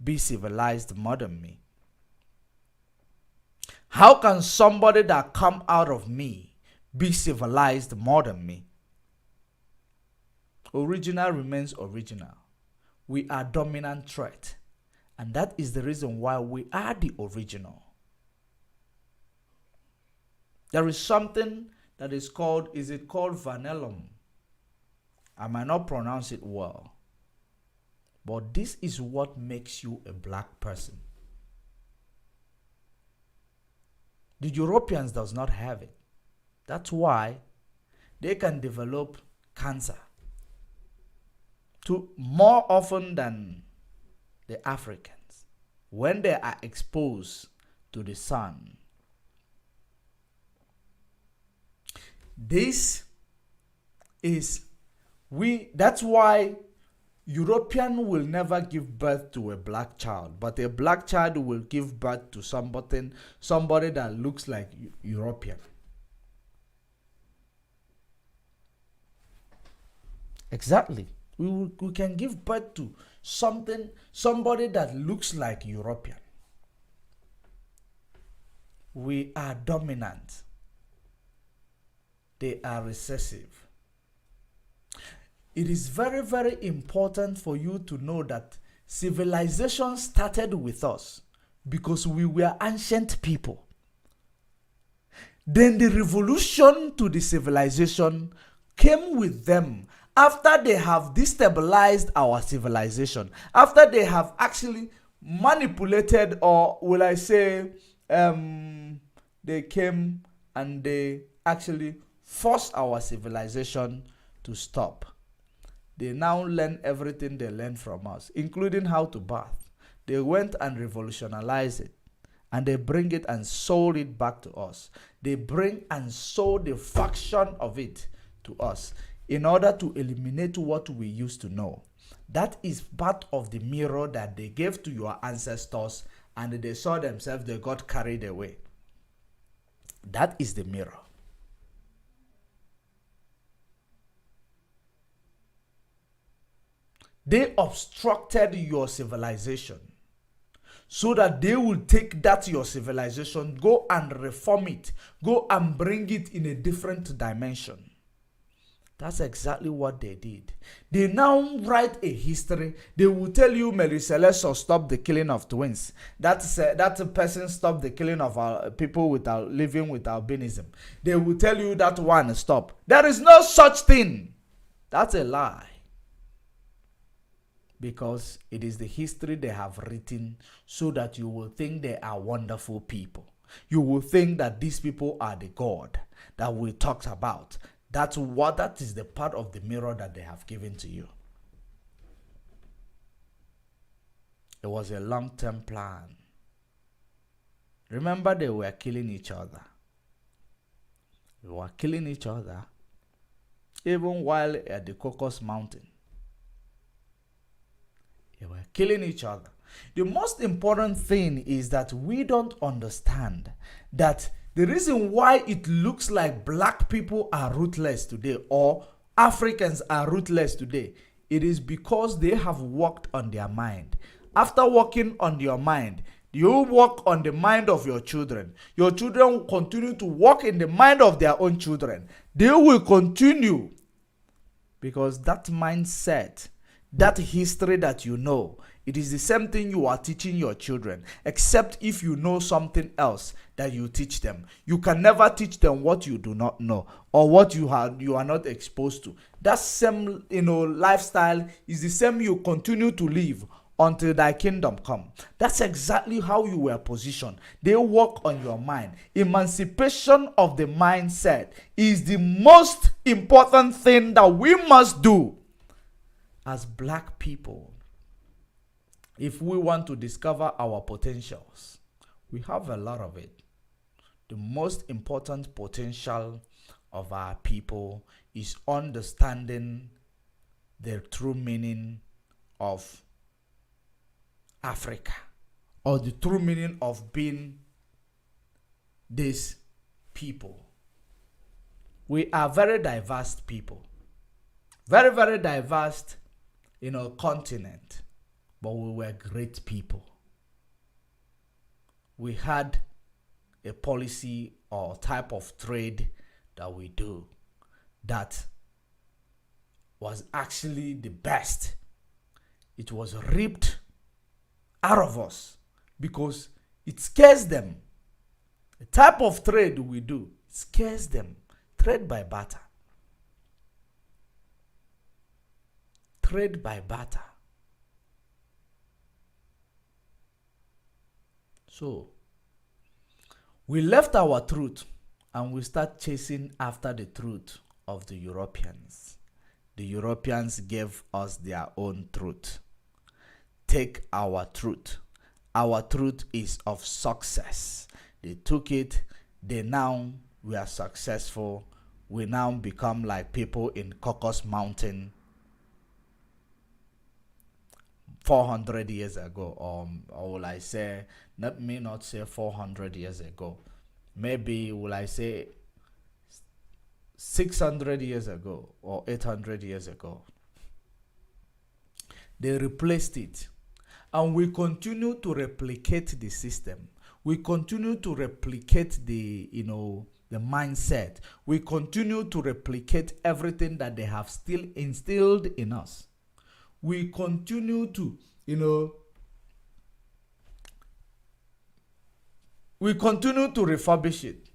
be civilized more than me? How can somebody that come out of me be civilized more than me? Original remains original. We are dominant threat. And that is the reason why we are the original. There is something that is called vanillum? I might not pronounce it well. But this is what makes you a black person. The Europeans does not have it. That's why they can develop cancer more often than the Africans when they are exposed to the sun. That's why European will never give birth to a black child, but a black child will give birth to somebody that looks like European. Exactly. We can give birth to somebody that looks like European. We are dominant. They are recessive. It is very, very important for you to know that civilization started with us because we were ancient people. Then the revolution to the civilization came with them after they have destabilized our civilization, after they have actually manipulated, or will I say, they came and they actually forced our civilization to stop. They now learn everything they learned from us, including how to bath. They went and revolutionized it, and they bring it and sold it back to us. They bring and sold the fraction of it to us in order to eliminate what we used to know. That is part of the mirror that they gave to your ancestors, and they saw themselves, they got carried away. That is the mirror. They obstructed your civilization so that they will take that your civilization, go and reform it, go and bring it in a different dimension. That's exactly what they did. They now write a history. They will tell you Mary Celeste stopped the killing of twins. That person stopped the killing of our people living with albinism. They will tell you that one stop. There is no such thing. That's a lie. Because it is the history they have written so that you will think they are wonderful people. You will think that these people are the God that we talked about. That is the part of the mirror that they have given to you. It was a long-term plan. Remember, they were killing each other. They were killing each other even while at the Caucasus Mountain. They were killing each other. The most important thing is that we don't understand that the reason why it looks like black people are ruthless today or Africans are ruthless today, it is because they have worked on their mind. After working on your mind, you work on the mind of your children. Your children will continue to work in the mind of their own children. They will continue because that mindset, that history that you know, it is the same thing you are teaching your children, except if you know something else that you teach them. You can never teach them what you do not know or what you are not exposed to. That same lifestyle is the same you continue to live until thy kingdom come. That's exactly how you were positioned. They work on your mind. Emancipation of the mindset is the most important thing that we must do as black people. If we want to discover our potentials, we have a lot of it. The most important potential of our people is understanding the true meaning of Africa, or the true meaning of being this people. We are very diverse people. Very, very diverse in our continent. But we were great people. We had a policy or type of trade that we do that was actually the best. It was ripped out of us because it scares them. The type of trade we do scares them. Trade by barter. Trade by barter. So, we left our truth and we start chasing after the truth of the Europeans. The Europeans gave us their own truth. Take our truth. Our truth is of success. They took it. We are successful. We now become like people in Caucasus Mountain 400 years ago, or will I say, let me not say 400 years ago, maybe will I say 600 years ago or 800 years ago. They replaced it, and we continue to replicate the system. We continue to replicate the mindset. We continue to replicate everything that they have still instilled in us. We continue to, we continue to refurbish it.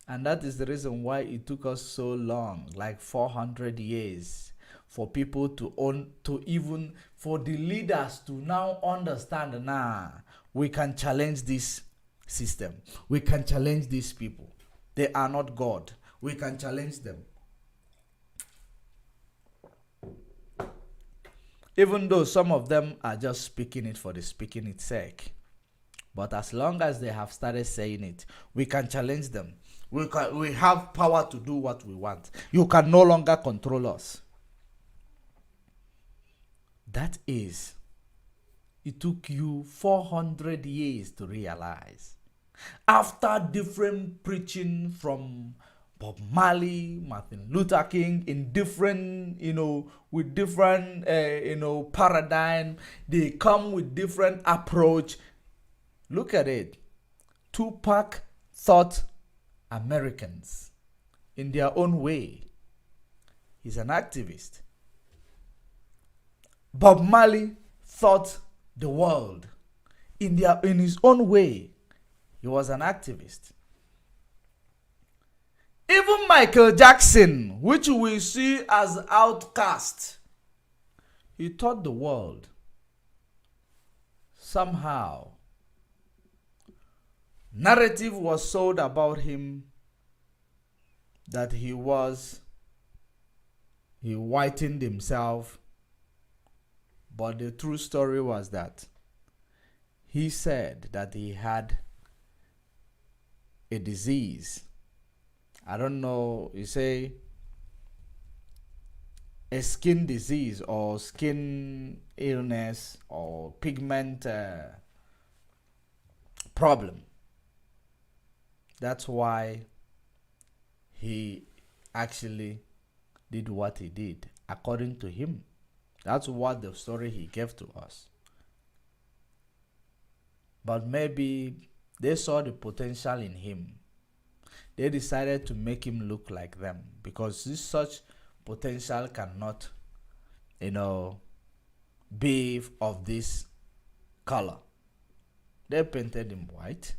And that is the reason why it took us so long, like 400 years, for people for the leaders to now understand, we can challenge this system. We can challenge these people. They are not God. We can challenge them. Even though some of them are just speaking it for the speaking its sake. But as long as they have started saying it, we can challenge them. We have power to do what we want. You can no longer control us. That is, it took you 400 years to realize. After different preaching from Bob Marley, Martin Luther King, in different, with different, paradigm, they come with different approach. Look at it. Tupac thought Americans in their own way. He's an activist. Bob Marley thought the world in his own way. He was an activist. Even Michael Jackson, which we see as outcast, he taught the world. Somehow, narrative was sold about him that he whitened himself, but the true story was that he said that he had a disease. I don't know, you say a skin disease or skin illness or pigment problem. That's why he actually did what he did, according to him. That's what the story he gave to us. But maybe they saw the potential in him. They decided to make him look like them, because such potential cannot, be of this color. They painted him white.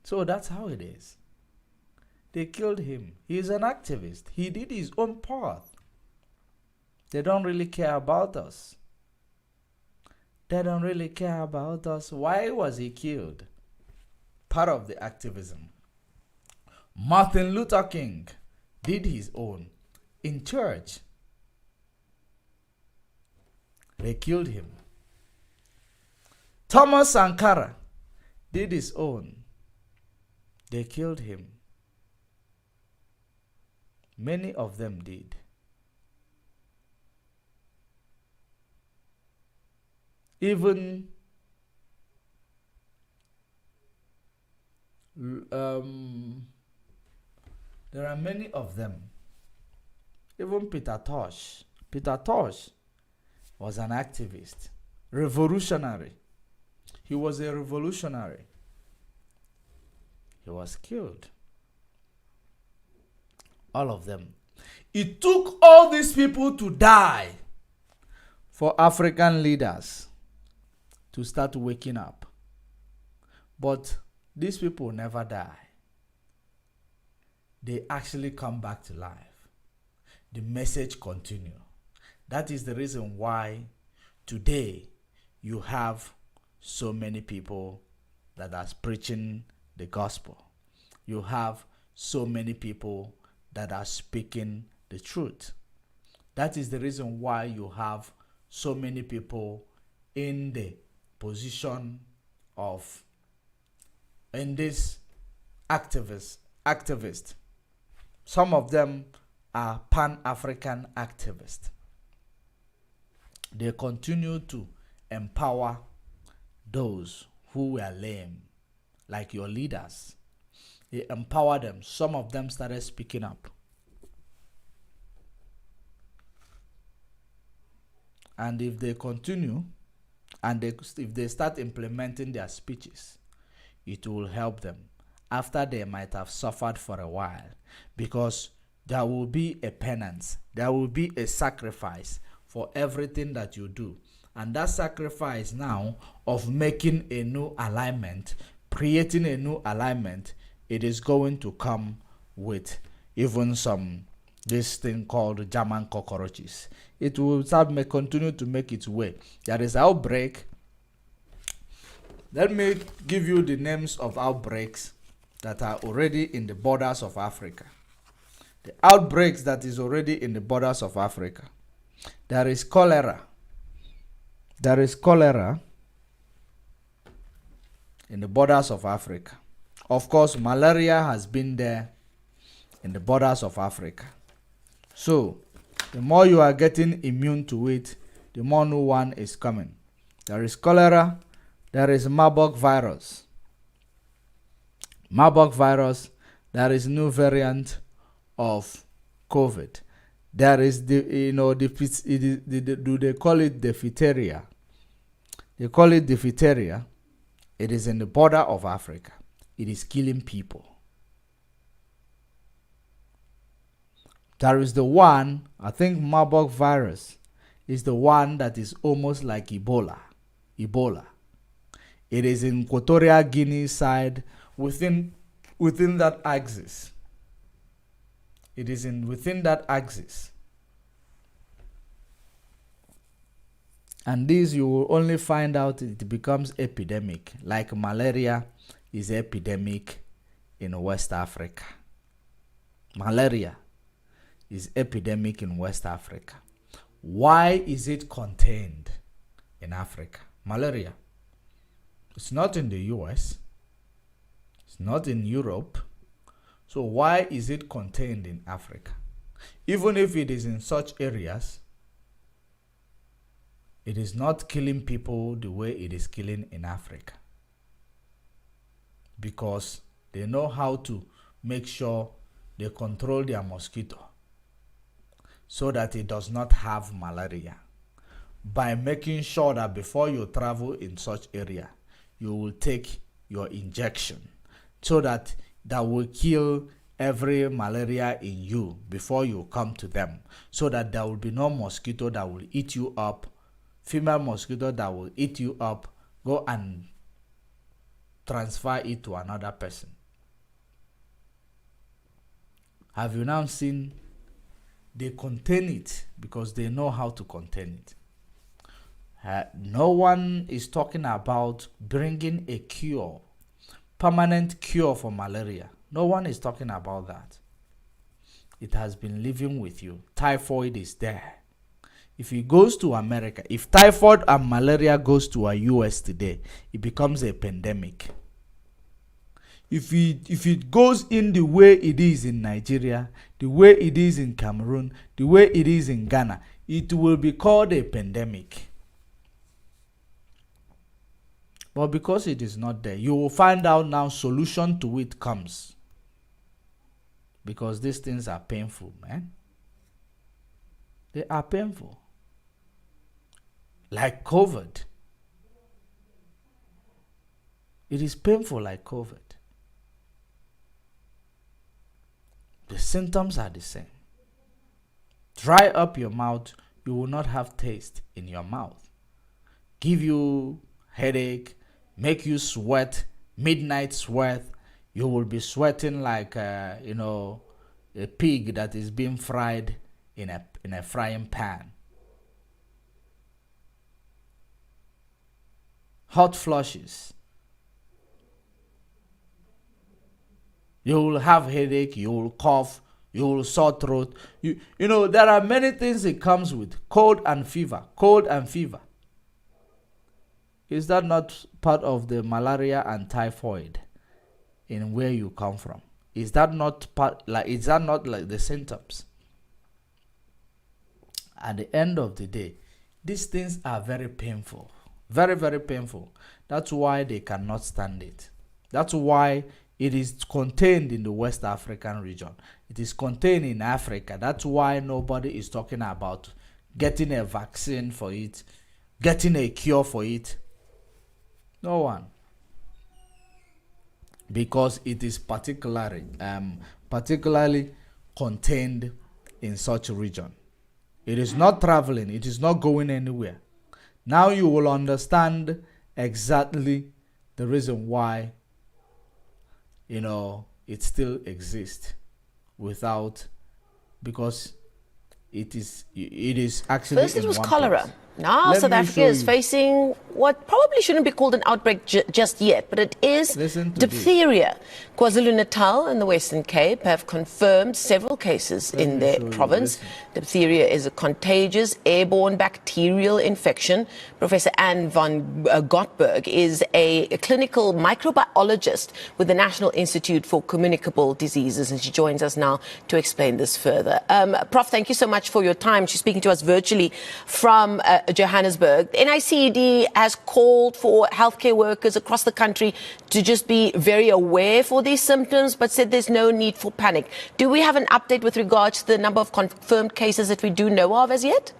So that's how it is. They killed him. He's an activist. He did his own path. They don't really care about us. They don't really care about us. Why was he killed? Part of the activism. Martin Luther King did his own in church. They killed him. Thomas Sankara did his own. They killed him. Many of them did. Even there are many of them. Even Peter Tosh. Peter Tosh was an activist, revolutionary. He was a revolutionary. He was killed. All of them. It took all these people to die for African leaders to start waking up. But these people never die. They actually come back to life. The message continues. That is the reason why today you have so many people that are preaching the gospel. You have so many people that are speaking the truth. That is the reason why you have so many people in the position of, in this activist. Some of them are Pan-African activists. They continue to empower those who were lame, like your leaders. They empower them. Some of them started speaking up. And if they continue, and if they start implementing their speeches, it will help them after they might have suffered for a while, because there will be a penance, there will be a sacrifice for everything that you do. And that sacrifice now of making a new alignment, creating a new alignment, it is going to come with even this thing called German cockroaches. It will continue to make its way. There is outbreak. Let me give you the names of outbreaks that are already in the borders of Africa. The outbreaks that is already in the borders of Africa. There is cholera. There is cholera in the borders of Africa. Of course, malaria has been there in the borders of Africa. So, the more you are getting immune to it, the more new one is coming. There is cholera. There is Marburg virus. Marburg virus. There is new variant of COVID. There is do they call it diphtheria? They call it diphtheria. It is in the border of Africa. It is killing people. There is the one, I think Marburg virus is the one that is almost like Ebola. It is in Equatorial Guinea side within that axis. It is within that axis. And this you will only find out it becomes epidemic, like malaria is epidemic in West Africa. Malaria is epidemic in West Africa. Why is it contained in Africa? Malaria. It's not in the US. It's not in Europe. So why is it contained in Africa? Even if it is in such areas, it is not killing people the way it is killing in Africa. Because they know how to make sure they control their mosquito so that it does not have malaria. By making sure that before you travel in such area, you will take your injection so that will kill every malaria in you before you come to them, so that there will be no mosquito that will eat you up, female mosquito that will eat you up, go and transfer it to another person. Have you now seen? They contain it because they know how to contain it. No one is talking about bringing a cure, permanent cure for malaria. No one is talking about that. It has been living with you. Typhoid is there. If it goes to America, if typhoid and malaria goes to a US today, it becomes a pandemic. If it goes in the way it is in Nigeria, the way it is in Cameroon, the way it is in Ghana, it will be called a pandemic. But because it is not there, you will find out now solution to it comes. Because these things are painful, man. They are painful. Like COVID. It is painful like COVID. The symptoms are the same. Dry up your mouth, you will not have taste in your mouth. Give you headache, make you sweat, midnight sweat. You will be sweating like a pig that is being fried in a frying pan. Hot flushes. You will have headache, you will cough, you will sore throat. You know, there are many things it comes with. Cold and fever. Cold and fever. Is that not part of the malaria and typhoid in where you come from? Is that not like the symptoms? At the end of the day, these things are very painful. Very, very painful. That's why they cannot stand it. That's why it is contained in the West African region. It is contained in Africa. That's why nobody is talking about getting a vaccine for it, getting a cure for it. No one. Because it is particularly contained in such a region. It is not traveling. It is not going anywhere. Now you will understand exactly the reason why, it still exists because it is actually. First it was cholera. Now South Africa is facing what probably shouldn't be called an outbreak just yet, but it is diphtheria. KwaZulu-Natal and the Western Cape have confirmed several cases in their province. Diphtheria is a contagious airborne bacterial infection. Professor Anne van Gotberg is a clinical microbiologist with the National Institute for Communicable Diseases, and she joins us now to explain this further. Prof, thank you so much for your time. She's speaking to us virtually from Johannesburg. The NICED has called for healthcare workers across the country to just be very aware for these symptoms, but said there's no need for panic. Do we have an update with regards to the number of confirmed cases that we do know of as yet?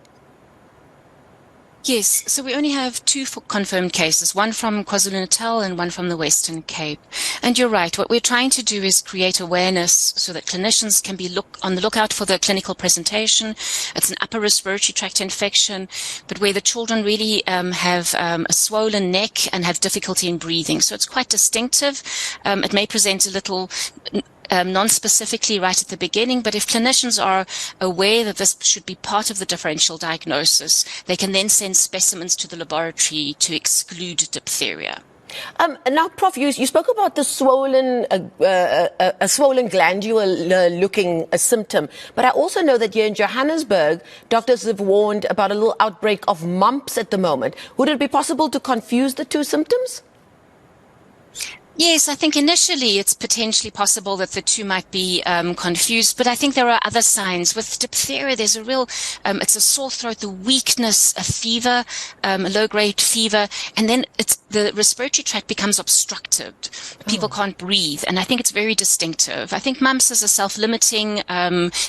Yes, so we only have two confirmed cases, one from KwaZulu-Natal and one from the Western Cape. And you're right, what we're trying to do is create awareness so that clinicians can be on the lookout for the clinical presentation. It's an upper respiratory tract infection, but where the children really have a swollen neck and have difficulty in breathing. So it's quite distinctive. It may present a little non-specifically right at the beginning, but if clinicians are aware that this should be part of the differential diagnosis, they can then send specimens to the laboratory to exclude diphtheria. Now, Prof, you spoke about the swollen, a swollen glandular looking symptom, but I also know that here in Johannesburg, doctors have warned about a little outbreak of mumps at the moment. Would it be possible to confuse the two symptoms? Yes, I think initially it's potentially possible that the two might be confused, but I think there are other signs. With diphtheria, there's a real, it's a sore throat, the weakness, a fever, a low-grade fever, and then the respiratory tract becomes obstructed. People can't breathe, and I think it's very distinctive. I think mumps is a self-limiting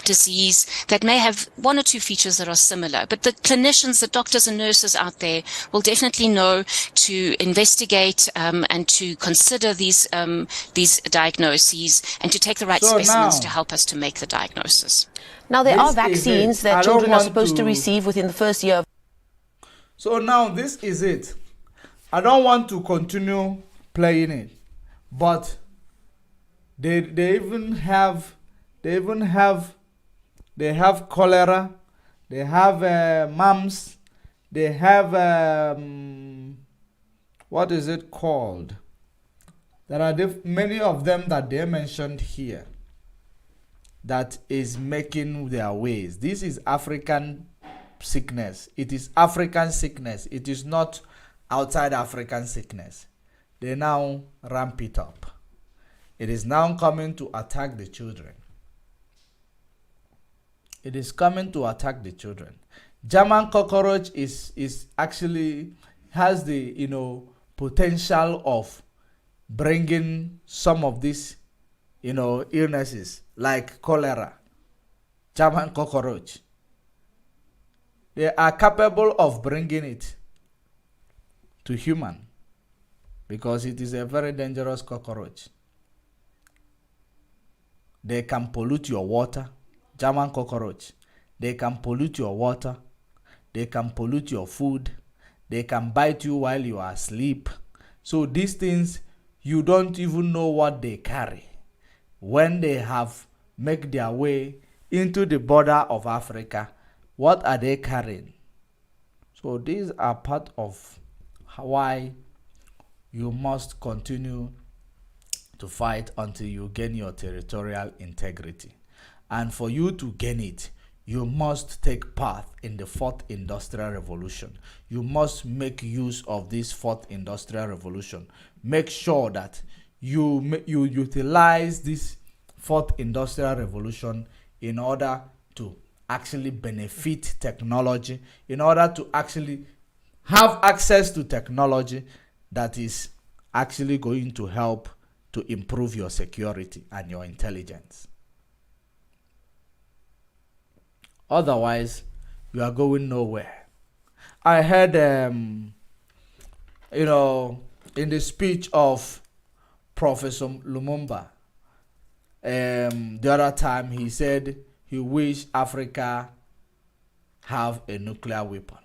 disease that may have one or two features that are similar, but the clinicians, the doctors and nurses out there will definitely know to investigate and to consider these diagnoses and to take the right specimens to help us to make the diagnosis. Now, there are vaccines that children are supposed to receive within the first year. So now this is it. I don't want to continue playing it, but they have cholera, they have mumps, they have what is it called? There are many of them that they mentioned here that is making their ways. This is African sickness. It is African sickness. It is not outside African sickness. They now ramp it up. It is now coming to attack the children. It is coming to attack the children. German cockroach is actually has the potential of bringing some of these illnesses like cholera. German cockroach, they are capable of bringing it to human. because it is a very dangerous cockroach. They can pollute your water. German cockroach. They can pollute your water. They can pollute your food. They can bite you while you are asleep. So these things, you don't even know what they carry when they have make their way into the border of Africa. What are they carrying? So these are part of why you must continue to fight until you gain your territorial integrity. And for you to gain it, you must take part in the fourth industrial revolution. You must make use of this fourth industrial revolution. Make sure that you utilize this fourth industrial revolution in order to actually benefit technology, in order to actually have access to technology that is actually going to help to improve your security and your intelligence. Otherwise, you are going nowhere. I heard, in the speech of Professor Lumumba, the other time he said he wished Africa have a nuclear weapon.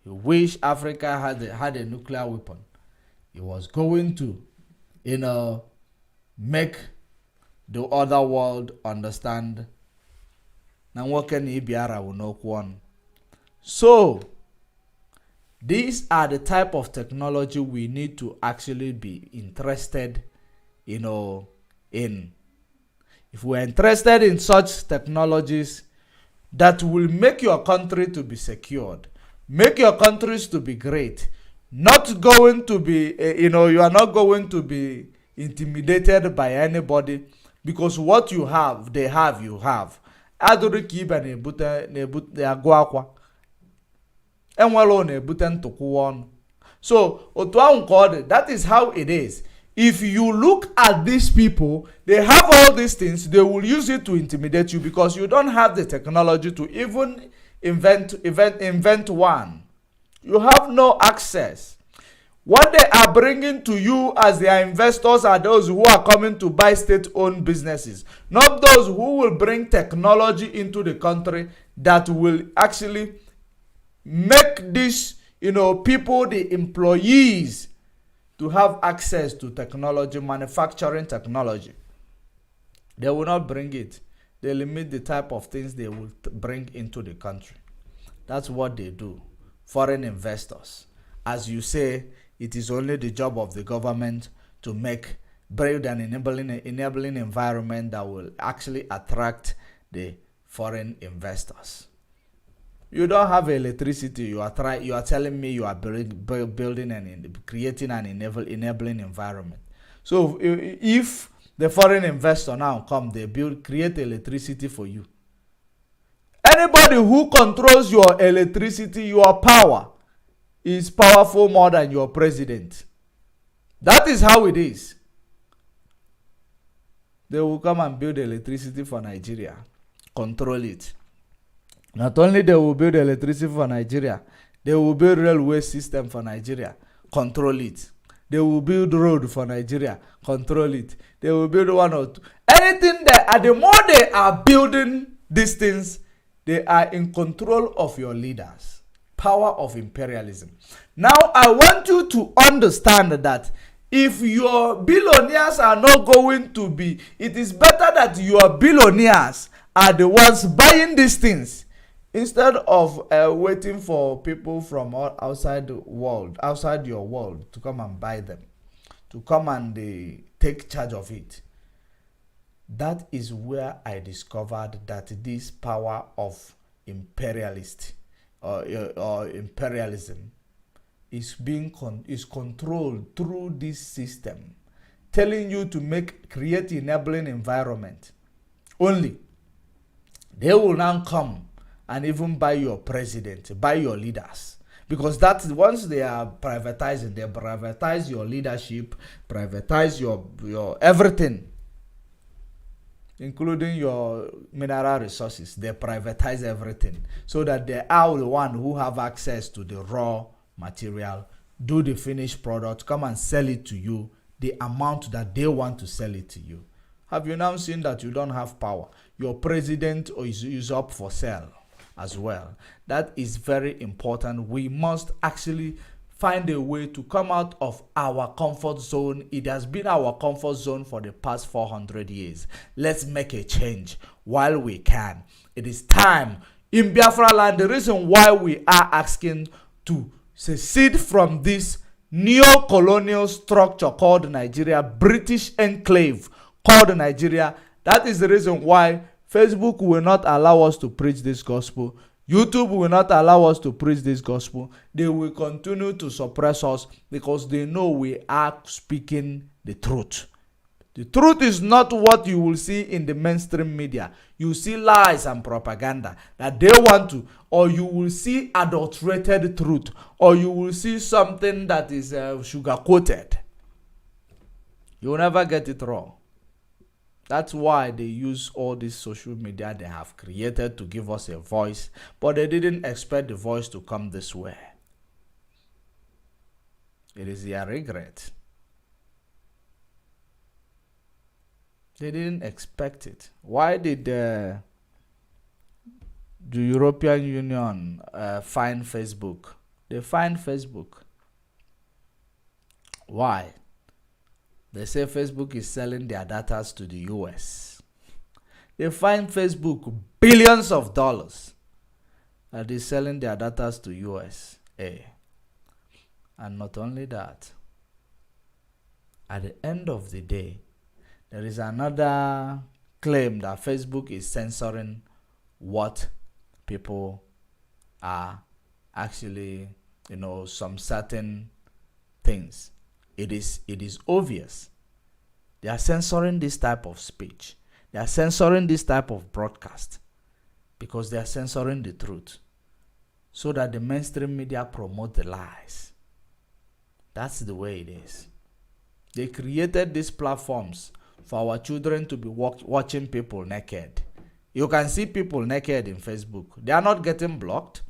He wished Africa had a nuclear weapon. He was going to, make the other world understand. So, these are the type of technology we need to actually be interested, in. If we're interested in such technologies that will make your country to be secured, make your countries to be great, not going to be, you are not going to be intimidated by anybody, because what you have, they have, you have. Adurikiba na-ebute agụ akwa. Enwelo na-ebute ntụkwụ ọnụ. So, otu ahụ nke ọ dị, that is how it is. If you look at these people, they have all these things, they will use it to intimidate you because you don't have the technology to even invent one. You have no access. What they are bringing to you as their investors are those who are coming to buy state-owned businesses, not those who will bring technology into the country that will actually make these, people, the employees, to have access to technology, manufacturing technology. They will not bring it. They limit the type of things they will bring into the country. That's what they do. Foreign investors. As you say, it is only the job of the government to build an enabling environment that will actually attract the foreign investors. You don't have electricity. You are telling me you are building and creating an enabling environment. So if the foreign investor now come, they create electricity for you. Anybody who controls your electricity, your power, is powerful more than your president. That is how it is. They will come and build electricity for Nigeria, control it. Not only they will build electricity for Nigeria, they will build railway system for Nigeria, control it. They will build road for Nigeria, control it. They will build one or two. Anything that, and the more they are building these things, they are in control of your leaders. Power of imperialism. Now, I want you to understand that if your billionaires are not going to be, it is better that your billionaires are the ones buying these things instead of waiting for people from outside the world, outside your world, to come and buy them, to come and take charge of it. That is where I discovered that this power of imperialist or imperialism is controlled through this system, telling you to create enabling environment. Only they will now come and even buy your president, buy your leaders, because that once they are privatizing, they privatize your leadership, privatize your everything, including your mineral resources. They privatize everything so that they are the one who have access to the raw material do the finished product, come and sell it to you the amount that they want to sell it to you. Have you now seen that you don't have power? Your president is up for sale as well. That is very important. We must actually find a way to come out of our comfort zone. It has been our comfort zone for the past 400 years. Let's make a change while we can. It is time. In Biafra land, the reason why we are asking to secede from this neo-colonial structure called Nigeria, British enclave called Nigeria, that is the reason why Facebook will not allow us to preach this gospel. YouTube will not allow us to preach this gospel. They will continue to suppress us because they know we are speaking the truth. The truth is not what you will see in the mainstream media. You see lies and propaganda that they want to, or you will see adulterated truth, or you will see something that is sugar-coated. You will never get it wrong. That's why they use all this social media they have created to give us a voice, but they didn't expect the voice to come this way. It is their regret. They didn't expect it. Why did the European Union fine Facebook? They fined Facebook. Why? They say Facebook is selling their data to the US. They fine Facebook billions of dollars that is selling their data to USA. And not only that, at the end of the day, there is another claim that Facebook is censoring what people are actually, some certain things. It is obvious. They are censoring this type of speech. They are censoring this type of broadcast because they are censoring the truth so that the mainstream media promote the lies. That's the way it is. They created these platforms for our children to be watching people naked. You can see people naked in Facebook. They are not getting blocked.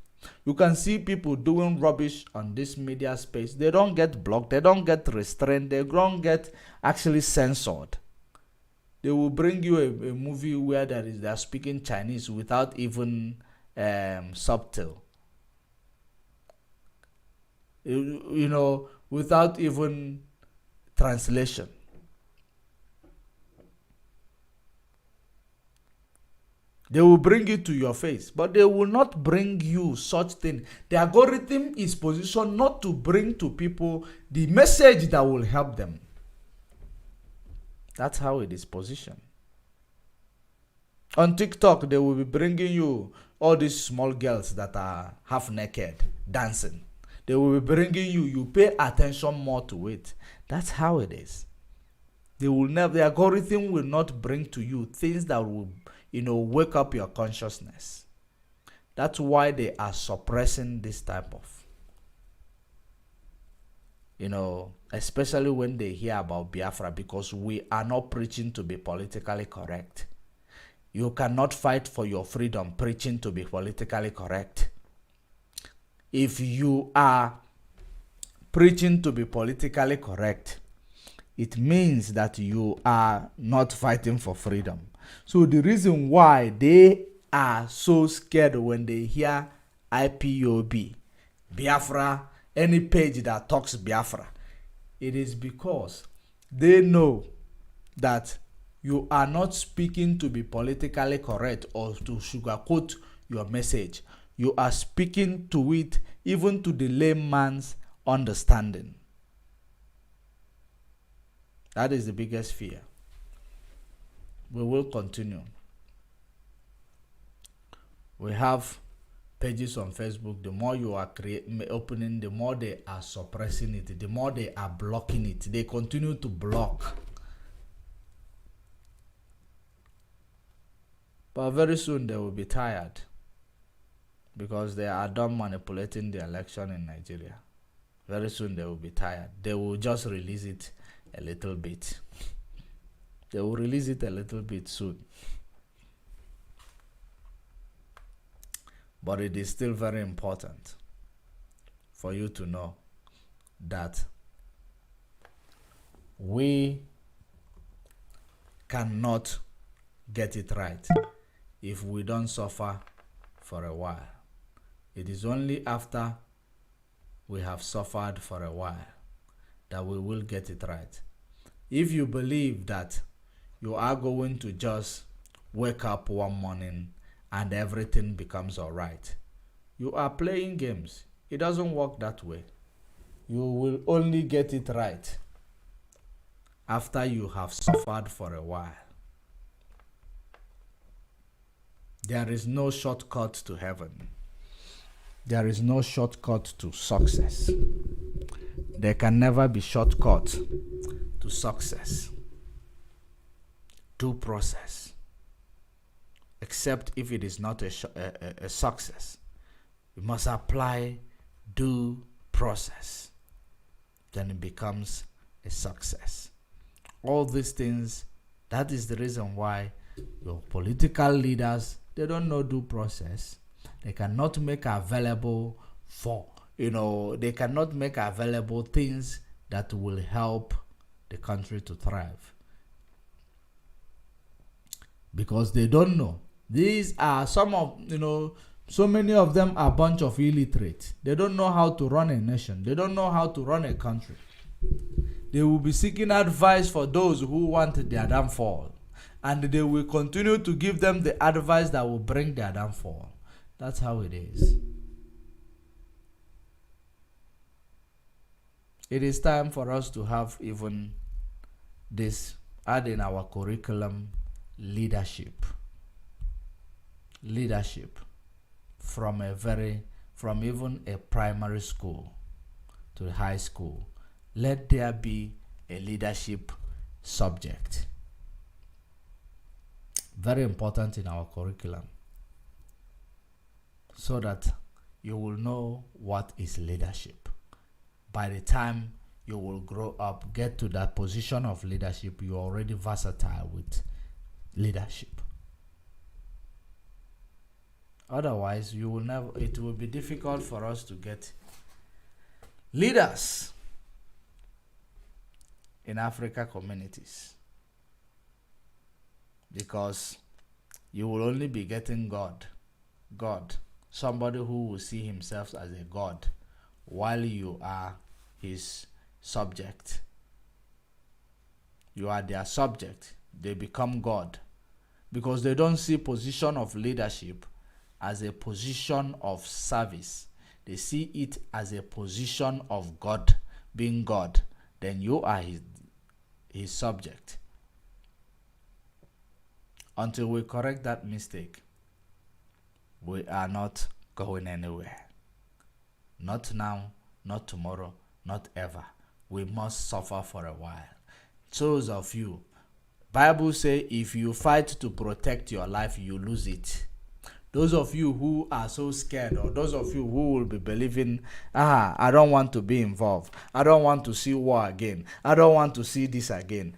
You can see people doing rubbish on this media space. They don't get blocked. They don't get restrained. They don't get actually censored. They will bring you a movie where they are speaking Chinese without even subtitle. Without even translation. They will bring it to your face, but they will not bring you such thing. The algorithm is positioned not to bring to people the message that will help them. That's how it is positioned. On TikTok, they will be bringing you all these small girls that are half naked dancing. They will be bringing you pay attention more to it. That's how it is. The algorithm will not bring to you things that will wake up your consciousness. That's why they are suppressing this type of, especially when they hear about Biafra, because we are not preaching to be politically correct. You cannot fight for your freedom preaching to be politically correct. If you are preaching to be politically correct, it means that you are not fighting for freedom. So the reason why they are so scared when they hear IPOB, Biafra, any page that talks Biafra, it is because they know that you are not speaking to be politically correct or to sugarcoat your message. You are speaking to it even to the layman's understanding. That is the biggest fear. We will continue. We have pages on Facebook. The more you are opening, the more they are suppressing it, the more they are blocking it. They continue to block. But very soon they will be tired because they are done manipulating the election in Nigeria. Very soon they will be tired. They will just release it a little bit. They will release it a little bit soon. But it is still very important for you to know that we cannot get it right if we don't suffer for a while. It is only after we have suffered for a while that we will get it right. If you believe that you are going to just wake up one morning and everything becomes all right, you are playing games. It doesn't work that way. You will only get it right after you have suffered for a while. There is no shortcut to heaven. There is no shortcut to success. There can never be shortcut to success. Due process. Except if it is not a success. You must apply due process. Then it becomes a success. All these things, that is the reason why your political leaders, they don't know due process. They cannot make available they cannot make available things that will help the country to thrive. Because they don't know. These are some of, so many of them are a bunch of illiterate. They don't know how to run a nation. They don't know how to run a country. They will be seeking advice for those who want their downfall. And they will continue to give them the advice that will bring their downfall. That's how it is. It is time for us to have even this, add in our curriculum, leadership. Leadership from even a primary school to high school. Let there be a leadership subject. Very important in our curriculum. So that you will know what is leadership. By the time you will grow up, get to that position of leadership, you're already versatile with leadership. Otherwise, it will be difficult for us to get leaders in Africa communities. Because you will only be getting God, somebody who will see himself as a God while you are his subject. You are their subject. They become God because they don't see position of leadership as a position of service. They see it as a position of God, being God. Then you are his subject. Until we correct that mistake, we are not going anywhere. Not now, not tomorrow, not ever. We must suffer for a while. Those of you, Bible say if you fight to protect your life, you lose it. Those of you who are so scared, or those of you who will be believing, I don't want to be involved. I don't want to see war again. I don't want to see this again.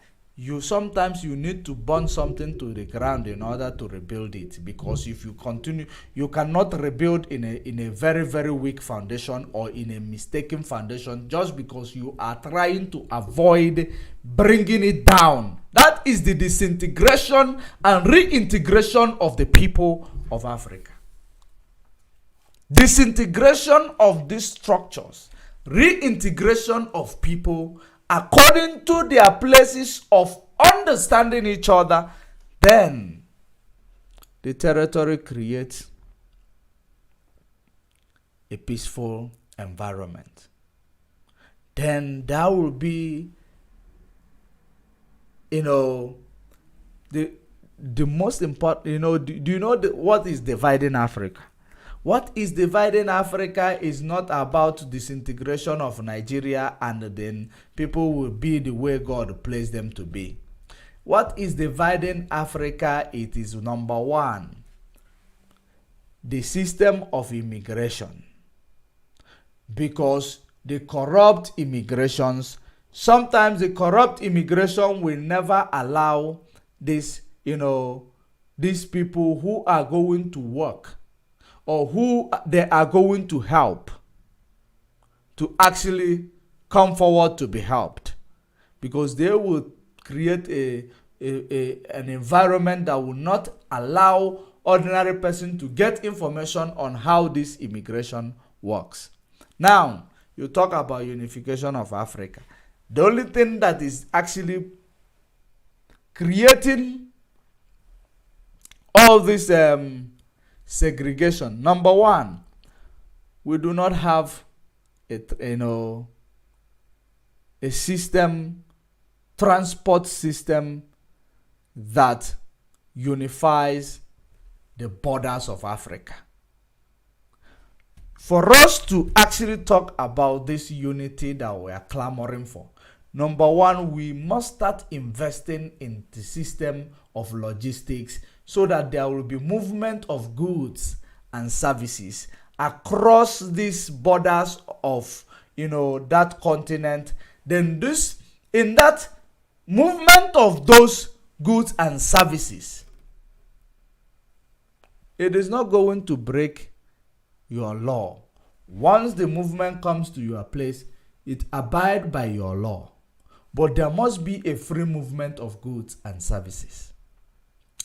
Sometimes you need to burn something to the ground in order to rebuild it. Because if you continue, you cannot rebuild in a very, very weak foundation or in a mistaken foundation just because you are trying to avoid bringing it down. That is the disintegration and reintegration of the people of Africa. Disintegration of these structures, reintegration of people according to their places of understanding each other, then the territory creates a peaceful environment. Then there will be, the most important, do you know what is dividing Africa? What is dividing Africa is not about disintegration of Nigeria and then people will be the way God placed them to be. What is dividing Africa? It is number one, the system of immigration. Because the corrupt immigrations, sometimes the corrupt immigration will never allow this, these people who are going to work or who they are going to help to actually come forward to be helped, because they will create an environment that will not allow ordinary person to get information on how this immigration works. Now, you talk about unification of Africa. The only thing that is actually creating all this segregation, number one, we do not have a system, transport system that unifies the borders of Africa. For us to actually talk about this unity that we are clamoring for, number one, we must start investing in the system of logistics so that there will be movement of goods and services across these borders of that continent. Then in that movement of those goods and services, it is not going to break your law. Once the movement comes to your place, it abide by your law. But there must be a free movement of goods and services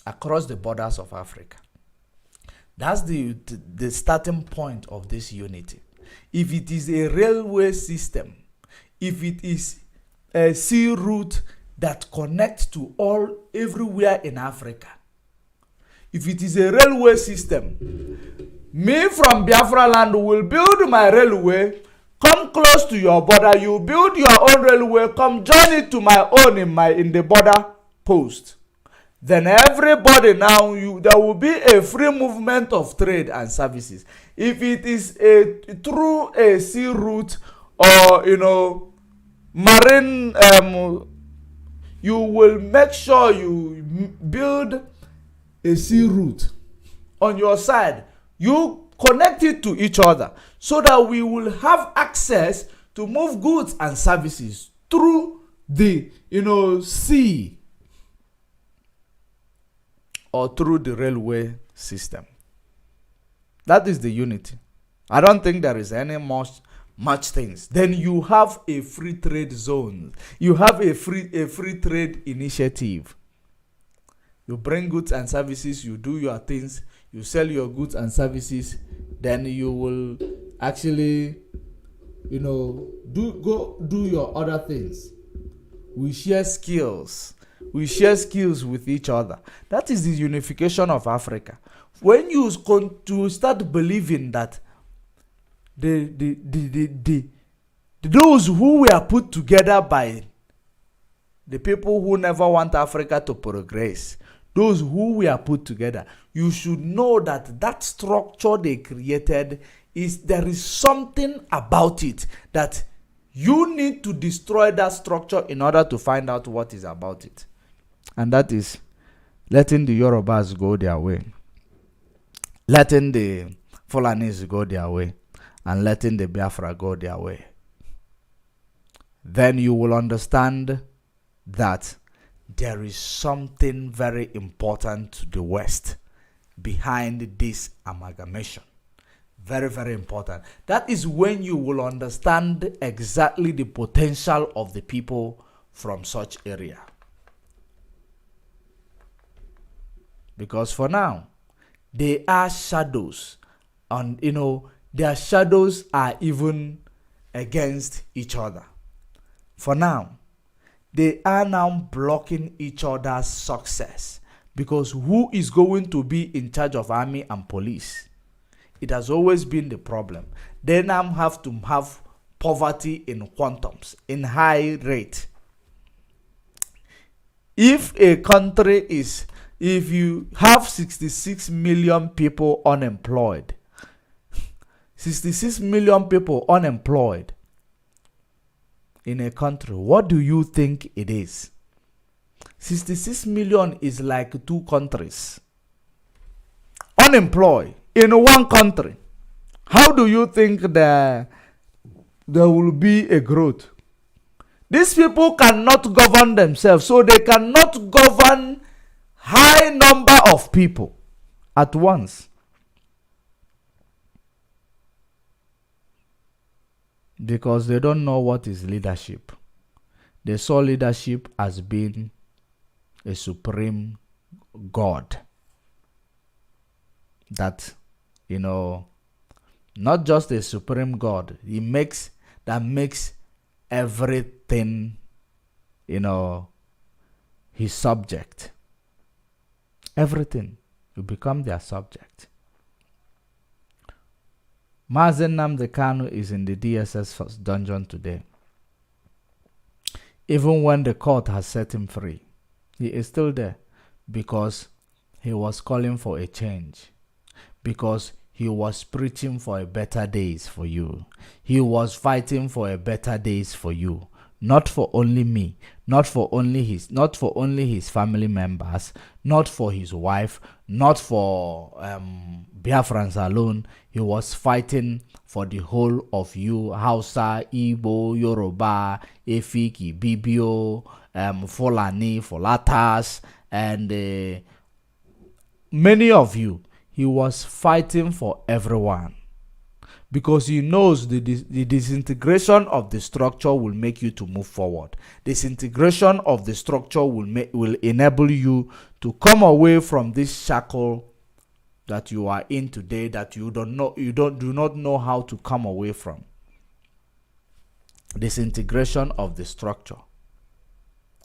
across the borders of Africa. That's the starting point of this unity. If it is a railway system, if it is a sea route that connects to everywhere in Africa, if it is a railway system, me from Biafra land will build my railway, come close to your border, you build your own railway, come join it to my own in the border post. Then everybody now, there will be a free movement of trade and services. If it is through a sea route or marine, you will make sure you build a sea route on your side. You connect it to each other so that we will have access to move goods and services through the sea or through the railway system. That is the unity. I don't think there is any much things. Then you have a free trade zone. You have a free trade initiative. You bring goods and services, you do your things, you sell your goods and services, then you will actually do your other things. We share skills. We share skills with each other. That is the unification of Africa. When you to start believing that those who were put together by the people who never want Africa to progress, those who were put together, you should know that structure they created there is something about it that you need to destroy that structure in order to find out what is about it. And that is letting the Yorubas go their way, letting the Fulanis go their way, and letting the Biafra go their way. Then you will understand that there is something very important to the West behind this amalgamation. Very, very important. That is when you will understand exactly the potential of the people from such area. Because for now, they are shadows. And, their shadows are even against each other. For now, they are now blocking each other's success. Because who is going to be in charge of army and police? It has always been the problem. They now have to have poverty in quantums, in high rate. If you have 66 million people unemployed, 66 million people unemployed in a country, what do you think it is? 66 million is like 2 countries unemployed in one country. How do you think there will be a growth? These people cannot govern themselves, so they cannot govern high number of people at once. because they don't know what is leadership. They saw leadership as being a supreme God that, not just a supreme God, makes everything, his subject. Everything, you become their subject. Mazen Nnamdi Kanu is in the DSS dungeon today. Even when the court has set him free, he is still there because he was calling for a change, because he was preaching for a better days for you. He was fighting for a better days for you, not for only me, not for only his family members, not for his wife, not for Biafrans alone. He was fighting for the whole of you, Hausa, Igbo, Yoruba, Efiki, Bibio, Fulani, Folatas, and many of you. He was fighting for everyone because he knows the disintegration of the structure will make you to move forward. Disintegration of the structure will enable you to come away from this shackle that you are in today, that you do not know how to come away from. Disintegration of the structure.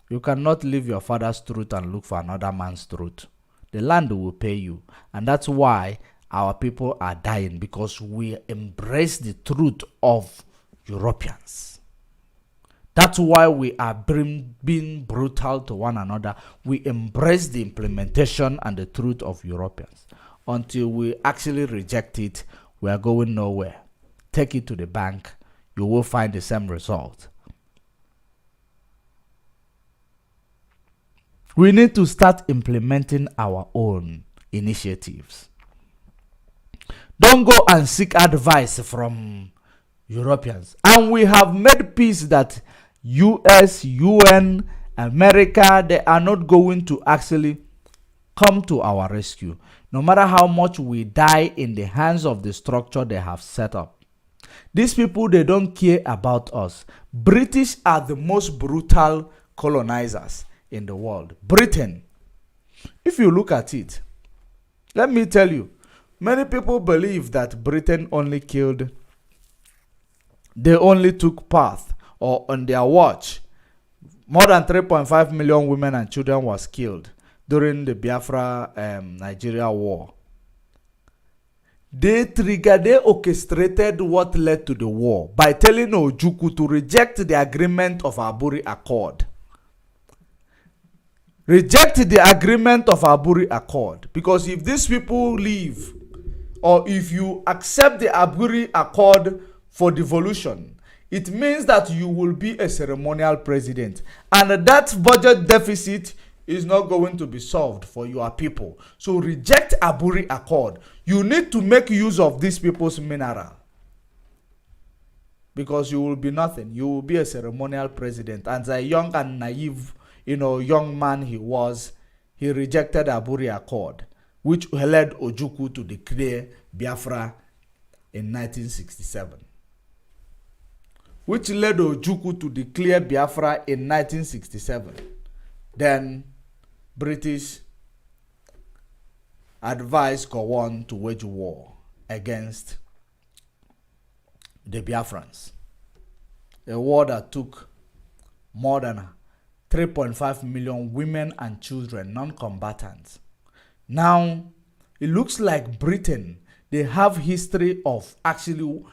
You cannot leave your father's truth and look for another man's truth. The land will pay you. And that's why our people are dying, because we embrace the truth of Europeans. That's why we are being brutal to one another. We embrace the implementation and the truth of Europeans. Until we actually reject it, we are going nowhere. Take it to the bank. You will find the same result. We need to start implementing our own initiatives. Don't go and seek advice from Europeans. And we have made peace that US, UN, America, they are not going to actually come to our rescue. No matter how much we die in the hands of the structure they have set up. These people, they don't care about us. British are the most brutal colonizers in the world. Britain, if you look at it, let me tell you, many people believe that Britain only killed, they only took part, or on their watch, more than 3.5 million women and children was killed during the Biafra Nigeria war. They orchestrated what led to the war by telling Ojukwu to reject the agreement of Aburi Accord. Reject the agreement of Aburi Accord, because if these people leave, or if you accept the Aburi Accord for devolution, it means that you will be a ceremonial president, and that budget deficit is not going to be solved for your people. So reject Aburi Accord. You need to make use of these people's mineral, because you will be nothing. You will be a ceremonial president. And as a young and naive young man he was, he rejected Aburi Accord, which led Ojukwu to declare Biafra in 1967. Which led Ojukwu to declare Biafra in 1967. Then British advised Gowon to wage war against the Biafrans. A war that took more than 3.5 million women and children, non-combatants. Now, it looks like Britain, they have history of actually,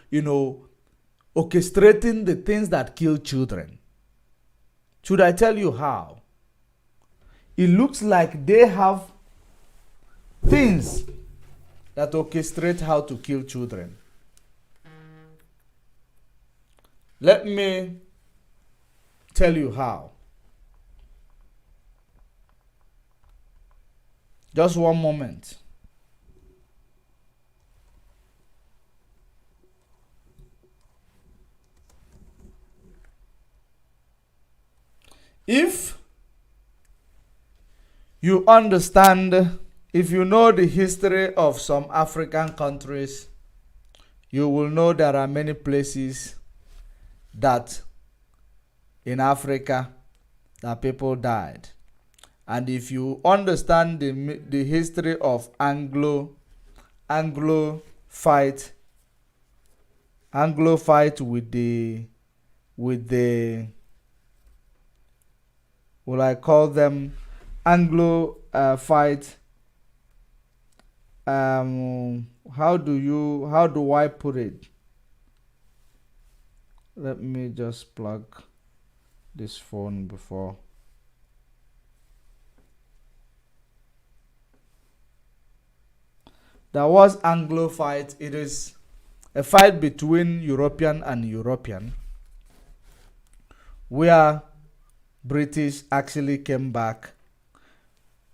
orchestrating the things that kill children. Should I tell you how? It looks like they have things that orchestrate how to kill children. Let me tell you how. Just one moment. If you understand, if you know the history of some African countries, you will know there are many places that in Africa that people died. And if you understand the history of Anglo fight with the will I call them Anglo fight, how do I put it? Let me just plug this phone before. There was Anglo fight. It is a fight between European and European, where British actually came back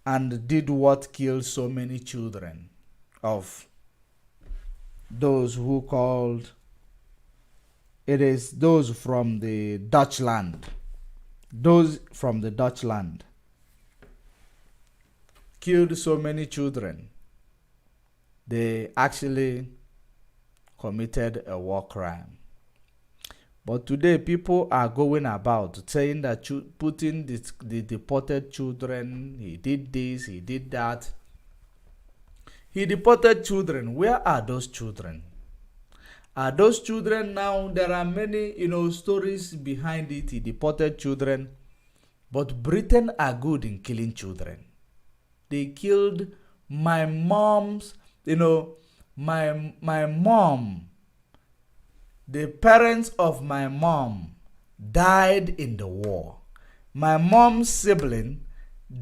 and did what killed so many children of those who called it is those from the Dutch land. Those from the Dutch land killed so many children. They actually committed a war crime. But today people are going about saying that putting the deported children, he did this, he did that. He deported children. Where are those children? Are those children now? There are many, stories behind it. He deported children. But Britain are good in killing children. They killed my mom's, my mom. The parents of my mom died in the war. My mom's sibling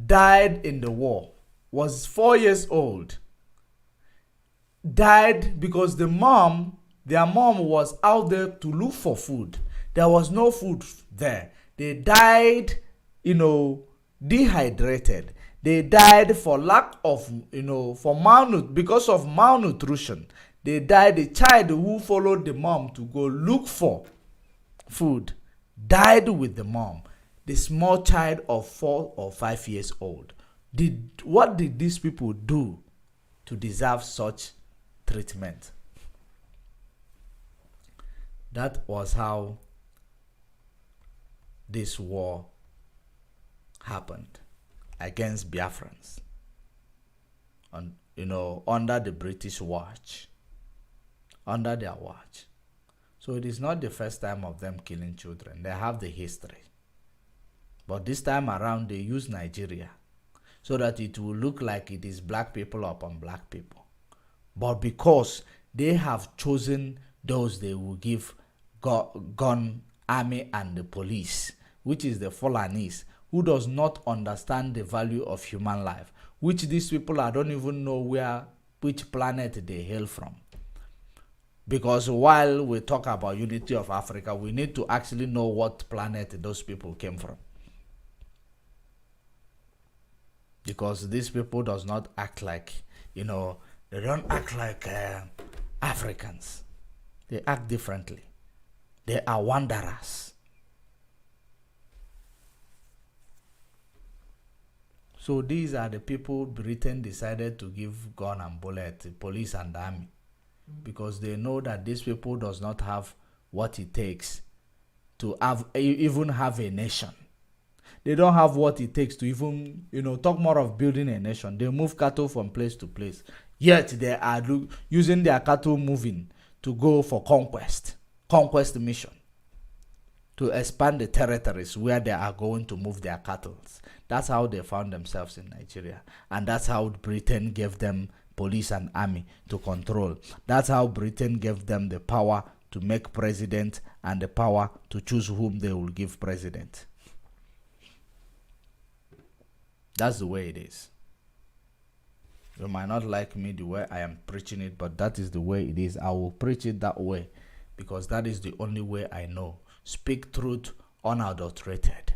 died in the war. Was 4 years old. Died because their mom was out there to look for food. There was no food there. They died, dehydrated. They died for lack of, because of malnutrition. They died. The child who followed the mom to go look for food died with the mom. The small child of 4 or 5 years old. What did these people do to deserve such treatment? That was how this war happened against Biafrans, under the British watch, under their watch. So it is not the first time of them killing children. They have the history. But this time around, they use Nigeria so that it will look like it is black people upon black people. But because they have chosen those they will give gun, army, and the police, which is the Fulanis, who does not understand the value of human life, which these people, I don't even know which planet they hail from. Because while we talk about unity of Africa, we need to actually know what planet those people came from. Because these people does not act like, they don't act like Africans. They act differently. They are wanderers. So these are the people Britain decided to give gun and bullet, police and army. Because they know that these people does not have what it takes to even have a nation. They don't have what it takes to even, talk more of building a nation. They move cattle from place to place. Yet they are using their cattle moving to go for conquest mission, to expand the territories where they are going to move their cattle. That's how they found themselves in Nigeria. And that's how Britain gave them police and army to control. That's how Britain gave them the power to make president and the power to choose whom they will give president. That's the way it is. You might not like me the way I am preaching it, but that is the way it is. I will preach it that way because that is the only way I know. Speak truth unadulterated.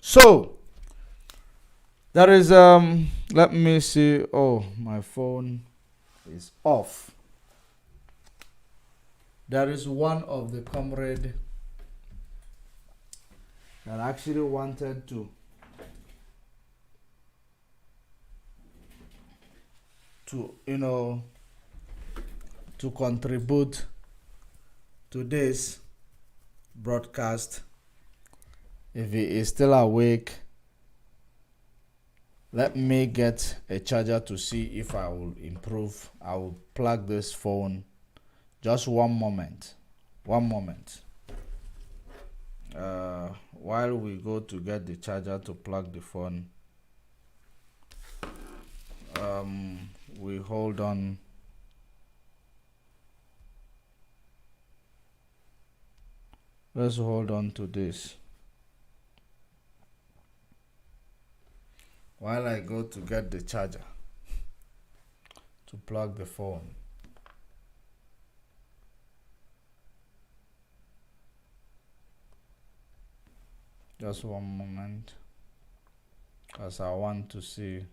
So, there is, let me see. Oh, my phone is off. There is one of the comrade that actually wanted to to contribute to this broadcast. If he is still awake, let me get a charger to see if I will improve. I will plug this phone. Just one moment. While we go to get the charger to plug the phone, we hold on. Let's hold on to this while I go to get the charger to plug the phone. Just one moment, as I want to see.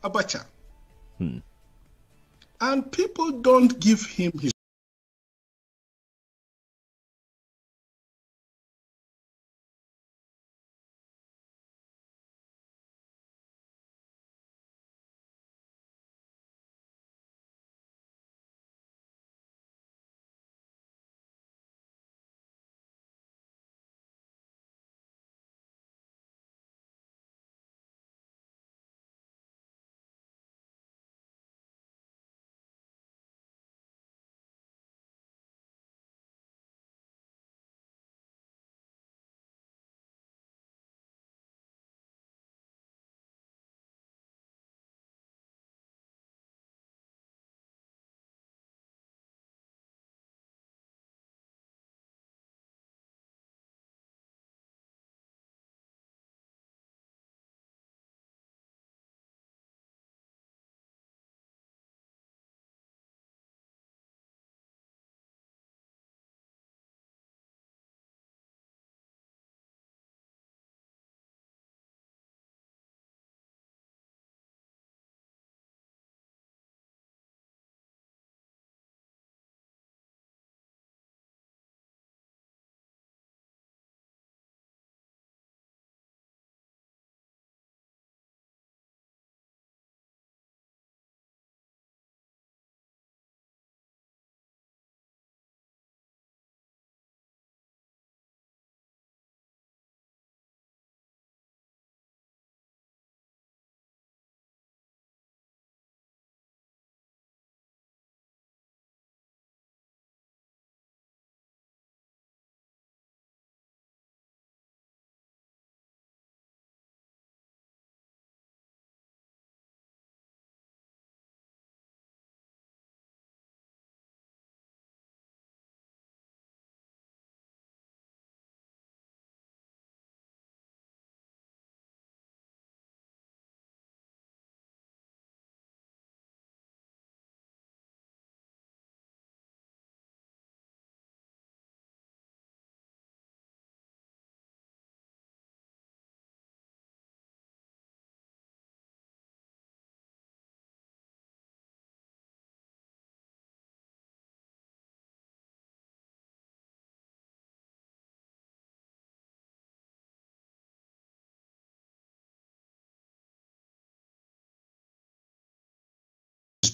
Abacha. And people don't give him his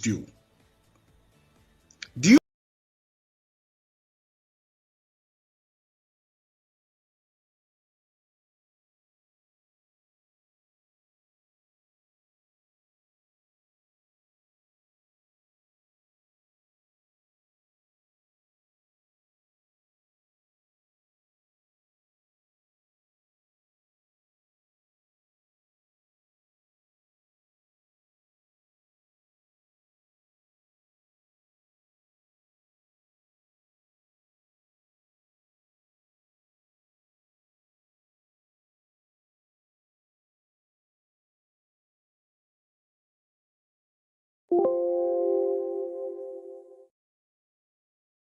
due. Do you